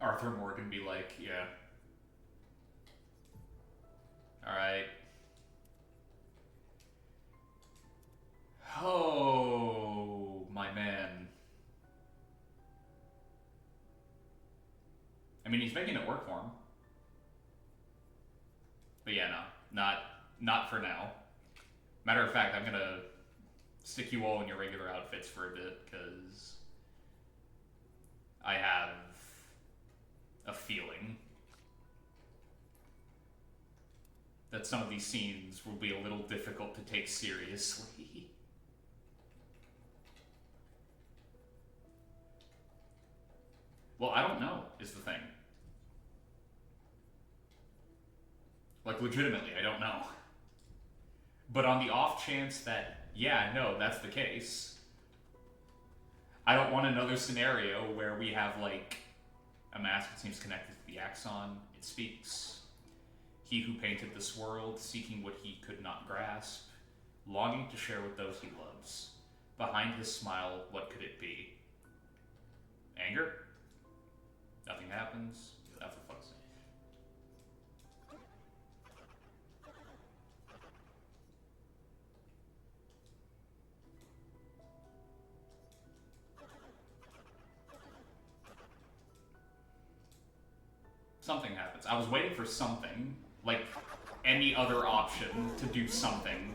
[SPEAKER 1] Arthur Morgan be like, yeah. Alright. Oh, my man. I mean, he's making it work for him. But yeah, no. Not for now. Matter of fact, I'm gonna stick you all in your regular outfits for a bit, because I have a feeling that some of these scenes will be a little difficult to take seriously. Well, I don't know, is the thing. Like, legitimately, I don't know. But on the off chance that, yeah, no, that's the case, I don't want another scenario where we have, like, a mask that seems connected to the axon. It speaks. He who painted this world, seeking what he could not grasp, longing to share with those he loves. Behind his smile, what could it be? Anger? Nothing happens. Oh, for fuck's sake. Something happens. I was waiting for something, like any other option to do something.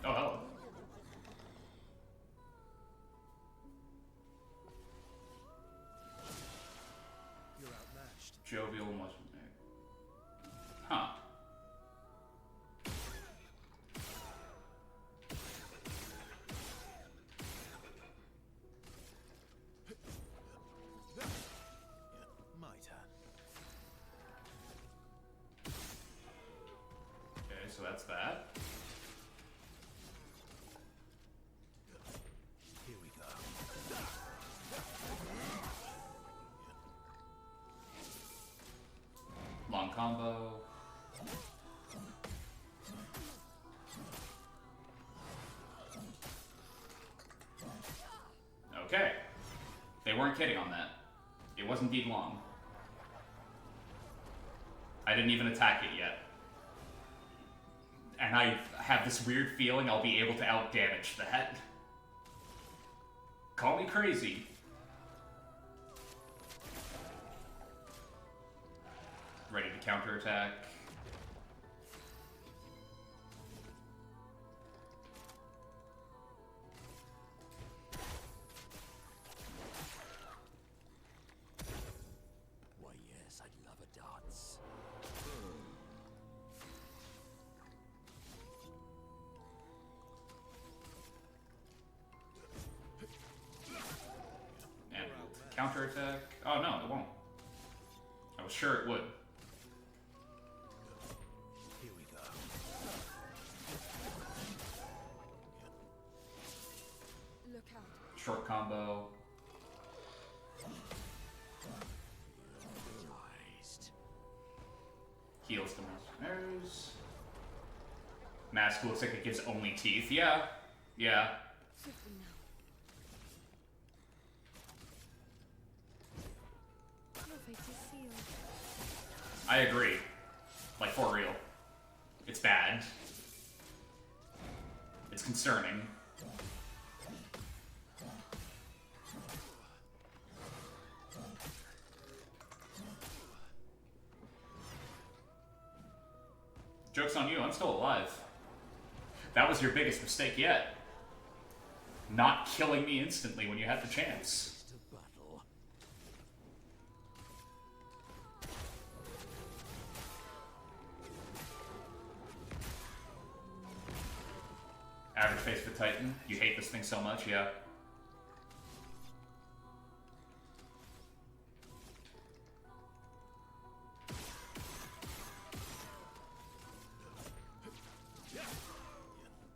[SPEAKER 1] Oh, hello.
[SPEAKER 6] You're outmatched.
[SPEAKER 1] Jovial must be. Huh.
[SPEAKER 6] My turn.
[SPEAKER 1] Okay, so that's that.
[SPEAKER 6] Here we go.
[SPEAKER 1] Long combo. Okay. They weren't kidding on that. It was indeed long. I didn't even attack it yet. And I have this weird feeling I'll be able to outdamage that. Call me crazy. Ready to counterattack.
[SPEAKER 5] Why, yes, I'd love a dance.
[SPEAKER 1] And counterattack. Oh no, it won't. I was sure it would.
[SPEAKER 6] Here we go.
[SPEAKER 2] Look out.
[SPEAKER 1] Short combo. Heals the mercenaries. Mask looks like it gives only teeth. Yeah. Yeah.
[SPEAKER 2] Swiftly now. Your fate is sealed.
[SPEAKER 1] I agree. Like, for real. It's bad. It's concerning. Joke's on you, I'm still alive. That was your biggest mistake yet. Not killing me instantly when you had the chance.
[SPEAKER 5] Just a battle.
[SPEAKER 1] Average face for Titan. You hate this thing so much, yeah.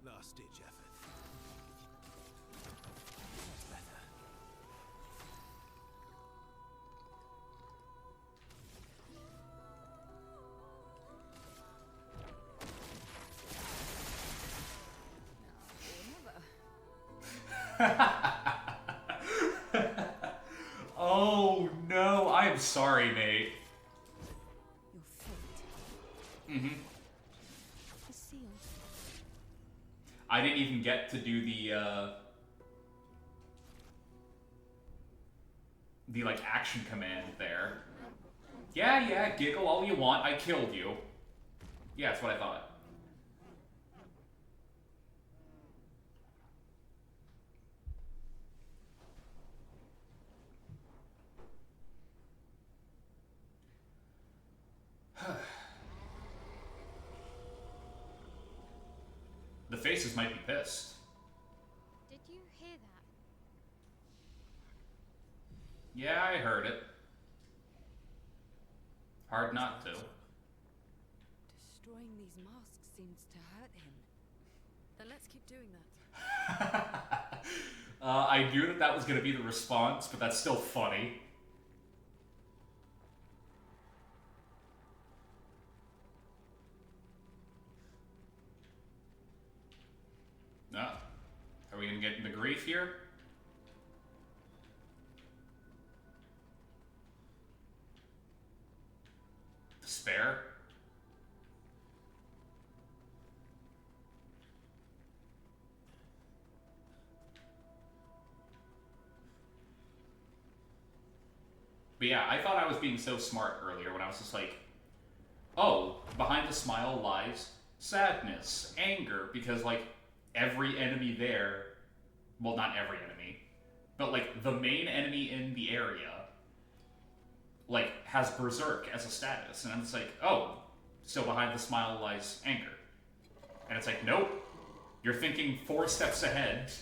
[SPEAKER 6] Last ditch effort. That's better.
[SPEAKER 1] sorry, mate.
[SPEAKER 2] Your fate
[SPEAKER 1] Mm-hmm.
[SPEAKER 2] is sealed.
[SPEAKER 1] I didn't even get to do the like action command there. Yeah, giggle all you want, I killed you. Yeah, that's what I thought. The faces might be pissed.
[SPEAKER 7] Did you hear that?
[SPEAKER 1] Yeah, I heard it. Hard not to.
[SPEAKER 2] Destroying these masks seems to hurt him.
[SPEAKER 4] Then let's keep doing that.
[SPEAKER 1] I knew that that was going to be the response, but that's still funny. No. Are we going to get into grief here? Despair? But yeah, I thought I was being so smart earlier when I was just like, oh, behind the smile lies sadness, anger, because like every enemy there, well, not every enemy, but like the main enemy in the area, like has Berserk as a status. And I'm just like, oh, so behind the smile lies anger. And it's like, nope, you're thinking 4 steps ahead.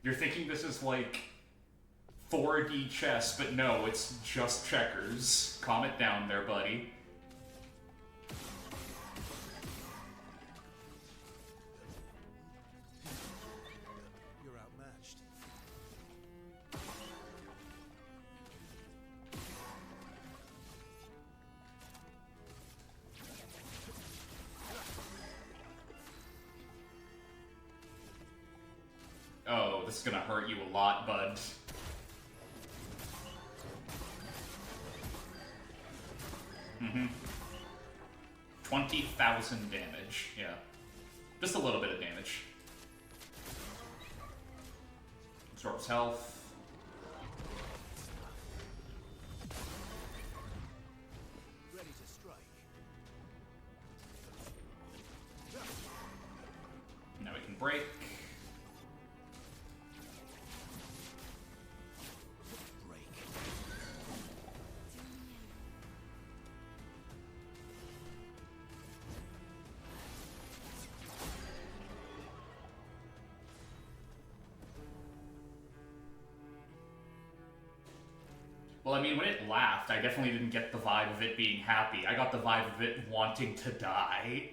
[SPEAKER 1] You're thinking this is like 4D chess, but no, it's just checkers. Calm it down there, buddy.
[SPEAKER 3] You're outmatched.
[SPEAKER 1] Oh, this is gonna hurt you a lot, bud. Mm-hmm. 20,000 damage, yeah. Just a little bit of damage. Absorbs health.
[SPEAKER 6] Ready to strike.
[SPEAKER 1] Now we can break.
[SPEAKER 6] Break.
[SPEAKER 1] Well, I mean, when it laughed, I definitely didn't get the vibe of it being happy. I got the vibe of it wanting to die.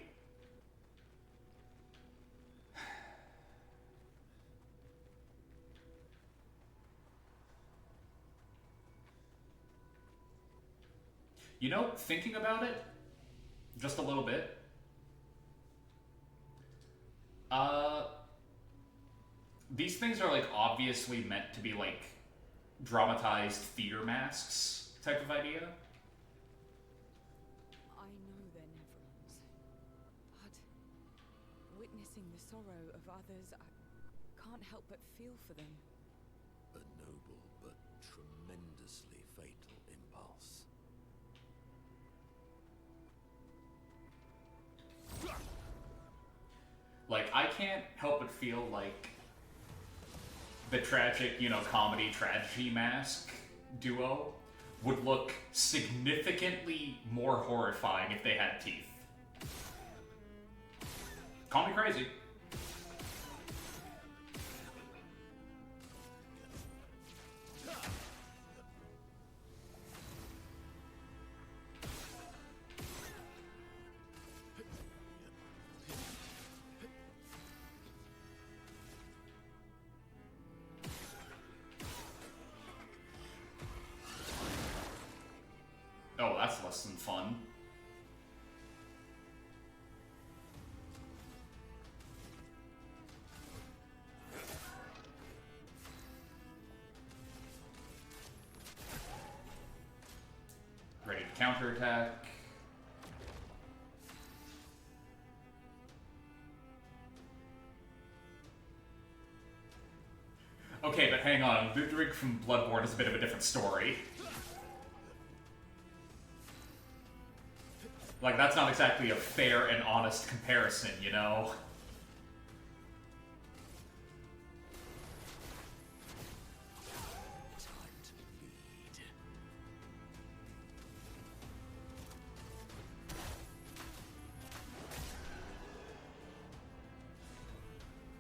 [SPEAKER 1] You know, thinking about it, just a little bit, these things are, like, obviously meant to be, like, dramatized theater masks type of idea.
[SPEAKER 2] I know they're Nevrons, but witnessing the sorrow of others, I can't help but feel for them.
[SPEAKER 6] A noble but tremendously fatal impulse.
[SPEAKER 1] Like, I can't help but feel like the tragic, you know, comedy tragedy mask duo would look significantly more horrifying if they had teeth. Call me crazy. Oh, that's less than fun. counterattack. Okay, but hang on. Ludwig from Bloodborne is a bit of a different story. Like, that's not exactly a fair and honest comparison, you know?
[SPEAKER 6] Time to bleed.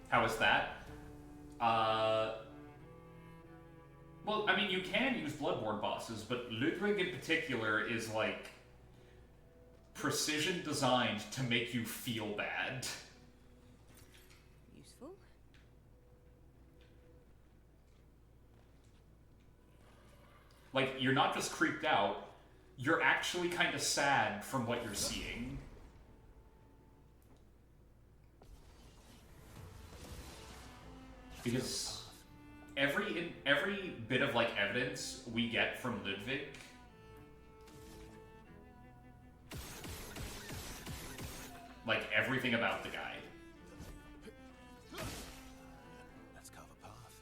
[SPEAKER 1] How is that? Well, I mean, you can use Bloodborne bosses, but Ludwig in particular is, like, precision designed to make you feel bad.
[SPEAKER 2] Useful.
[SPEAKER 1] Like, you're not just creeped out, you're actually kind of sad from what you're seeing. Because every bit of, like, evidence we get from Ludwig like everything about the guy
[SPEAKER 6] Let's carve a path.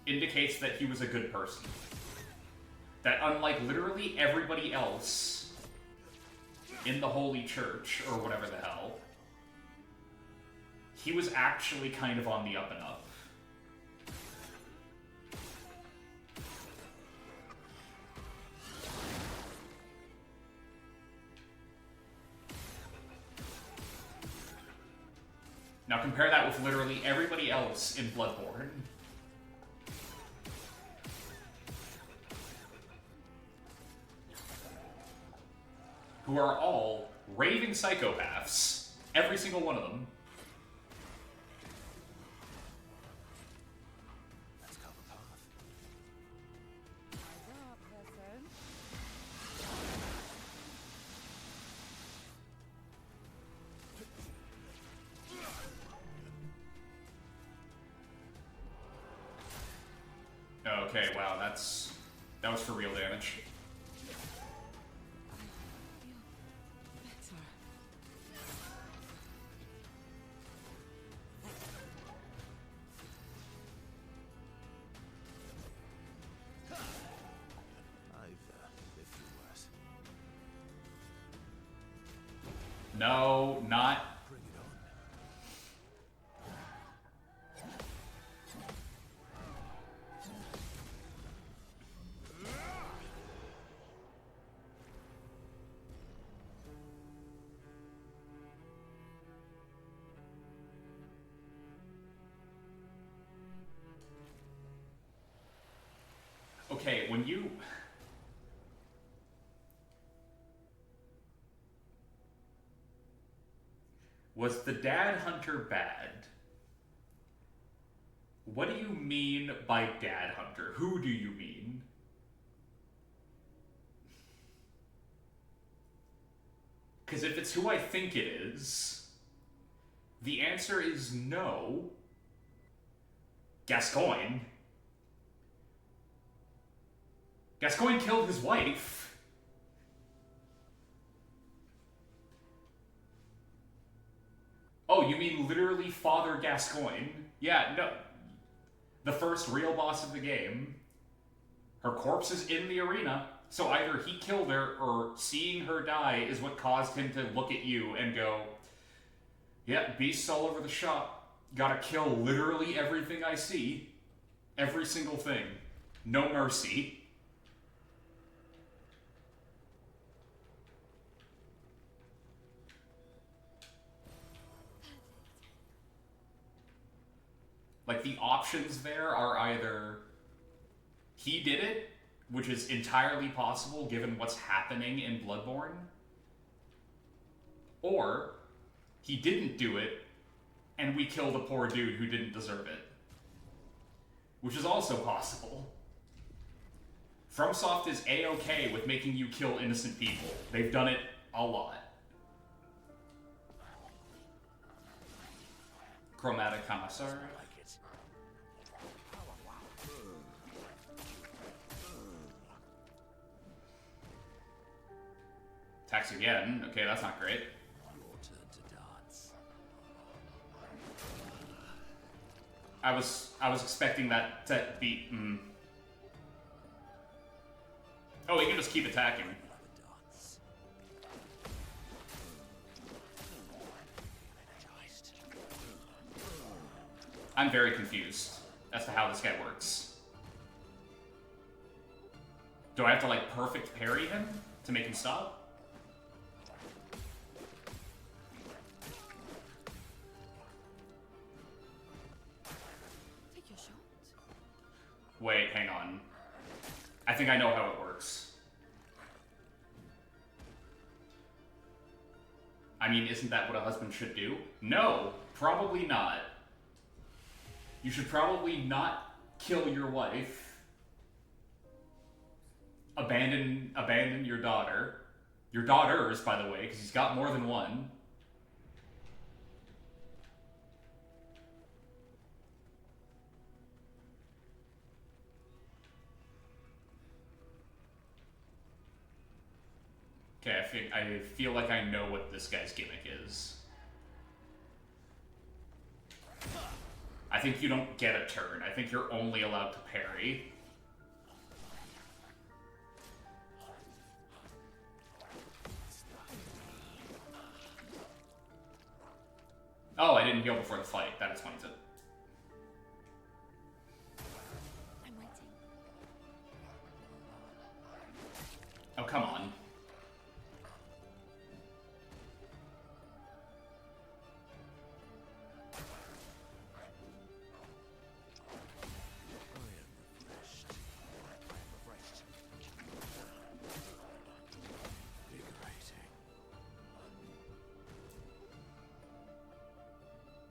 [SPEAKER 1] indicates that he was a good person. That unlike literally everybody else in the Holy Church, or whatever the hell, he was actually kind of on the up and up. Now compare that with literally everybody else in Bloodborne. Who are all raving psychopaths. Every single one of them.
[SPEAKER 6] Let's carve a path.
[SPEAKER 1] Okay, wow, that was for real damage.
[SPEAKER 4] Better.
[SPEAKER 6] I've lived through worse.
[SPEAKER 1] No, not.
[SPEAKER 6] Bring it on.
[SPEAKER 1] Okay, when you... Was the Dad Hunter bad? What do you mean by Dad Hunter? Who do you mean? Because if it's who I think it is, the answer is no. Gascoigne. Gascoigne killed his wife. Oh, you mean literally Father Gascoigne? Yeah, no. The first real boss of the game. Her corpse is in the arena, so either he killed her or seeing her die is what caused him to look at you and go, yeah, beasts all over the shop. Gotta kill literally everything I see. Every single thing. No mercy. Like, the options there are either he did it, which is entirely possible given what's happening in Bloodborne, or he didn't do it, and we killed a poor dude who didn't deserve it. Which is also possible. FromSoft is A-okay with making you kill innocent people. They've done it a lot. Chromatic Commissar.
[SPEAKER 6] Like it.
[SPEAKER 1] Attacks again. Okay, that's not great.
[SPEAKER 5] Your turn to dance.
[SPEAKER 1] I was expecting that to be. Oh, he can just keep attacking.
[SPEAKER 5] Have a dance. Energized.
[SPEAKER 1] I'm very confused as to how this guy works. Do I have to like perfect parry him to make him stop?
[SPEAKER 4] Take your shot.
[SPEAKER 1] Wait, hang on. I think I know how it works. I mean, isn't that what a husband should do? No, probably not. You should probably not kill your wife. Abandon your daughter. Your daughters, by the way, because he's got more than one. Okay, I feel like I know what this guy's gimmick is. I think you don't get a turn. I think you're only allowed to parry. Oh, I didn't heal before the fight. That explains it.
[SPEAKER 9] I'm waiting.
[SPEAKER 1] Oh, come on.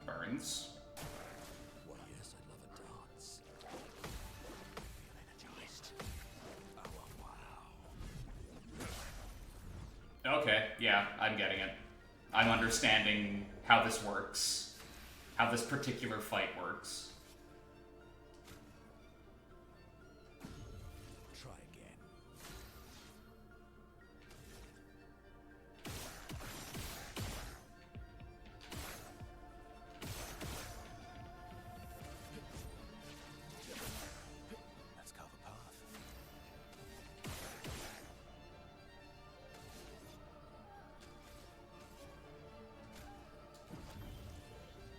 [SPEAKER 1] Burns.
[SPEAKER 5] Why, yes, I'd love a dance. Feel energized. Oh, wow.
[SPEAKER 1] Okay, yeah, I'm getting it. I'm understanding how this works. How this particular fight works.
[SPEAKER 5] Try again.
[SPEAKER 6] Let's carve a path.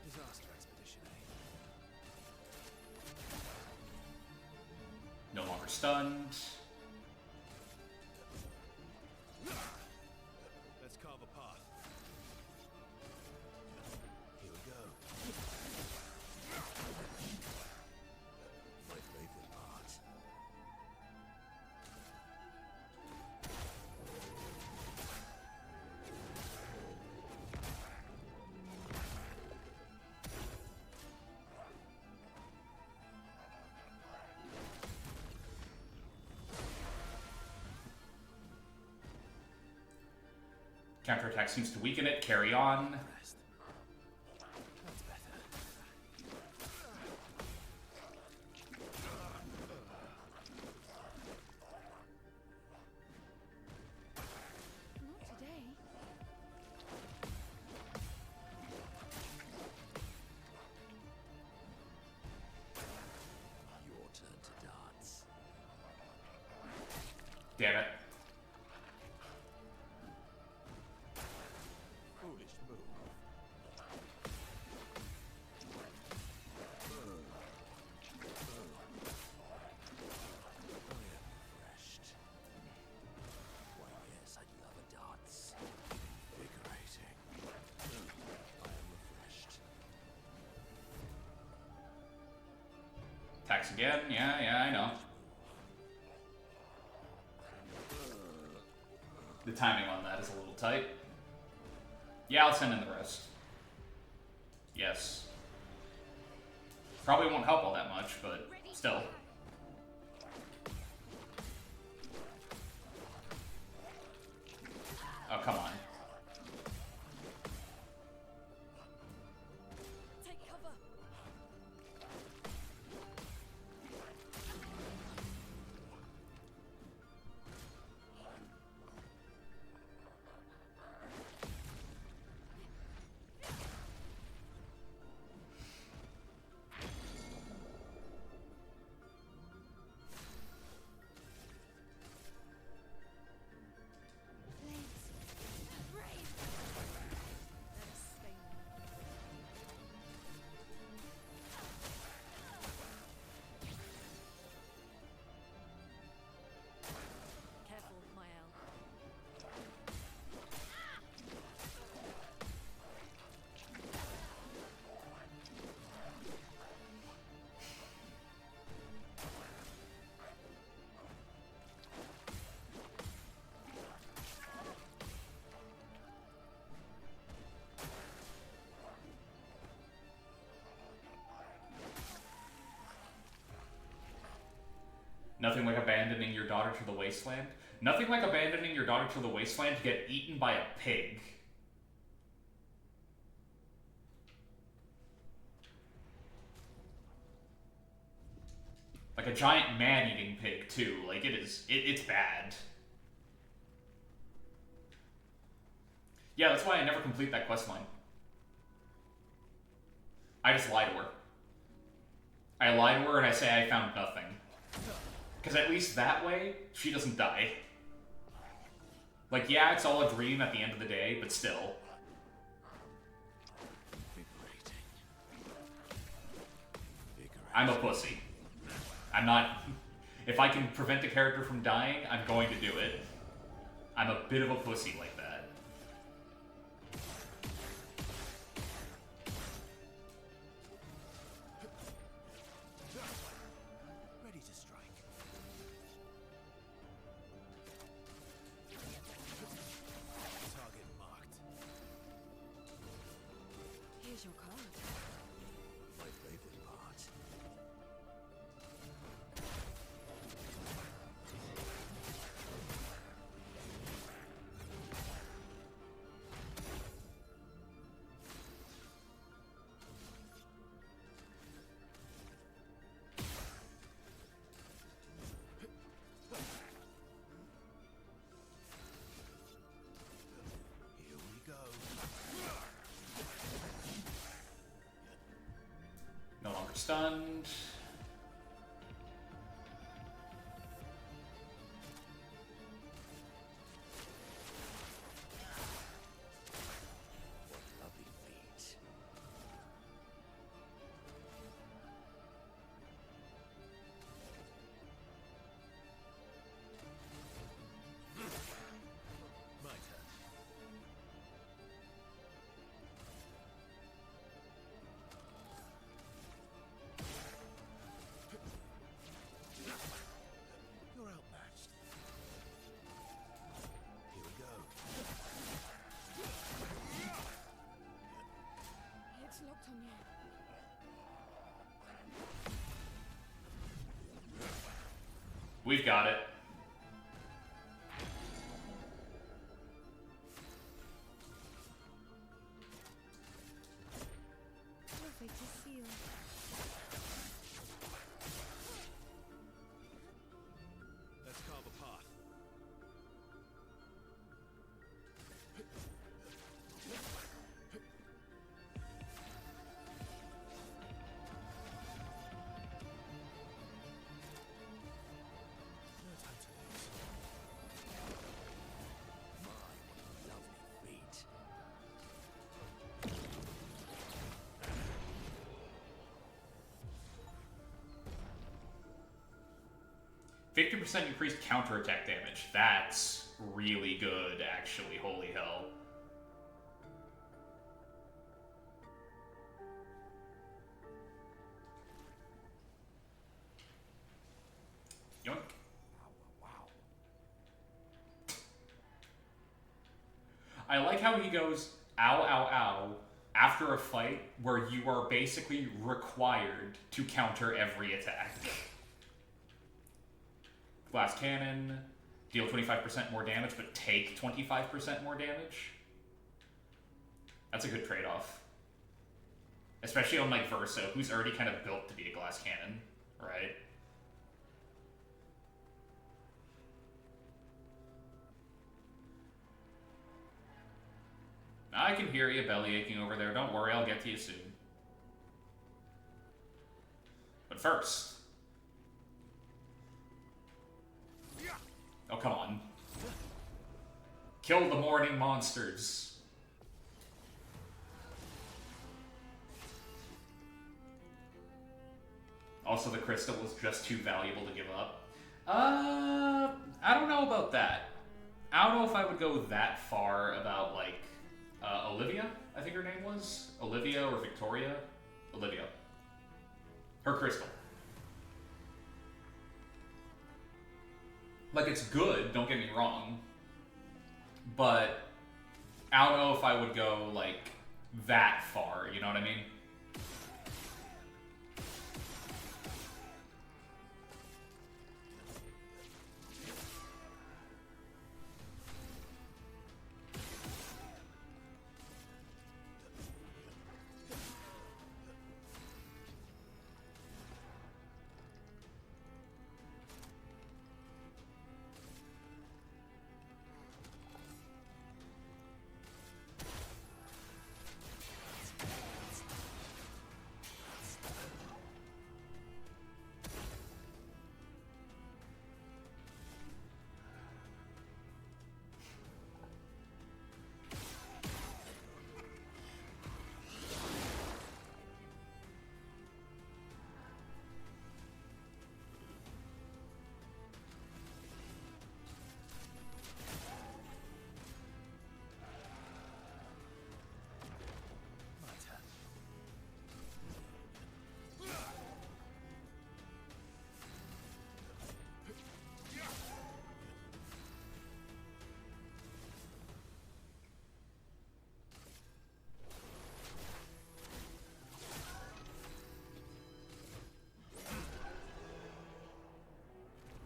[SPEAKER 6] Disaster expedition, eh?
[SPEAKER 1] No longer stunned.
[SPEAKER 6] Let's carve a path. Here we go.
[SPEAKER 5] My favorite part.
[SPEAKER 1] Counterattack seems to weaken it. Carry on.
[SPEAKER 6] Rest. That's better.
[SPEAKER 7] Not today.
[SPEAKER 5] Your turn to dance.
[SPEAKER 1] Damn it.
[SPEAKER 6] Foolish move.
[SPEAKER 5] Refreshed. Why, yes, I'd love a dance.
[SPEAKER 6] Invigorating.
[SPEAKER 5] I am refreshed.
[SPEAKER 1] Attacks again. Yeah, I know. The timing on that is a little tight. Yeah, I'll send in the rest. Yes. Probably won't help all that much, but still. Oh, come on.
[SPEAKER 4] Take cover.
[SPEAKER 1] Nothing like abandoning your daughter to the wasteland. Nothing like abandoning your daughter to the wasteland to get eaten by a pig. Like a giant man-eating pig, too. Like, it's bad. Yeah, that's why I never complete that questline. I just lie to her. I lie to her and I say I found nothing. Because at least that way, she doesn't die. Like, yeah, it's all a dream at the end of the day, but still. I'm a pussy. I'm not... If I can prevent a character from dying, I'm going to do it. I'm a bit of a pussy like that.
[SPEAKER 6] Ready to strike. Target marked.
[SPEAKER 2] Here's your card.
[SPEAKER 6] My favorite part. Here we go.
[SPEAKER 1] No longer stunned.
[SPEAKER 6] What lovely feet. My turn. You're outmatched. Here we go.
[SPEAKER 2] It's locked on you.
[SPEAKER 1] We've got it.
[SPEAKER 2] Perfect to seal.
[SPEAKER 6] Let's carve a path. No time to lose. My, what lovely feet.
[SPEAKER 1] 50% increased counterattack damage. That's really good, actually. Holy hell. Yoink. I like how he goes, ow, ow, ow, after a fight where you are basically required to counter every attack. Glass cannon, deal 25% more damage, but take 25% more damage. That's a good trade-off. Especially on, like, Verso, who's already kind of built to be a glass cannon, right? I can hear you belly aching over there. Don't worry, I'll get to you soon. But first... Oh, come on. Kill the morning monsters. Also, the crystal was just too valuable to give up. I don't know about that. I don't know if I would go that far about, like, Olivia, I think her name was. Olivia or Victoria? Olivia. Her crystal. Like, it's good, don't get me wrong. But I don't know if I would go, like, that far, you know what I mean?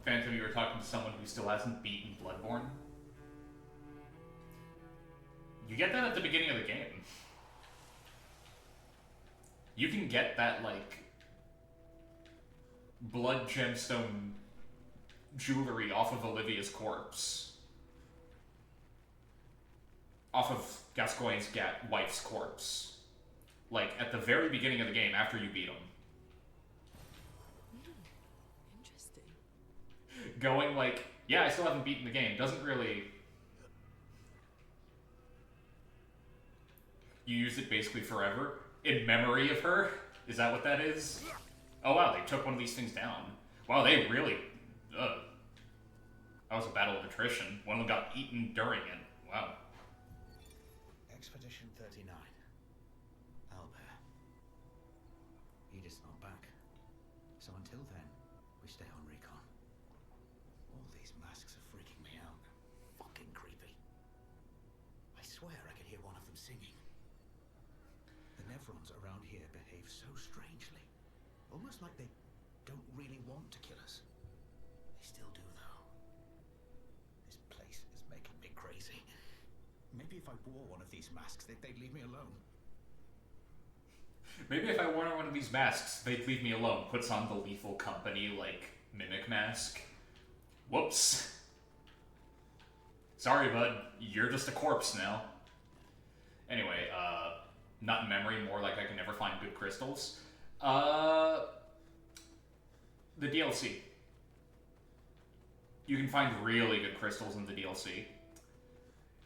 [SPEAKER 1] Phantom, you were talking to someone who still hasn't beaten Bloodborne. You get that at the beginning of the game. You can get that, like, blood gemstone jewelry off of Olivia's corpse. Off of Gascoigne's wife's corpse. Like, at the very beginning of the game, after you beat him.
[SPEAKER 4] Interesting.
[SPEAKER 1] Going like, yeah, I still haven't beaten the game, doesn't really... You use it basically forever, in memory of her? Is that what that is? Oh wow, they took one of these things down. Wow, they really... That was a battle of attrition. One of them got eaten during it. Wow.
[SPEAKER 10] Expedition 39. Albert. Edith's not back. So until then, we stay on recon. All these masks are freaking me out. Fucking creepy. I swear I could hear one of them singing. The Nevrons around here behave so strangely. Almost like they don't really want to kill us. They still do, though. This place is making me crazy. Maybe if I wore one of these masks, they'd leave me alone.
[SPEAKER 1] Maybe if I wore one of these masks, they'd leave me alone. Puts on the Lethal Company, like, mimic mask. Whoops. Sorry, bud. You're just a corpse now. Anyway, not in memory, more like I can never find good crystals. The DLC. You can find really good crystals in the DLC.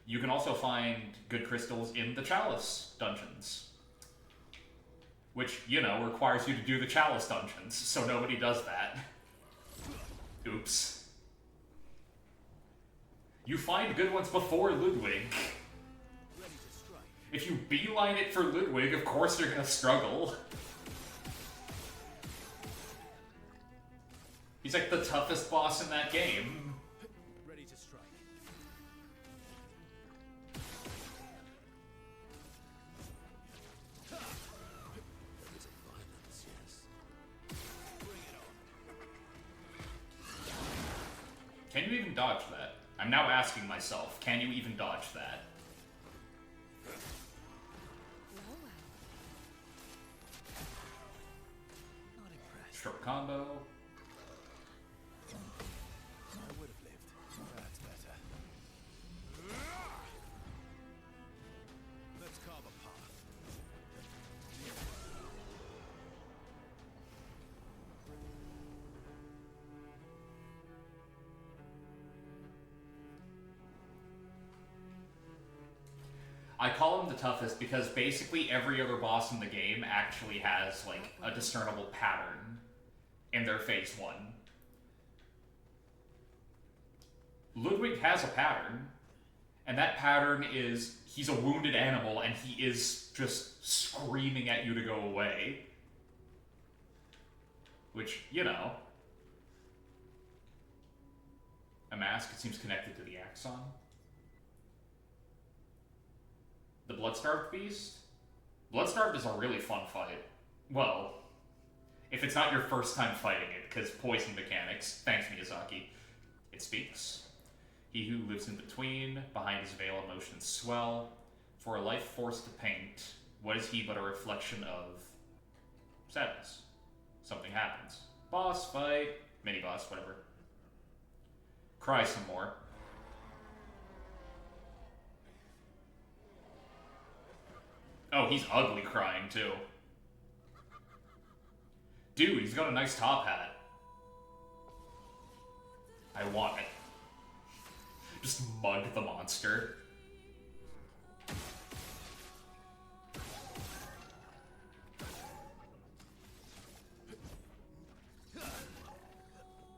[SPEAKER 1] You can also find good crystals in the Chalice dungeons. Which, you know, requires you to do the Chalice dungeons, so nobody does that. Oops. You find good ones before Ludwig. If you beeline it for Ludwig, of course you're gonna struggle. He's like the toughest boss in that game.
[SPEAKER 6] Ready to strike.
[SPEAKER 5] There is a violence, yes.
[SPEAKER 6] Bring it on.
[SPEAKER 1] Can you even dodge that? I'm now asking myself, can you even dodge that?
[SPEAKER 2] Well, well.
[SPEAKER 6] Not impressed.
[SPEAKER 1] Short combo.
[SPEAKER 6] I would have lived. That's better. Let's carve a path.
[SPEAKER 1] I call him the toughest because basically every other boss in the game actually has, like, a discernible pattern in their phase 1. Ludwig has a pattern, and that pattern is he's a wounded animal and he is just screaming at you to go away. Which, you know. A mask, it seems connected to the Axon. The Bloodstarved Beast? Bloodstarved is a really fun fight. Well, if it's not your first time fighting it, because poison mechanics, thanks Miyazaki, it speaks. He who lives in between, behind his veil emotions swell, for a life forced to paint, what is he but a reflection of sadness? Something happens. Boss fight, mini-boss, whatever. Cry some more. Oh, he's ugly crying, too. Dude, he's got a nice top hat. I want it. Just mug the monster.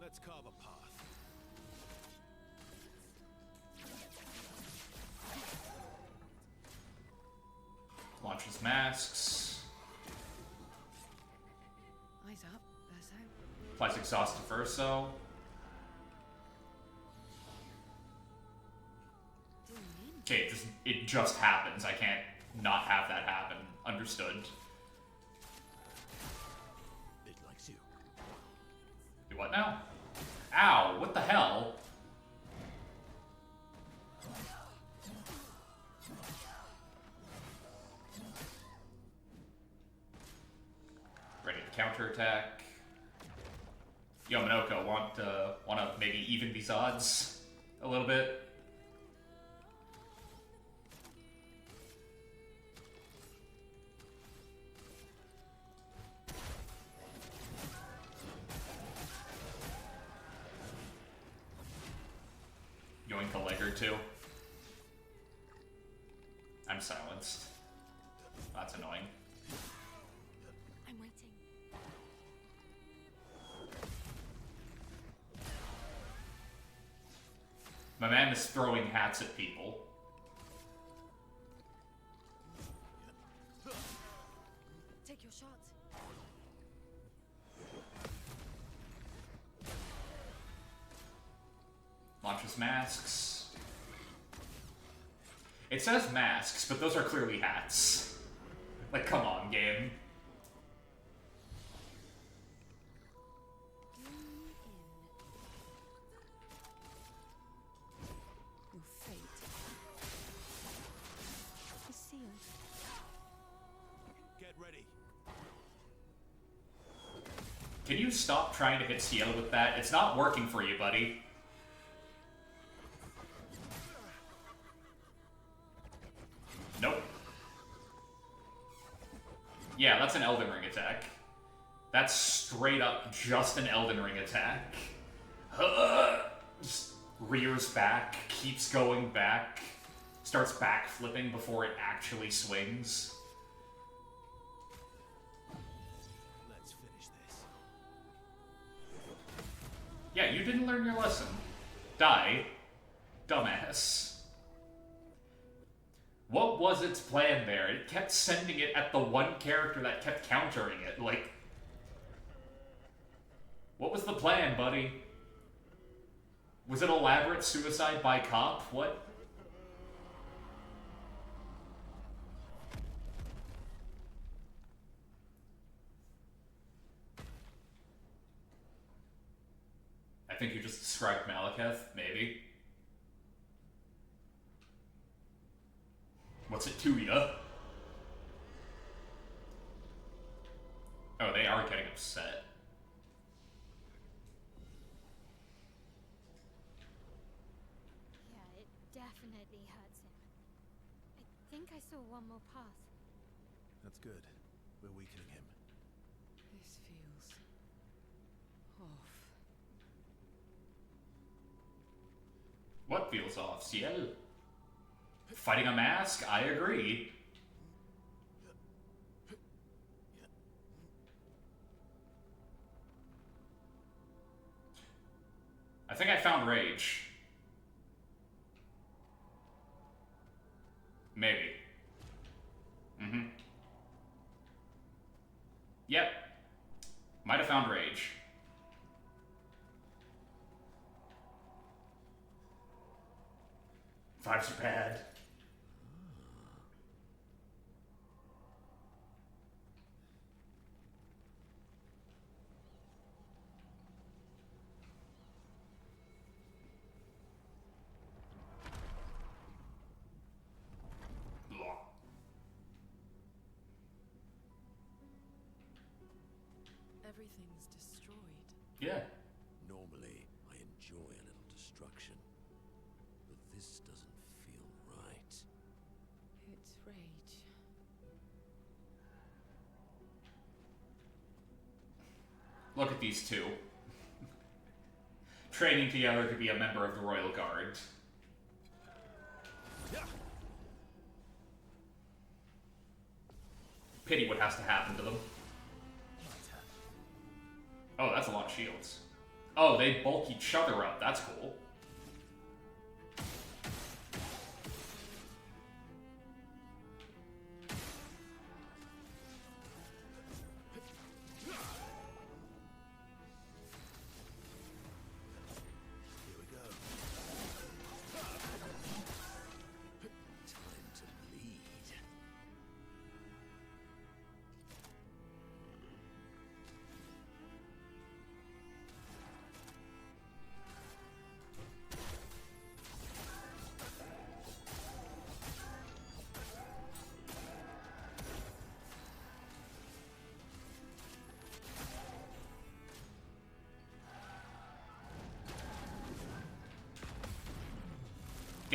[SPEAKER 6] Let's carve a path.
[SPEAKER 1] Launches masks.
[SPEAKER 2] Eyes up, Verso.
[SPEAKER 1] Applies exhaust to Verso. Okay, it just happens. I can't not have that happen. Understood.
[SPEAKER 6] It likes you.
[SPEAKER 1] Do what now? Ow, what the hell? Ready to counterattack. Yo, Minoko, wanna maybe even these odds a little bit? Yoink a leg or two. I'm silenced. That's annoying.
[SPEAKER 7] I'm waiting.
[SPEAKER 1] My man is throwing hats at people.
[SPEAKER 7] Take your shot.
[SPEAKER 1] Launches masks. It says masks, but those are clearly hats. Like, come on, game.
[SPEAKER 2] Your fate is sealed.
[SPEAKER 6] Get ready.
[SPEAKER 1] Can you stop trying to hit Ciel with that? It's not working for you, buddy. Nope. Yeah, that's an Elden Ring attack. That's straight up just an Elden Ring attack. Just rears back, keeps going back, starts backflipping before it actually swings.
[SPEAKER 6] Let's finish this.
[SPEAKER 1] Yeah, you didn't learn your lesson. Die. Dumbass. What was its plan there? It kept sending it at the one character that kept countering it. Like, what was the plan, buddy? Was it elaborate suicide by cop? What? I think you just described Malekith, maybe. What's it to ya? Oh, they are getting upset.
[SPEAKER 7] Yeah, it definitely hurts him. I think I saw one more path.
[SPEAKER 3] That's good. We're weakening him.
[SPEAKER 2] This feels off.
[SPEAKER 1] What feels off, Ciel? Fighting a mask? I agree. I think I found rage. Maybe. Mm-hmm. Yep. Might have found rage. Vibes are bad. Blah.
[SPEAKER 4] Everything's destroyed.
[SPEAKER 1] Yeah.
[SPEAKER 6] Normally, I enjoy a little destruction. But this doesn't feel right.
[SPEAKER 2] It's rage.
[SPEAKER 1] Look at these two. Training together to be a member of the Royal Guard. Pity what has to happen to them. Oh, that's a lot of shields. Oh, they bulk each other up. That's cool.
[SPEAKER 6] Here we go. Time to bleed.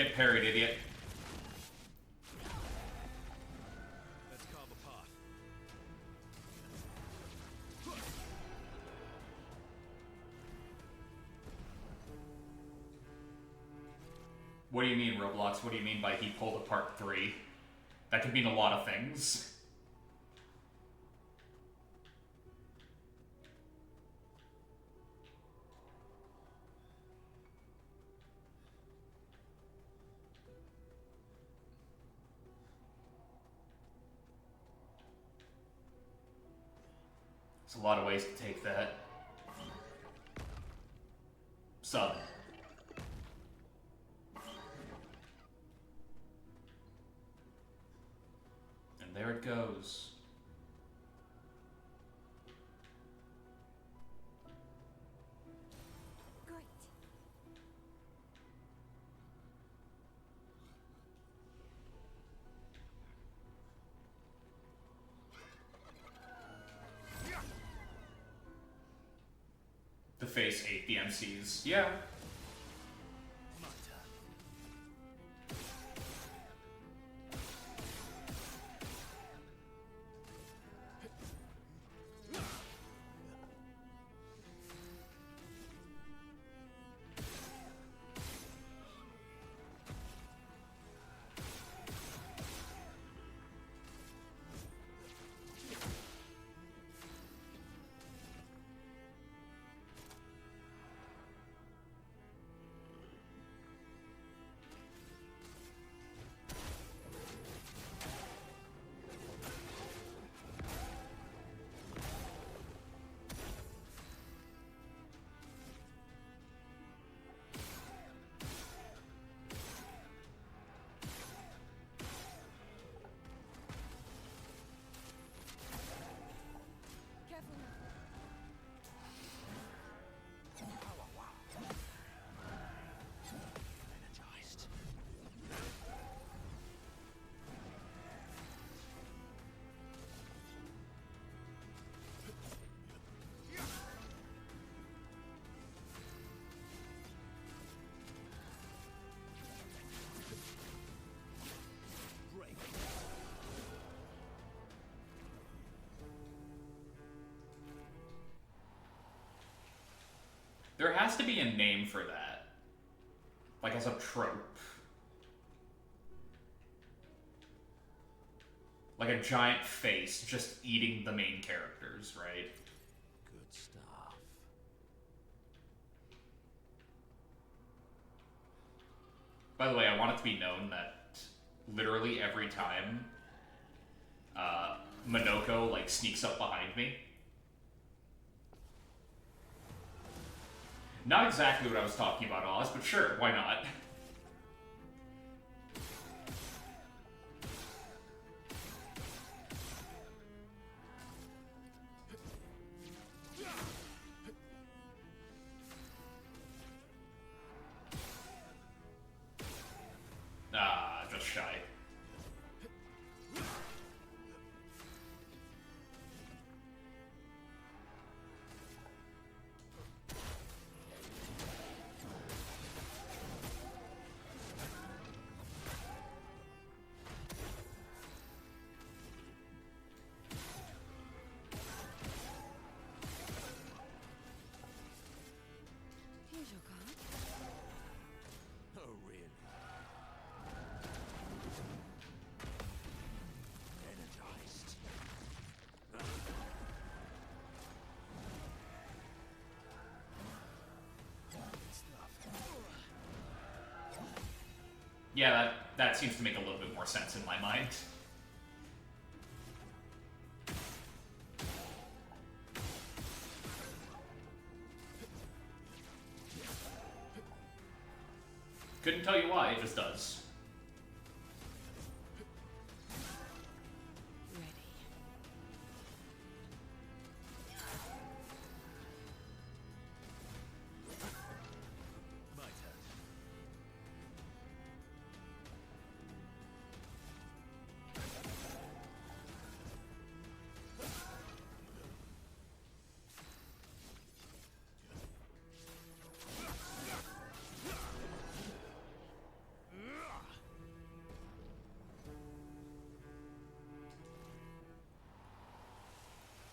[SPEAKER 1] Get parried, idiot.
[SPEAKER 6] Let's carve a path.
[SPEAKER 1] What do you mean, Roblox? What do you mean by he pulled apart 3? That could mean a lot of things. There's a lot of ways to take that. Sub. And there it goes.
[SPEAKER 7] Great.
[SPEAKER 1] The face ate the MCs. Yeah.
[SPEAKER 7] Careful now.
[SPEAKER 6] Energized. Break.
[SPEAKER 1] There has to be a name for that. Like as a trope. Like a giant face just eating the main characters, right?
[SPEAKER 6] Good stuff.
[SPEAKER 1] By the way, I want it to be known that literally every time Minoko like sneaks up behind me. Not exactly what I was talking about, Oz, but sure, why not? Ah, just shy.
[SPEAKER 2] Here's your card.
[SPEAKER 6] Oh, really? Energized.
[SPEAKER 1] Yeah, that seems to make a little bit more sense in my mind. Couldn't tell you why, it just does.
[SPEAKER 2] Ready.
[SPEAKER 6] My turn.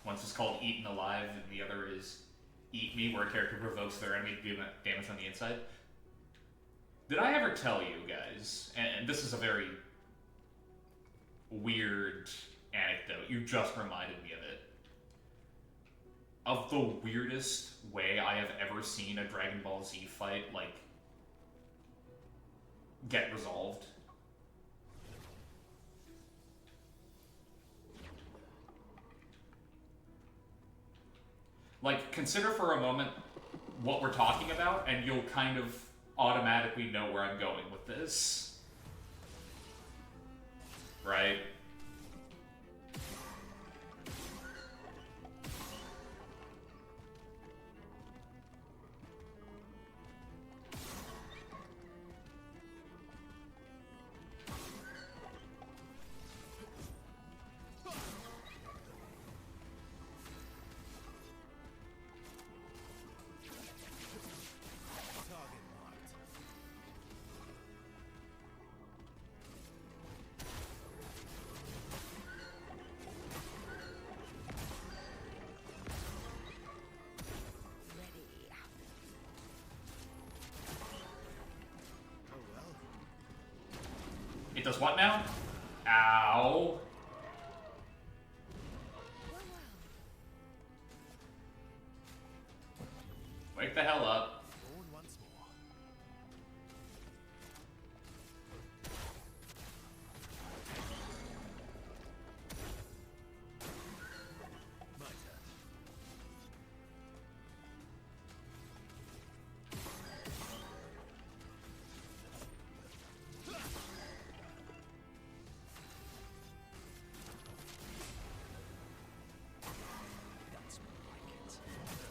[SPEAKER 1] One's just called Eaten Alive, and the other is Eat Me, where a character provokes their enemy to do damage on the inside. Did I ever tell you guys, and this is a very weird anecdote, you just reminded me of it, of the weirdest way I have ever seen a Dragon Ball Z fight, like, get resolved? Like, consider for a moment what we're talking about, and you'll kind of automatically know where I'm going with this. Right? It does what now? Ow. Wake the hell up.
[SPEAKER 3] Born once more. My turn. That's more like it.
[SPEAKER 2] Here we go.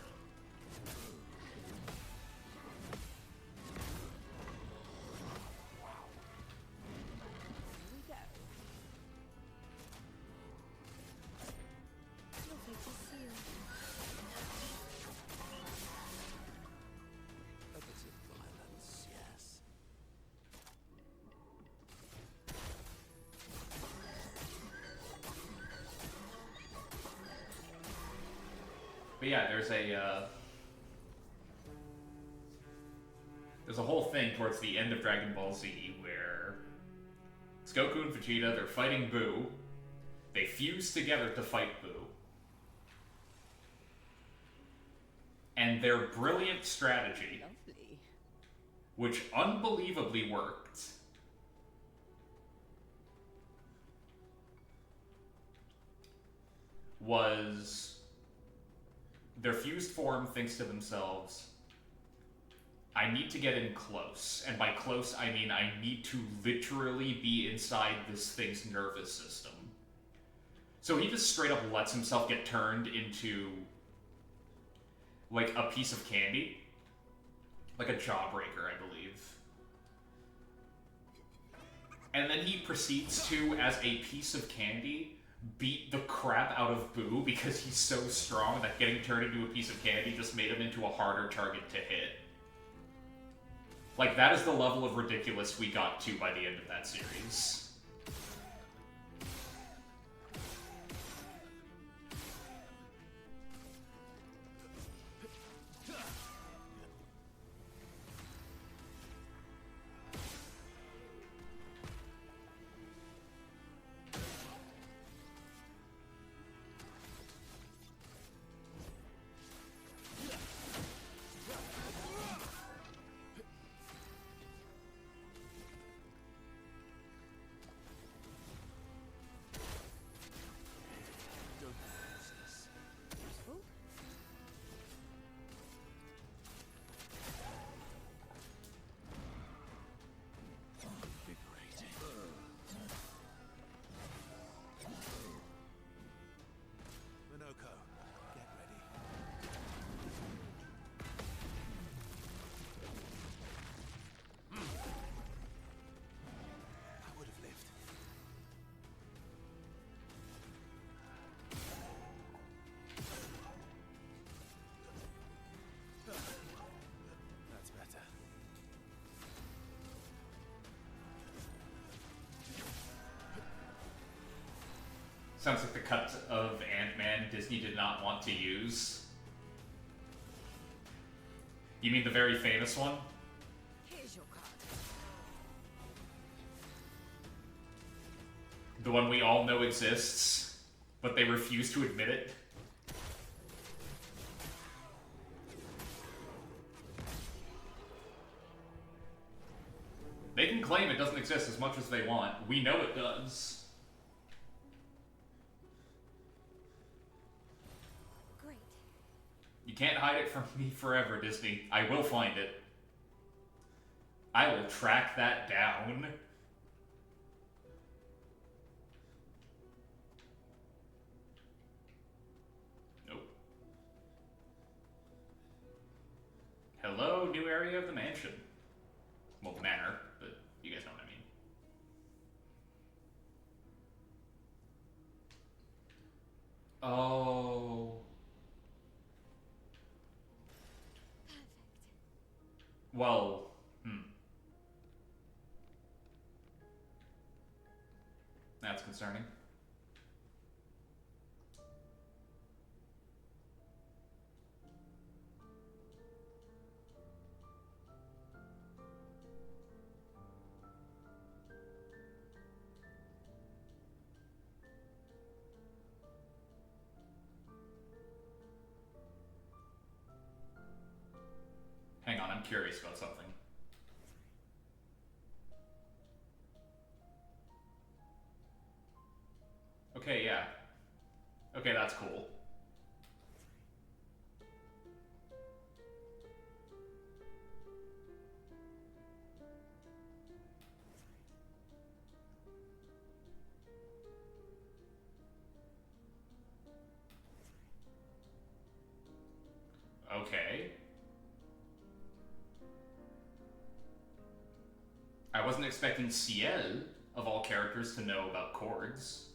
[SPEAKER 2] Your fate is sealed.
[SPEAKER 6] A bit of violence, yes.
[SPEAKER 1] But yeah, there's a whole thing towards the end of Dragon Ball Z where it's Goku and Vegeta, they're fighting Boo. They fuse together to fight Boo. And their brilliant strategy,
[SPEAKER 2] Lovely.
[SPEAKER 1] which unbelievably worked, was their fused form thinks to themselves, I need to get in close. And by close, I mean I need to literally be inside this thing's nervous system. So he just straight up lets himself get turned into, like, a piece of candy. Like a jawbreaker, I believe. And then he proceeds to, as a piece of candy, beat the crap out of Boo because he's so strong that getting turned into a piece of candy just made him into a harder target to hit. Like, that is the level of ridiculous we got to by the end of that series. Sounds like the cut of Ant-Man Disney did not want to use. You mean the very famous one?
[SPEAKER 2] Here's your card.
[SPEAKER 1] The one we all know exists, but they refuse to admit it? They can claim it doesn't exist as much as they want. We know it does.
[SPEAKER 7] Great.
[SPEAKER 1] You can't hide it from me forever, Disney. I will find it. I will track that down. Nope. Hello, new area of the mansion. Well, manor, but you guys know what I mean. Oh.
[SPEAKER 7] Perfect.
[SPEAKER 1] Well, That's concerning. Hang on, I'm curious about something. Okay, yeah. Okay, that's cool. Okay. I wasn't expecting Ciel, of all characters, to know about chords.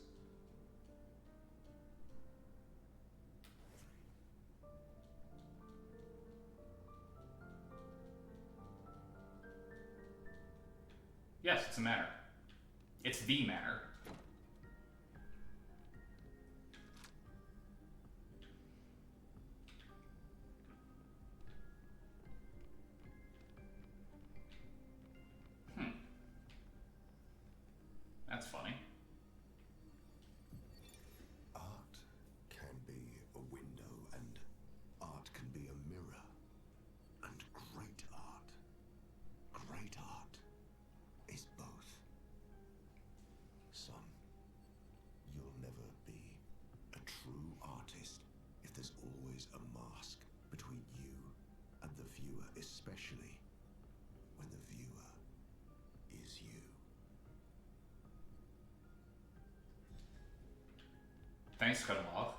[SPEAKER 1] Yes, it's a manor. It's the manor. That's funny.
[SPEAKER 6] Art can be a window, and art can be a mirror. And great art is both. Son, you'll never be a true artist if there's always a mask between you and the viewer, especially when the viewer is you.
[SPEAKER 1] Thanks, cut him off.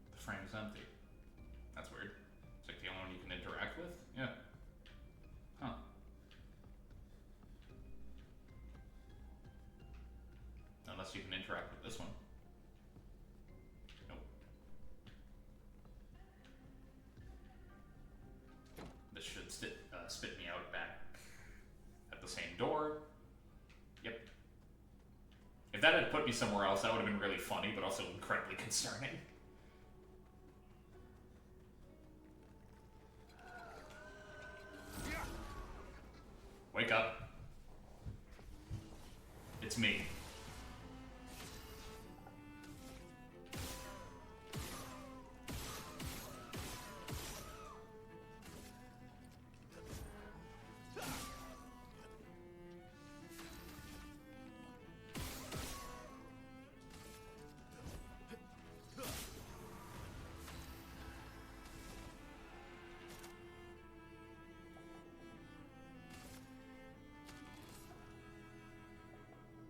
[SPEAKER 1] The frame's empty. That's weird. It's like the only one you can interact with? Yeah. Huh. Unless you can interact with this one. Nope. This should spit me out back at the same door. Yep. If that had put me somewhere else, that would have been really funny, but also incredibly concerning. Wake up. It's me.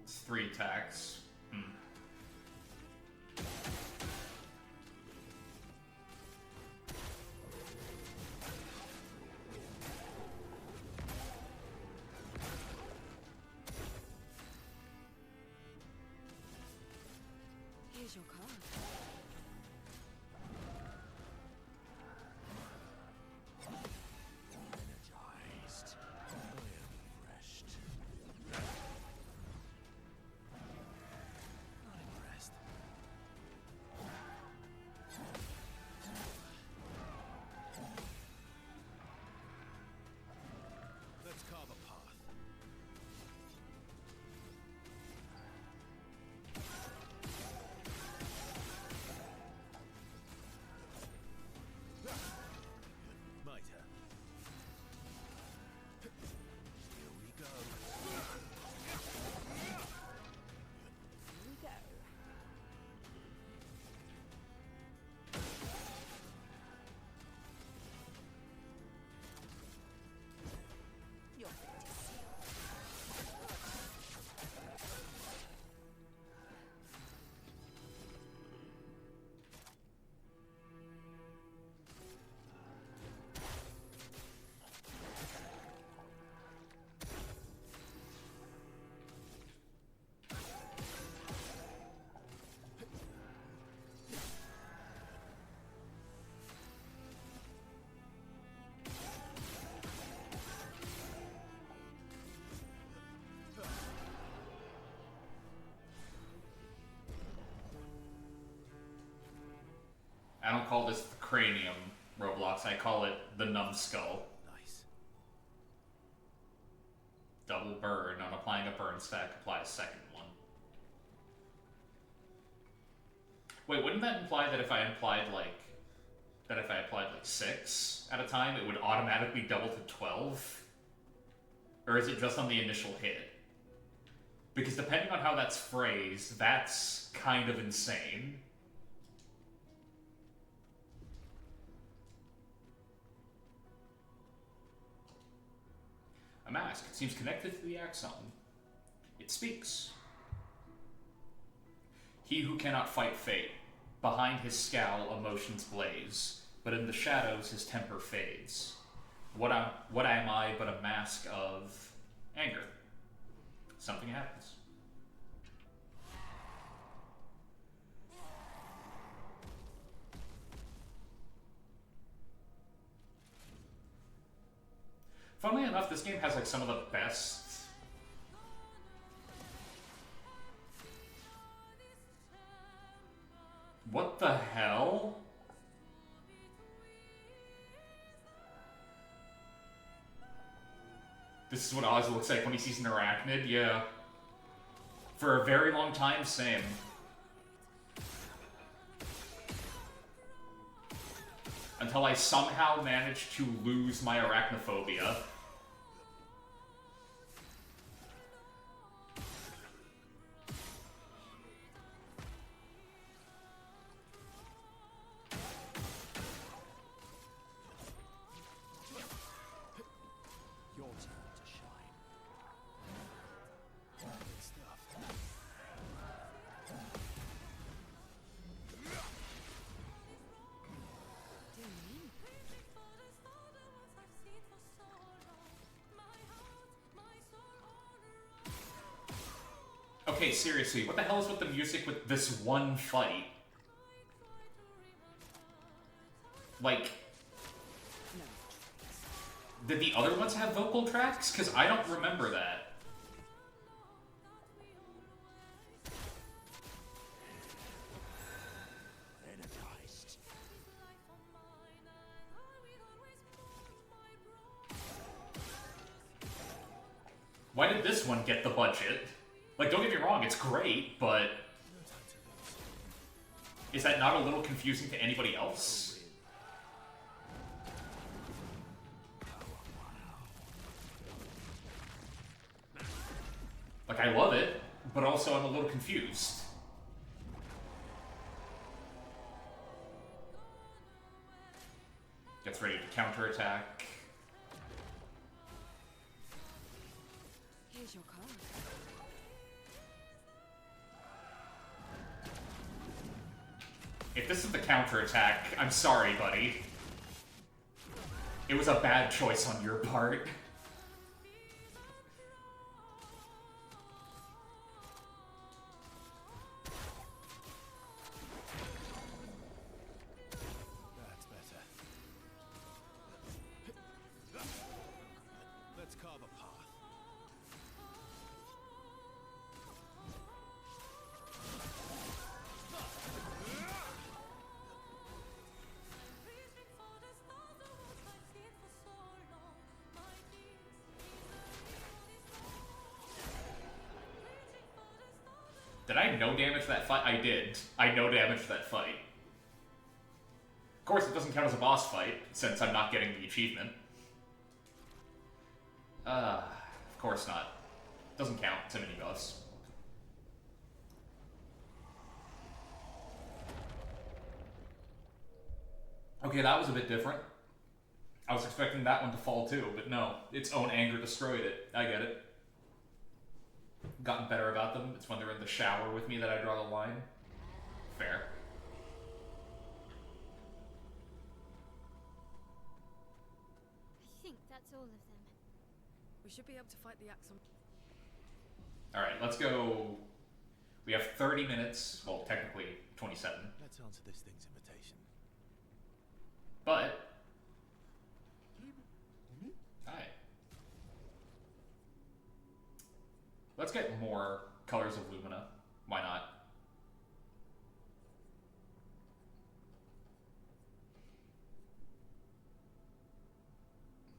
[SPEAKER 1] It's 3 attacks.
[SPEAKER 2] Here's your card.
[SPEAKER 3] Energized. I am refreshed. Not impressed. Let's carve a path. My turn. Here we go.
[SPEAKER 2] Here we go. Your fate is sealed.
[SPEAKER 1] I don't call this the cranium Roblox, I call it the numbskull.
[SPEAKER 3] Nice.
[SPEAKER 1] Double burn. On applying a burn stack, apply a second one. Wait, wouldn't that imply that if I applied like 6 at a time, it would automatically double to 12? Or is it just on the initial hit? Because depending on how that's phrased, that's kind of insane. A mask. It seems connected to the axon. It speaks. He who cannot fight fate. Behind his scowl, emotions blaze, but in the shadows his temper fades. What am I but a mask of anger? Something happens. Funnily enough, this game has like some of the best What the hell? This is what Oz looks like when he sees an arachnid, yeah. For a very long time, same. Until I somehow managed to lose my arachnophobia.
[SPEAKER 3] Your turn to shine. Good stuff.
[SPEAKER 1] Okay, seriously, what the hell is with the music with this one fight? Like, did the other ones have vocal tracks? Because I don't remember that.
[SPEAKER 3] Energized.
[SPEAKER 1] Why did this one get the budget? Like, don't get me wrong, it's great, but is that not a little confusing to anybody else? Like, I love it, but also I'm a little confused. Gets ready to counterattack.
[SPEAKER 2] Here's your card.
[SPEAKER 1] If this is the counterattack, I'm sorry, buddy. It was a bad choice on your part. Did I no damage that fight? I did. I no damage that fight. Of course, it doesn't count as a boss fight, since I'm not getting the achievement. Of course not. Doesn't count. It's a mini-boss. Okay, that was a bit different. I was expecting that one to fall too, but no. Its own anger destroyed it. I get it. Gotten better about them. It's when they're in the shower with me that I draw the line. Fair.
[SPEAKER 7] I think that's all of them.
[SPEAKER 4] We should be able to fight the axe on.
[SPEAKER 1] Alright, let's go. We have 30 minutes. Well, technically 27.
[SPEAKER 3] Let's answer this thing's invitation.
[SPEAKER 1] But. Hi. Let's get more colors of Lumina. Why not?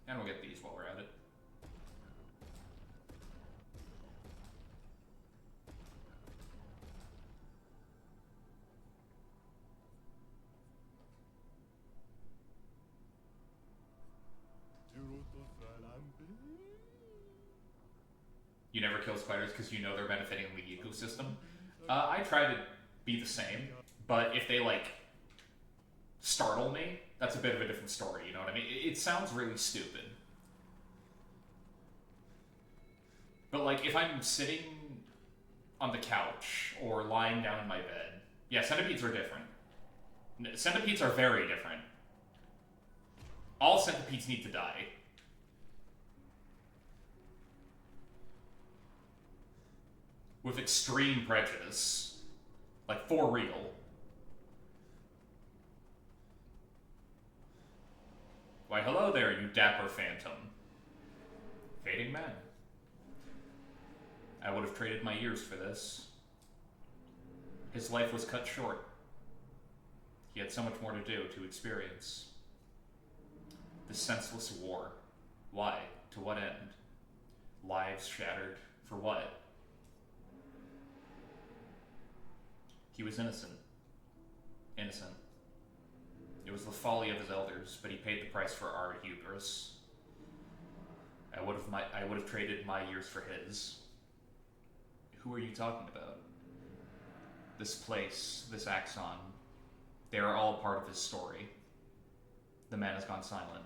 [SPEAKER 1] And we'll get these while we're at it. You never kill spiders because you know they're benefiting the ecosystem. I try to be the same, but if they, like, startle me, that's a bit of a different story, you know what I mean? It sounds really stupid. But, like, if I'm sitting on the couch or lying down in my bed, yeah, centipedes are different. Centipedes are very different. All centipedes need to die. With extreme prejudice. Like, for real. Why, hello there, you dapper phantom. Fading man. I would have traded my years for this. His life was cut short. He had so much more to do, to experience. This senseless war. Why? To what end? Lives shattered. For what? He was innocent. Innocent. It was the folly of his elders, but he paid the price for our hubris. I would have traded my years for his. Who are you talking about? This place, this Axon, they are all part of his story. The man has gone silent.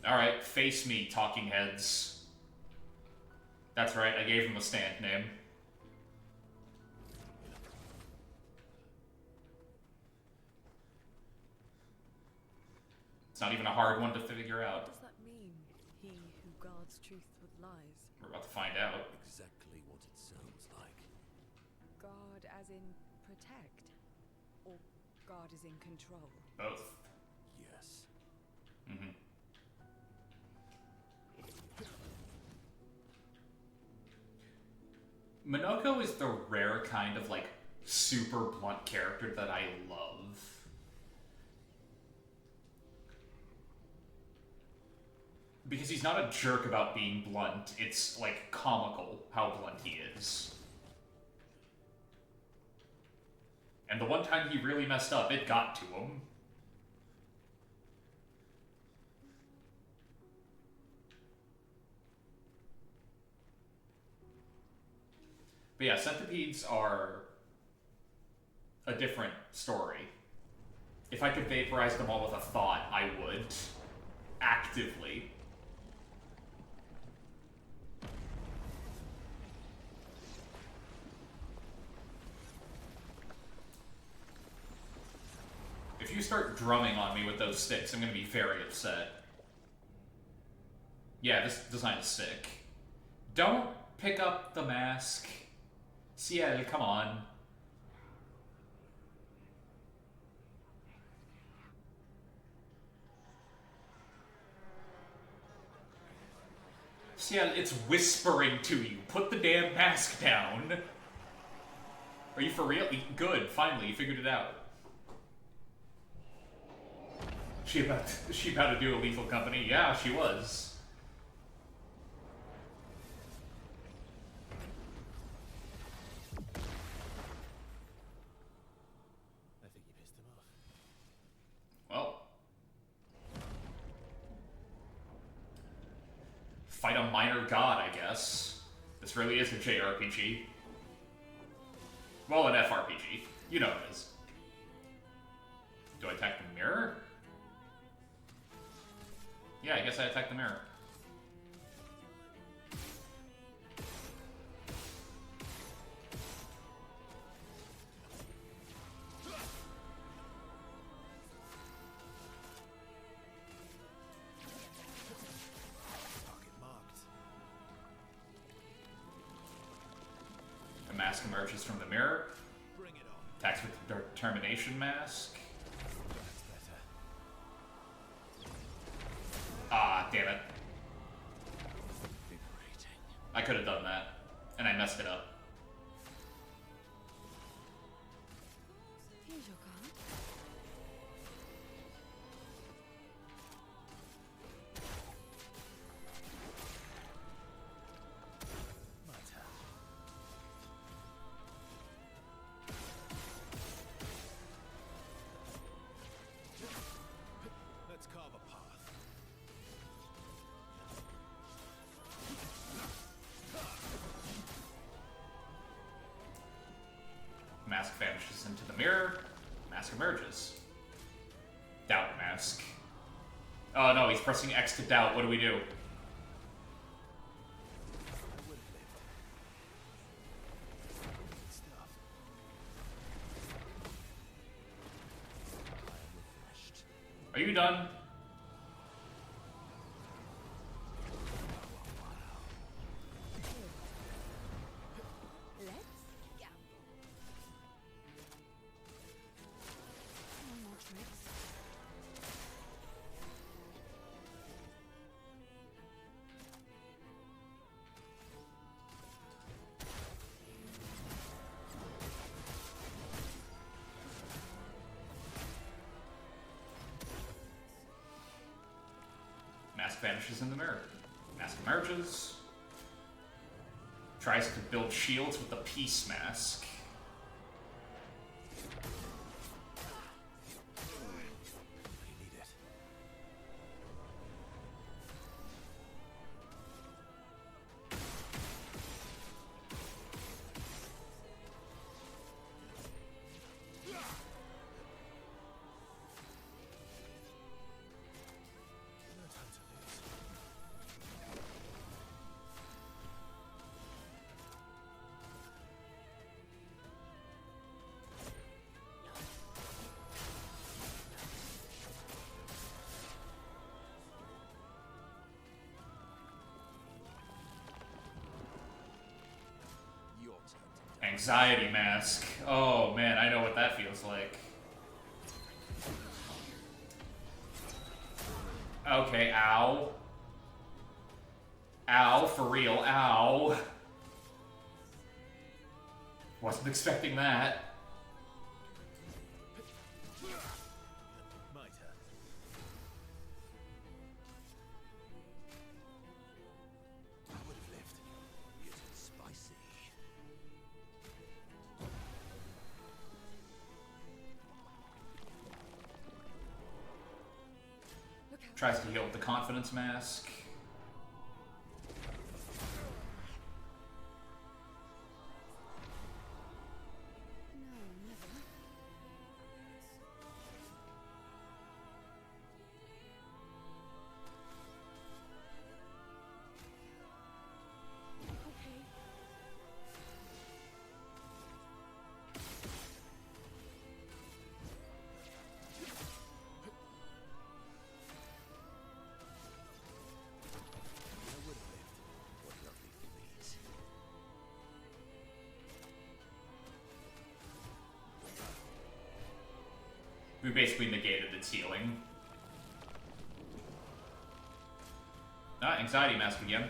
[SPEAKER 1] Alright, face me, talking heads. That's right, I gave him a stand name. It's not even a hard one to figure out.
[SPEAKER 4] What does that mean? He who guards truth with lies.
[SPEAKER 1] We're about to find out.
[SPEAKER 3] Exactly what it sounds like.
[SPEAKER 2] Guard as in protect? Or guard as in control?
[SPEAKER 1] Both.
[SPEAKER 3] Yes.
[SPEAKER 1] Mm-hmm. Minoko is the rare kind of, like, super blunt character that I love. Because he's not a jerk about being blunt, it's, like, comical how blunt he is. And the one time he really messed up, it got to him. But yeah, centipedes are a different story. If I could vaporize them all with a thought, I would. Actively. If you start drumming on me with those sticks, I'm gonna be very upset. Yeah, this design is sick. Don't pick up the mask. Ciel, come on. Ciel, it's whispering to you. Put the damn mask down. Are you for real? Good, finally, you figured it out. She about to do a Lethal Company? Yeah, she was. fight a minor god, I guess. This really is a JRPG. Well, an FRPG. You know it is. Do I attack the mirror? Yeah, I guess I attack the mirror. The mask emerges from the mirror. Attacks with the determination mask. Ah, damn it. I could have done that, and I messed it up.
[SPEAKER 2] Here's your card.
[SPEAKER 3] Let's carve a path.
[SPEAKER 1] Mask vanishes into the mirror. Mask emerges. Doubt mask. Oh no, he's pressing X to doubt. What do we do? Are you done?
[SPEAKER 2] Let's gamble. No more tricks.
[SPEAKER 1] Mask vanishes in the mirror. Mask emerges. Tries to build shields with the peace mask.
[SPEAKER 3] I need it. No time to lose. Your turn.
[SPEAKER 1] Anxiety mask. Oh man, I know what that feels like. Okay, ow. Ow, for real, ow. Wasn't expecting that.
[SPEAKER 3] My turn. I would have lived. It's spicy.
[SPEAKER 2] Look out.
[SPEAKER 1] Tries to heal with the confidence mask.
[SPEAKER 2] No, never. Okay.
[SPEAKER 3] I would have lived. What lovely feelings.
[SPEAKER 1] We basically negated its healing. Ah, anxiety mask again.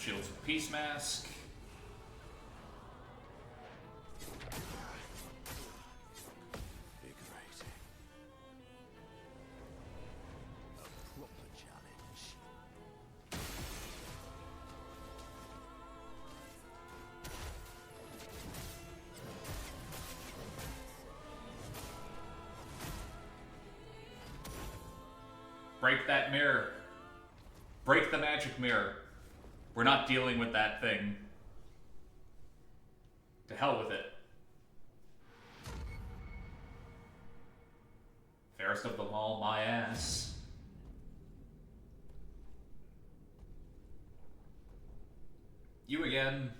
[SPEAKER 1] shields with Peace Mask.
[SPEAKER 3] Invigorating. A proper challenge.
[SPEAKER 1] Break that mirror. Break the magic mirror. We're not dealing with that thing. To hell with it. Fairest of them all, my ass. You again.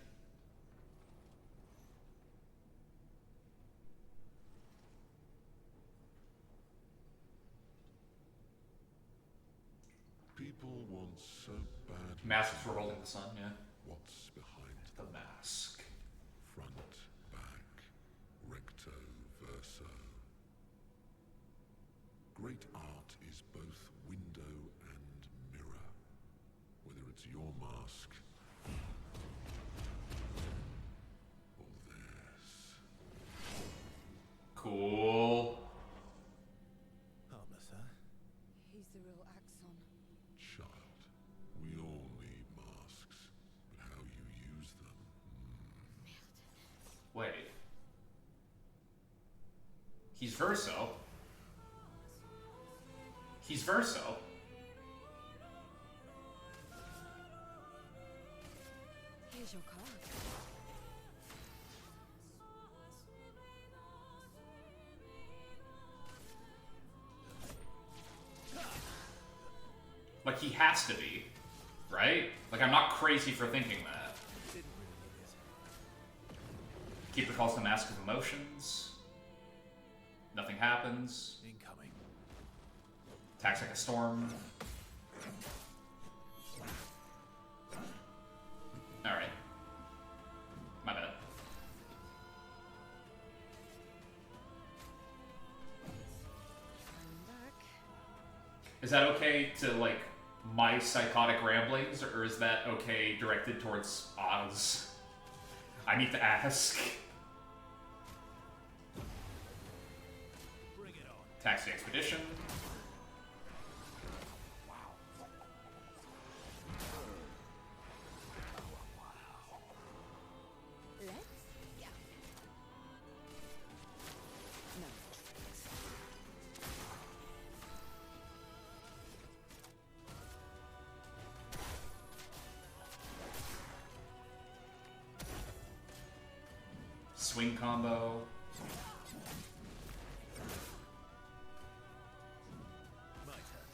[SPEAKER 8] People want so bad.
[SPEAKER 1] Masks for holding the sun, yeah.
[SPEAKER 8] What's behind
[SPEAKER 1] The mask.
[SPEAKER 8] front, back, recto, verso? Great art is both window and mirror. Whether it's your mask or theirs.
[SPEAKER 1] Cool.
[SPEAKER 3] Harmless, huh?
[SPEAKER 2] He's the real Axon.
[SPEAKER 8] Child, we all need masks, but how you use them.
[SPEAKER 1] Wait. He's Verso. He's Verso.
[SPEAKER 2] Here's your card.
[SPEAKER 1] Like, he has to be. Right? Like, I'm not crazy for thinking that.
[SPEAKER 3] Didn't really need it.
[SPEAKER 1] Keeper calls the Mask of Emotions. Nothing happens.
[SPEAKER 3] Incoming.
[SPEAKER 1] Attacks like a storm. Alright. My bad.
[SPEAKER 2] I'm back.
[SPEAKER 1] Is that okay to, like, my psychotic ramblings, or is that okay directed towards Oz? I need to ask.
[SPEAKER 3] Bring it on.
[SPEAKER 1] Taxi Expedition.
[SPEAKER 2] Let's go. No tricks.
[SPEAKER 1] Swing combo.
[SPEAKER 3] My turn.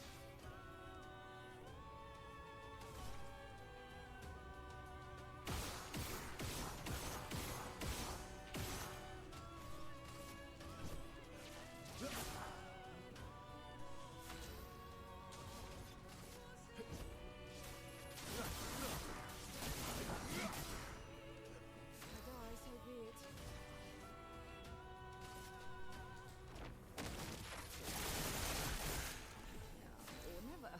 [SPEAKER 2] I die, so be it. Now or never.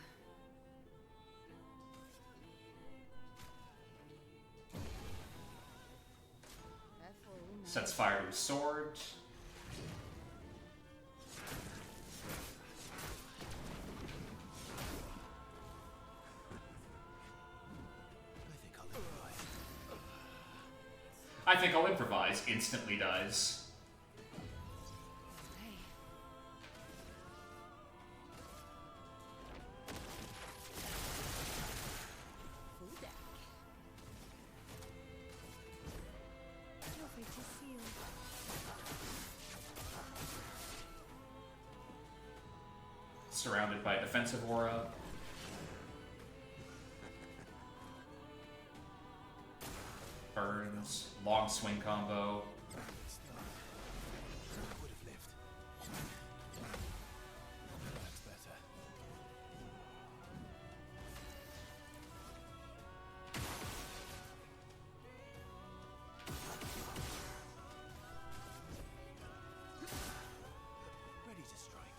[SPEAKER 2] Therefore, we
[SPEAKER 1] Sets
[SPEAKER 2] know.
[SPEAKER 1] fire to his sword.
[SPEAKER 3] I think I'll improvise.
[SPEAKER 1] I think I'll improvise. Instantly dies.
[SPEAKER 2] Hey. Full deck. Feel free to seal.
[SPEAKER 1] Surrounded by defensive aura. Burns. Long swing combo.
[SPEAKER 3] I would have lived. That's better. Ready to strike.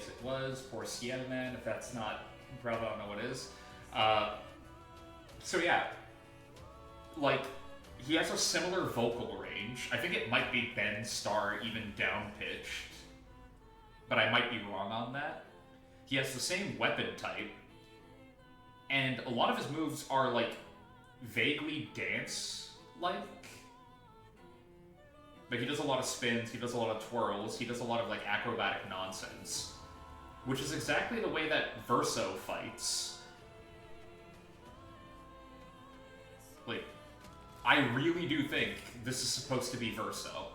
[SPEAKER 1] Yes, it was. Poor Man. If that's not Bravo, I don't know what is. So yeah, like, he has a similar vocal range. I think it might be Ben Starr even down-pitched, but I might be wrong on that. He has the same weapon type, and a lot of his moves are, like, vaguely dance-like. Like, he does a lot of spins, he does a lot of twirls, he does a lot of, like, acrobatic nonsense. Which is exactly the way that Verso fights. Like, I really do think this is supposed to be Verso.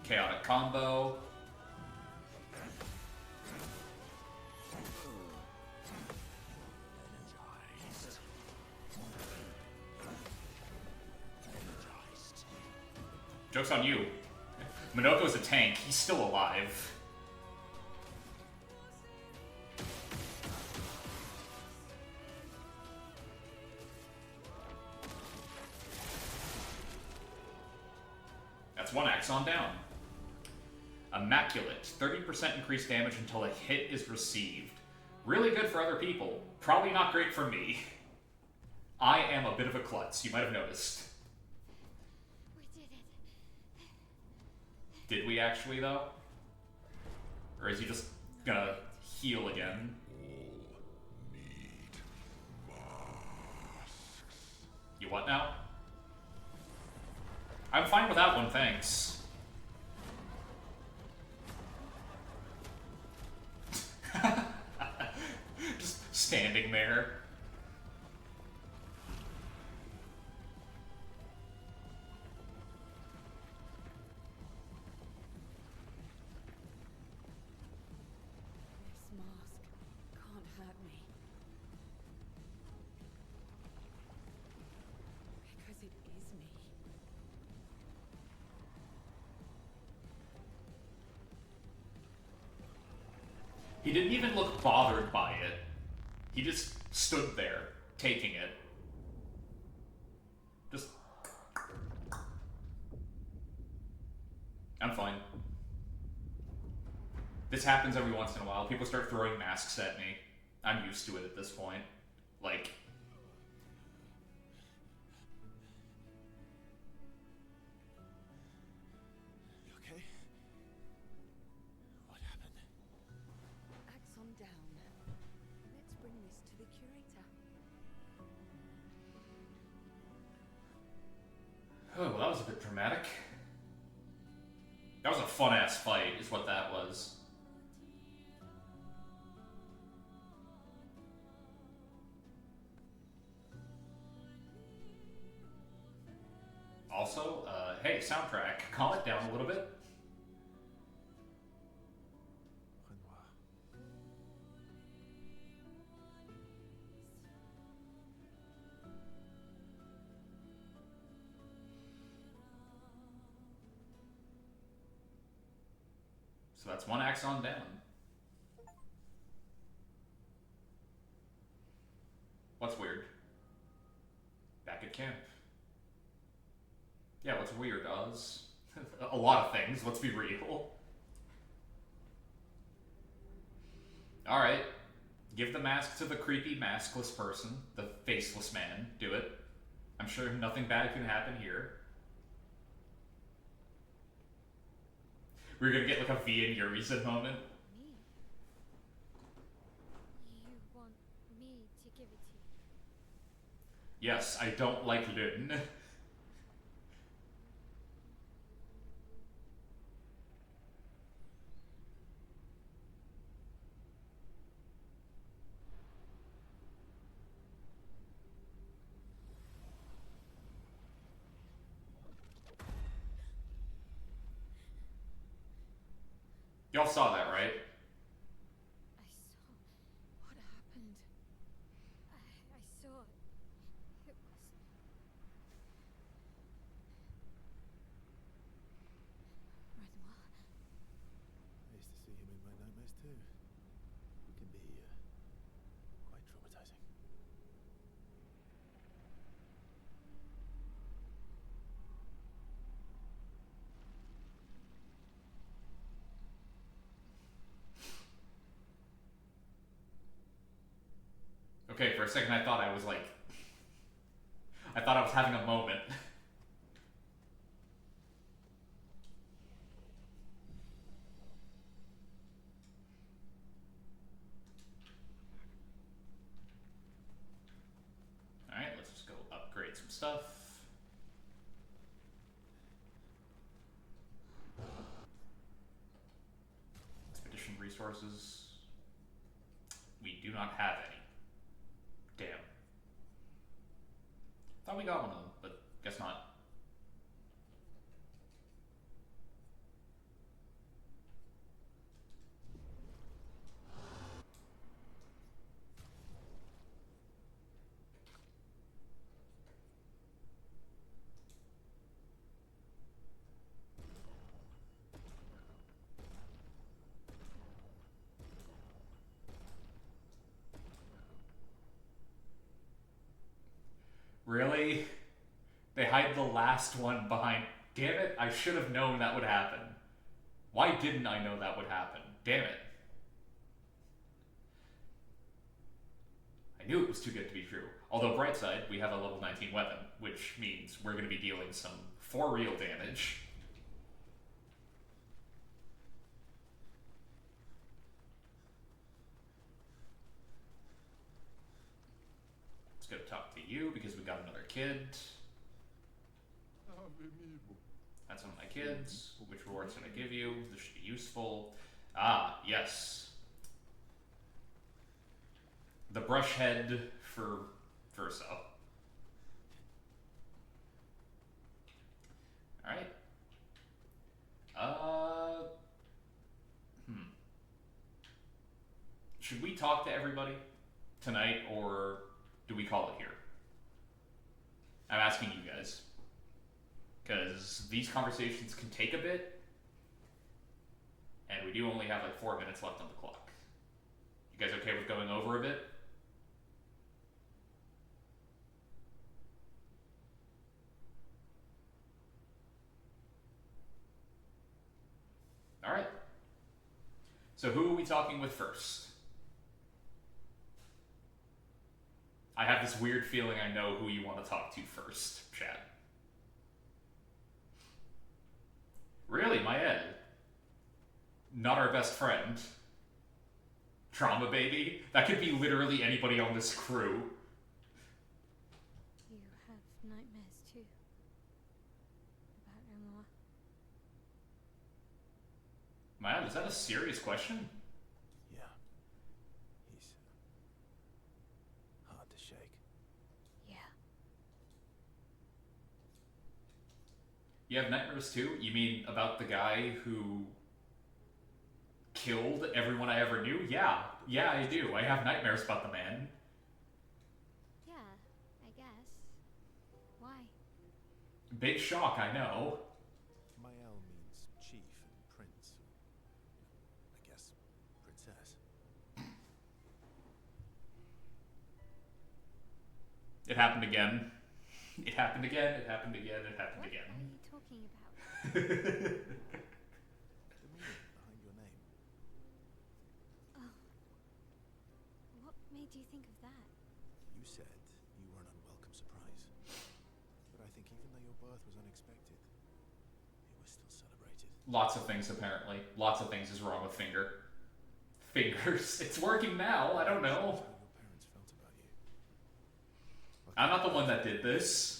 [SPEAKER 1] Chaotic combo. Joke's on you. Minoko's a tank. He's still alive. That's one Axon down. Immaculate. 30% increased damage until a hit is received. Really good for other people. Probably not great for me. I am a bit of a klutz. You might have noticed.
[SPEAKER 7] We did it.
[SPEAKER 1] Did we actually, though? Or is he just gonna heal again?
[SPEAKER 8] All need masks.
[SPEAKER 1] You what now? I'm fine with that one, thanks. Just standing there.
[SPEAKER 2] This mask can't hurt me. Because it is me.
[SPEAKER 1] He didn't even look bothered by it. He just stood there, taking it. Just... I'm fine. This happens every once in a while. People start throwing masks at me. I'm used to it at this point. Like...
[SPEAKER 3] You okay? What happened?
[SPEAKER 2] Axon down. Let's bring this to the curator.
[SPEAKER 1] Oh, well, that was a bit dramatic. That was a fun-ass fight, is what that was. Also, hey, soundtrack, calm it down a little bit.
[SPEAKER 3] Renoir.
[SPEAKER 1] So that's one Axon down. What's weird? Back at camp. Yeah, what's weird, Oz? A lot of things, let's be real. Alright. Give the mask to the creepy maskless person, the faceless man. Do it. I'm sure nothing bad can happen here. We're gonna get like a V and Yuriza moment.
[SPEAKER 7] Me? You want me to give it to you?
[SPEAKER 1] Yes, I don't like Lyn. Y'all saw that, right?
[SPEAKER 7] I saw. What happened? I saw. It was. Renoir.
[SPEAKER 3] I used to see him in my nightmares too. It can be quite traumatizing.
[SPEAKER 1] Okay, for a second I thought I was like... I thought I was having a moment. Alright, let's just go upgrade some stuff. Expedition resources. We do not have any. Damn. Thought we got one of them, but guess not. Really? They hide the last one behind... Damn it, I should have known that would happen. Why didn't I know that would happen? Damn it. I knew it was too good to be true. Although, bright side, we have a level 19 weapon, which means we're going to be dealing some for real damage. Let's go talk to you because we got another kid. That's one of my kids. Which rewards can I give you? This should be useful. Ah, yes. The brush head for Verso. Alright. Should we talk to everybody tonight, or do we call it here? I'm asking you guys. Because these conversations can take a bit, and we do only have like 4 minutes left on the clock. You guys okay with going over a bit? Alright. So who are we talking with first? I have this weird feeling I know who you want to talk to first, chat. Really, my Ed? Not our best friend. Trauma baby? That could be literally anybody on this crew.
[SPEAKER 7] You have nightmares too. About Renoir.
[SPEAKER 1] My Ed, is that a serious question?
[SPEAKER 3] Yeah. He's hard to shake.
[SPEAKER 7] Yeah.
[SPEAKER 1] You have nightmares too? You mean about the guy who killed everyone I ever knew? Yeah, I do. I have nightmares about the man.
[SPEAKER 7] Yeah, I guess. Why?
[SPEAKER 1] Big shock, I know.
[SPEAKER 3] Mael means chief and prince. I guess princess.
[SPEAKER 1] It happened again. It happened again, it happened again, it happened
[SPEAKER 7] What
[SPEAKER 1] again.
[SPEAKER 7] are you talking about?
[SPEAKER 3] The meaning behind your name.
[SPEAKER 7] Oh. What made you think of that?
[SPEAKER 3] You said you were an unwelcome surprise. But I think even though your birth was unexpected, it was still celebrated.
[SPEAKER 1] Lots of things, apparently. Lots of things is wrong with Finger. Fingers. It's working now, I don't know.
[SPEAKER 3] That's how your parents felt about you.
[SPEAKER 1] I'm not the one that did this.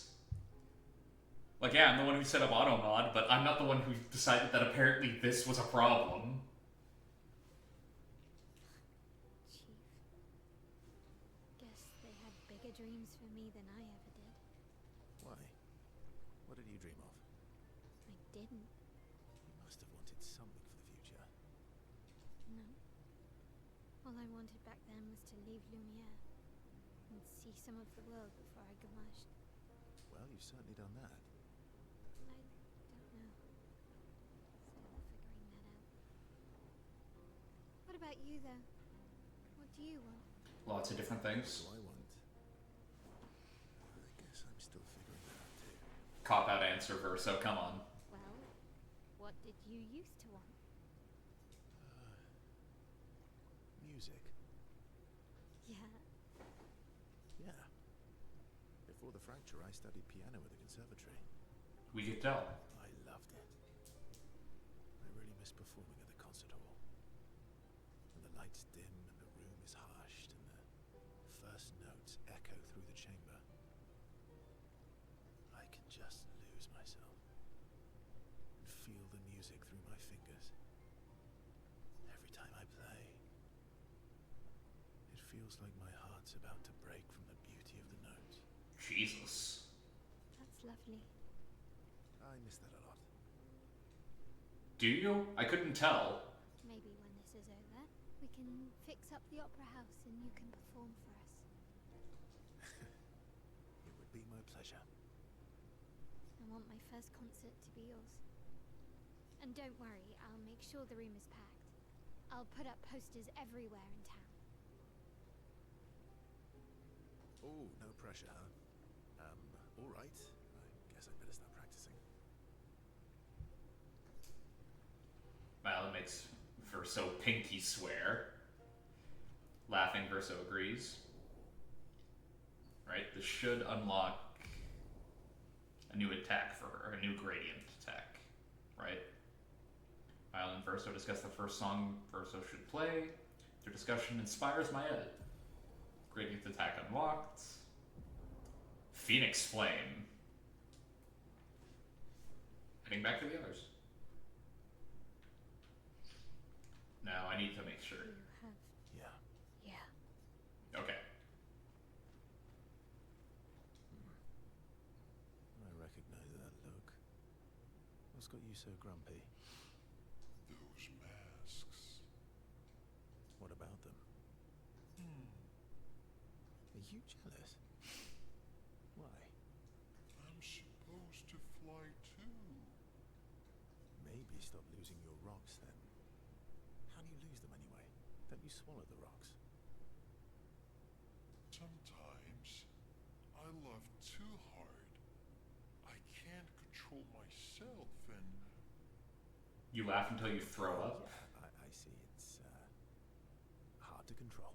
[SPEAKER 1] Like, yeah, I'm the one who set up AutoMod, but I'm not the one who decided that apparently this was a problem.
[SPEAKER 7] Chief. Guess they had bigger dreams for me than I ever did.
[SPEAKER 3] Why? What did you dream of?
[SPEAKER 7] I didn't.
[SPEAKER 3] You must have wanted something for the future.
[SPEAKER 7] No. All I wanted back then was to leave Lumiere and see some of the world before I gamashed.
[SPEAKER 3] Well, you've certainly done that.
[SPEAKER 7] I don't know. Still figuring that out. What about you, though? What do you want?
[SPEAKER 1] Lots of different things.
[SPEAKER 3] What do I want? I guess I'm still figuring that out too.
[SPEAKER 1] Cop out answer, Verso. Come on.
[SPEAKER 7] Well, what did you used to want?
[SPEAKER 3] Music.
[SPEAKER 7] Yeah.
[SPEAKER 3] Yeah. Before the fracture, I studied piano at the conservatory.
[SPEAKER 1] We could tell.
[SPEAKER 3] I loved it. I really miss performing at the concert hall. And the lights dim and the room is hushed and the first notes echo through the chamber. I can just lose myself and feel the music through my fingers. Every time I play, it feels like my heart's about to break from the beauty of the notes.
[SPEAKER 1] Jesus.
[SPEAKER 7] That's lovely.
[SPEAKER 3] I miss that a lot.
[SPEAKER 1] Do you? I couldn't tell.
[SPEAKER 7] Maybe when this is over, we can fix up the opera house and you can perform for us.
[SPEAKER 3] It would be my pleasure.
[SPEAKER 7] I want my first concert to be yours. And don't worry, I'll make sure the room is packed. I'll put up posters everywhere in town.
[SPEAKER 3] Oh, no pressure, huh? All right. I guess I'd better start practicing.
[SPEAKER 1] Well, it makes Verso pinky swear. Laughing, Verso agrees. Right? This should unlock a new attack for her, a new gradient attack. Right? Violet and Verso discuss the first song Verso should play. Their discussion inspires my edit. Gradient attack unlocked. Phoenix Flame. Heading back to the others. Now I need to make sure.
[SPEAKER 7] You have.
[SPEAKER 3] Yeah.
[SPEAKER 7] Yeah.
[SPEAKER 1] Okay.
[SPEAKER 3] I recognize that look. What's got you so grumpy?
[SPEAKER 8] Those masks.
[SPEAKER 3] What about them? Are you jealous? Why?
[SPEAKER 8] I'm supposed to fly too.
[SPEAKER 3] Maybe stop losing your rocks then. How do you lose them anyway? Don't you swallow the rocks?
[SPEAKER 8] Sometimes I love too hard. I can't control myself and
[SPEAKER 1] You laugh until you throw up.
[SPEAKER 3] Yeah, I see. It's hard to control.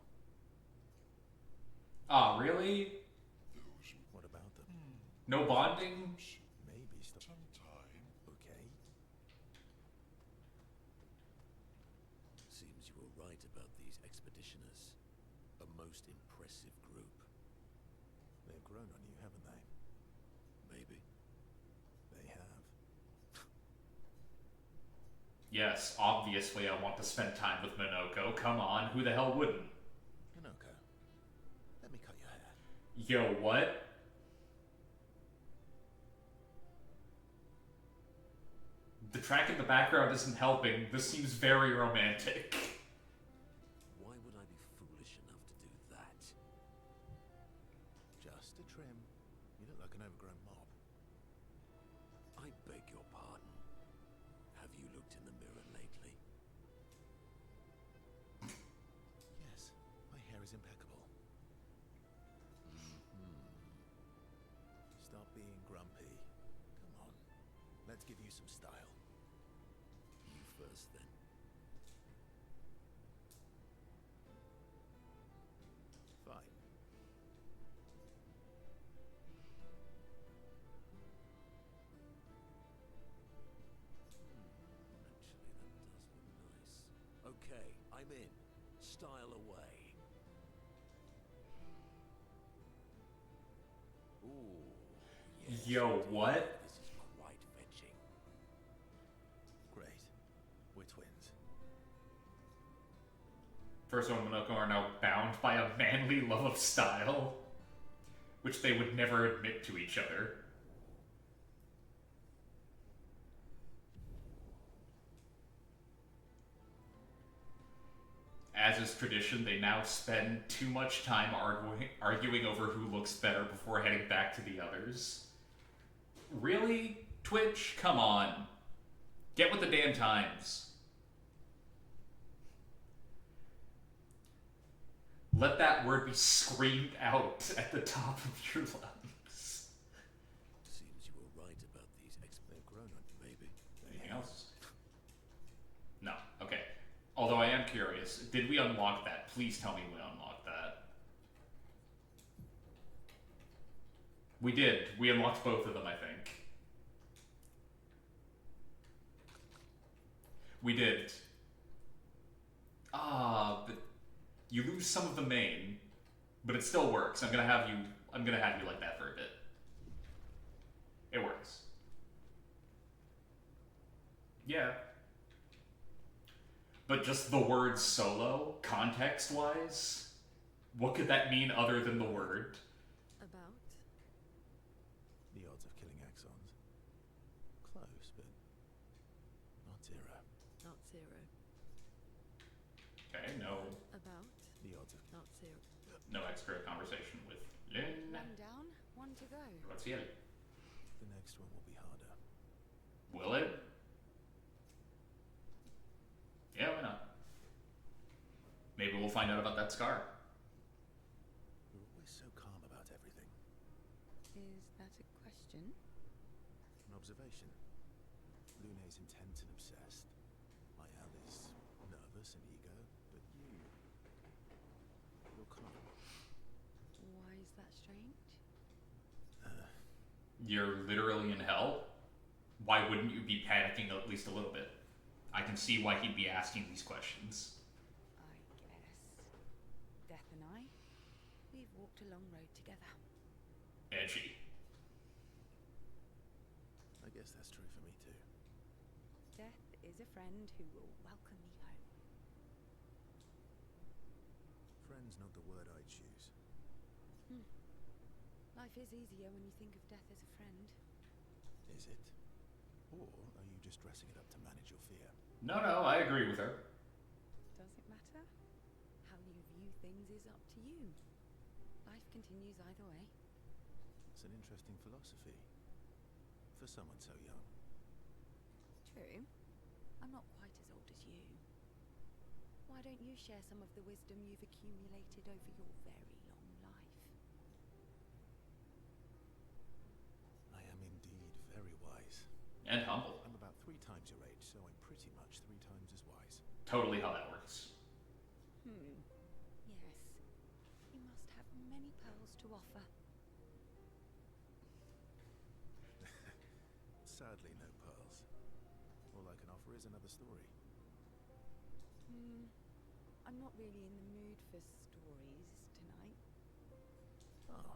[SPEAKER 1] Ah, really?
[SPEAKER 8] those
[SPEAKER 3] What about them?
[SPEAKER 1] No bonding?
[SPEAKER 3] Maybe stop.
[SPEAKER 8] sometime
[SPEAKER 3] Okay.
[SPEAKER 11] Seems you were right about these expeditioners. A most impressive group.
[SPEAKER 3] They've grown on you, haven't they?
[SPEAKER 11] Maybe.
[SPEAKER 3] They have.
[SPEAKER 1] Yes, obviously I want to spend time with Minoko. Come on, who the hell wouldn't?
[SPEAKER 3] Minoko, let me cut your hair.
[SPEAKER 1] Yo, what? The track in the background isn't helping. This seems very romantic.
[SPEAKER 11] Why would I be foolish enough to do that?
[SPEAKER 3] Just a trim. You look like an overgrown mob.
[SPEAKER 11] I beg your pardon. Have you looked in the mirror lately?
[SPEAKER 3] Yes, my hair is impeccable. Stop being grumpy. Come on, let's give you some style.
[SPEAKER 11] You first, then.
[SPEAKER 3] Fine.
[SPEAKER 11] Actually, that does look nice. Okay, I'm in. Style away. Ooh, yes.
[SPEAKER 1] Yo, what?
[SPEAKER 11] This is quite fetching.
[SPEAKER 3] Great. We're twins.
[SPEAKER 1] Verso and Minoko are now bound by a manly love of style, which they would never admit to each other. as is tradition, they now spend too much time arguing over who looks better before heading back to the others. Really? Twitch? Come on. Get with the damn times. Let that word be screamed out at the top of your lungs.
[SPEAKER 11] Seems you were right about these they've grown on you, maybe.
[SPEAKER 1] Anything else? No. Okay. Although I am curious, did we unlock that? Please tell me we unlocked that. We did. We unlocked both of them, I think. We did. But you lose some of the main, but it still works. I'm gonna have you like that for a bit. It works. Yeah. But just the word solo, context-wise, what could that mean other than the word?
[SPEAKER 4] About?
[SPEAKER 3] The odds of killing Axons. Close, but not zero.
[SPEAKER 4] Not zero.
[SPEAKER 1] Okay, no.
[SPEAKER 4] About?
[SPEAKER 3] The odds of
[SPEAKER 4] Not zero.
[SPEAKER 1] No extra conversation with Lynn.
[SPEAKER 2] One down, one to go.
[SPEAKER 1] Let's see it.
[SPEAKER 3] the next one will be harder.
[SPEAKER 1] Will it? Yeah, why not? Maybe we'll find out about that scar.
[SPEAKER 3] You're always so calm about everything.
[SPEAKER 2] Is that a question?
[SPEAKER 3] An observation. Lune's intense and obsessed. Ayal is nervous and eager, but you're calm.
[SPEAKER 2] Why is that strange?
[SPEAKER 1] You're literally in hell? Why wouldn't you be panicking at least a little bit? I can see why he'd be asking these questions.
[SPEAKER 2] I guess. Death and I, we've walked a long road together.
[SPEAKER 1] Edgy.
[SPEAKER 3] I guess that's true for me too.
[SPEAKER 2] Death is a friend who will welcome me home.
[SPEAKER 3] Friend's not the word I'd choose.
[SPEAKER 2] Life is easier when you think of death as a friend.
[SPEAKER 3] Is it? Or are you just dressing it up to manage your fear?
[SPEAKER 1] No, I agree with her.
[SPEAKER 2] Does it matter? How you view things is up to you. Life continues either way.
[SPEAKER 3] It's an interesting philosophy. For someone so young.
[SPEAKER 2] True. I'm not quite as old as you. Why don't you share some of the wisdom you've accumulated over your very long life?
[SPEAKER 3] I am indeed very wise.
[SPEAKER 1] And humble.
[SPEAKER 3] I'm about 3 times your age, so I'm pretty much 3 times as wise.
[SPEAKER 1] Totally how that works.
[SPEAKER 2] Yes. You must have many pearls to offer.
[SPEAKER 3] Sadly, no pearls. All I can offer is another story.
[SPEAKER 2] I'm not really in the mood for stories tonight.
[SPEAKER 3] Ah,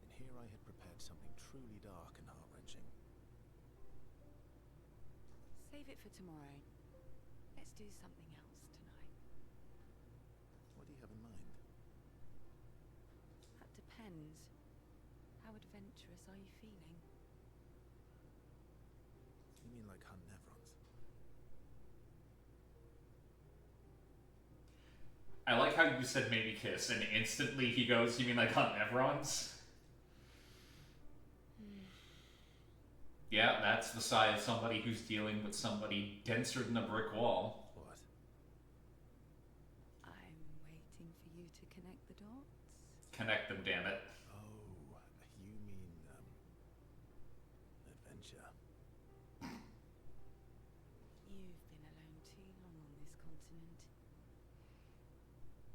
[SPEAKER 3] and here I had prepared something truly dark and heart-wrenching.
[SPEAKER 2] Save it for tomorrow. Let's do something else tonight.
[SPEAKER 3] What do you have in mind?
[SPEAKER 2] That depends. How adventurous are you feeling?
[SPEAKER 3] You mean like hunt Nevrons?
[SPEAKER 1] I like how you said maybe kiss, and instantly he goes, you mean like hunt Nevrons? Yeah, that's the sigh of somebody who's dealing with somebody denser than a brick wall.
[SPEAKER 3] What?
[SPEAKER 2] I'm waiting for you to connect the dots.
[SPEAKER 1] Connect them, damn it.
[SPEAKER 3] Oh, you mean, adventure.
[SPEAKER 2] You've been alone too long on this continent.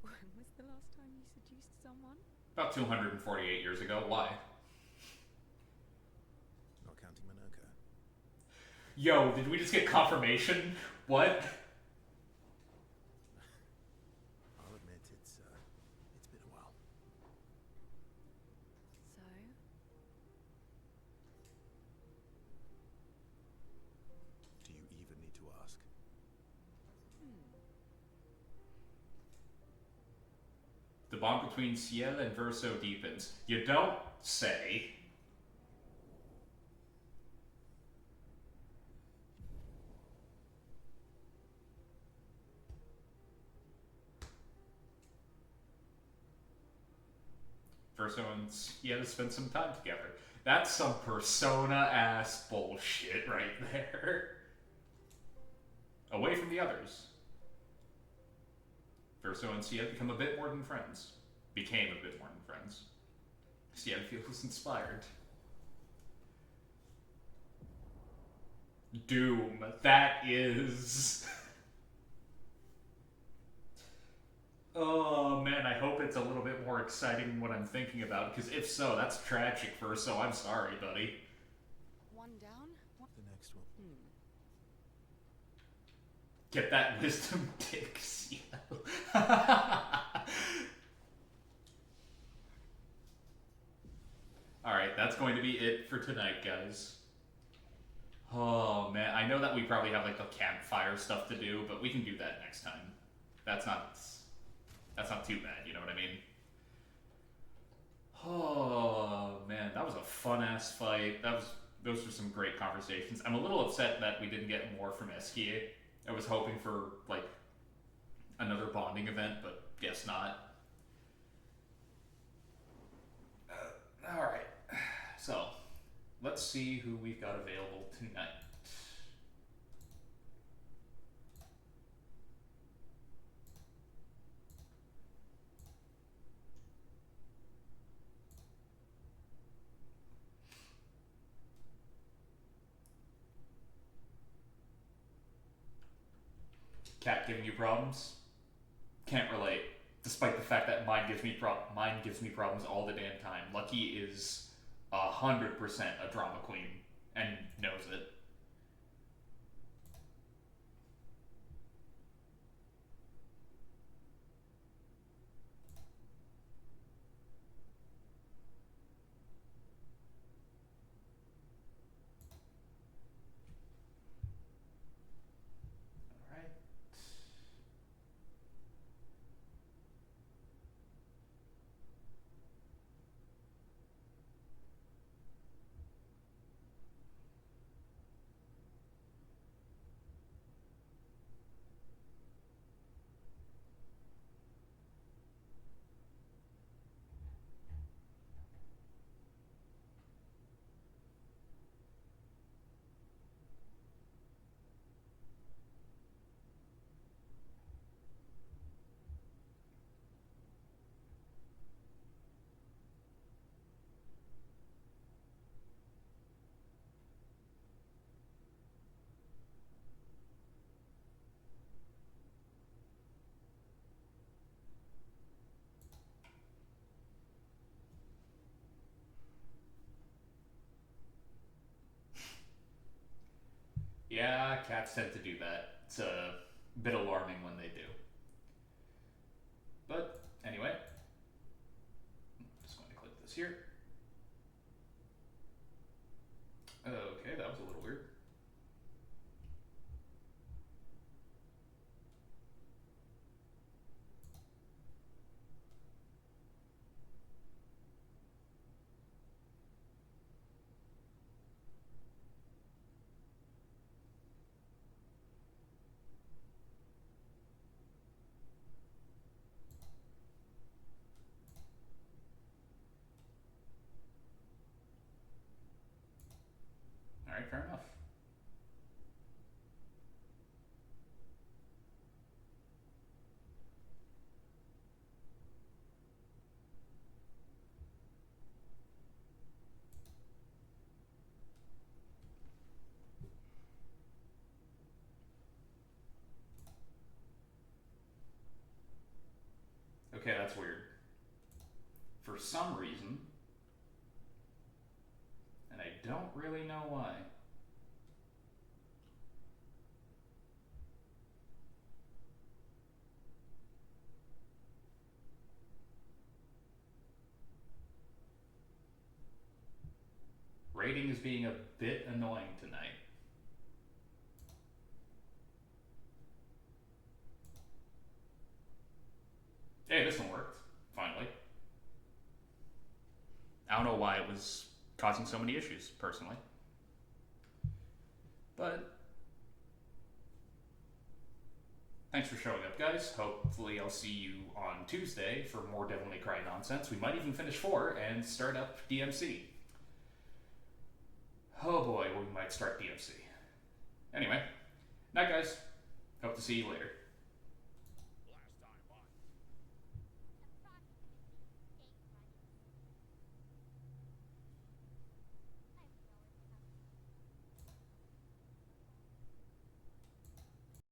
[SPEAKER 2] When was the last time you seduced someone?
[SPEAKER 1] About 248 years ago. Why?
[SPEAKER 3] Not counting Manoka.
[SPEAKER 1] Yo, did we just get confirmation? What?
[SPEAKER 3] I'll admit it's been a while.
[SPEAKER 2] So?
[SPEAKER 3] Do you even need to ask?
[SPEAKER 1] The bond between Ciel and Verso deepens. You don't say. Verso and Sienna spend some time together. That's some persona-ass bullshit right there. Away from the others. Verso and Sienna become a bit more than friends. Became a bit more than friends. Sienna feels inspired. Doom. That is... Oh man, I hope it's a little bit more exciting than what I'm thinking about, because if so, that's tragic, Verso. I'm sorry, buddy.
[SPEAKER 2] One down.
[SPEAKER 3] The next one.
[SPEAKER 1] Get that wisdom dick seal. Alright, that's going to be it for tonight, guys. Oh man, I know that we probably have like the campfire stuff to do, but we can do that next time. That's not too bad, you know what I mean? Oh man, that was a fun ass fight. Those were some great conversations. I'm a little upset that we didn't get more from Esquier. I was hoping for like another bonding event, but guess not. Alright, so let's see who we've got available tonight. Cat giving you problems? Can't relate. Despite the fact that mine gives me problems all the damn time. Lucky is 100% a drama queen and knows it. Alright. Yeah, cats tend to do that. It's a bit alarming when they do. But anyway, I'm just going to click this here. Okay, that was a little weird. Alright, fair enough. Okay, that's weird. For some reason, and I don't really know why. Rating is being a bit annoying tonight. Hey, this one worked, finally. I don't know why it was causing so many issues, personally. But thanks for showing up, guys. Hopefully I'll see you on Tuesday for more Devil May Cry nonsense. We might even finish 4 and start up DMC. Oh boy, we might start DMC. Anyway, night guys. Hope to see you later.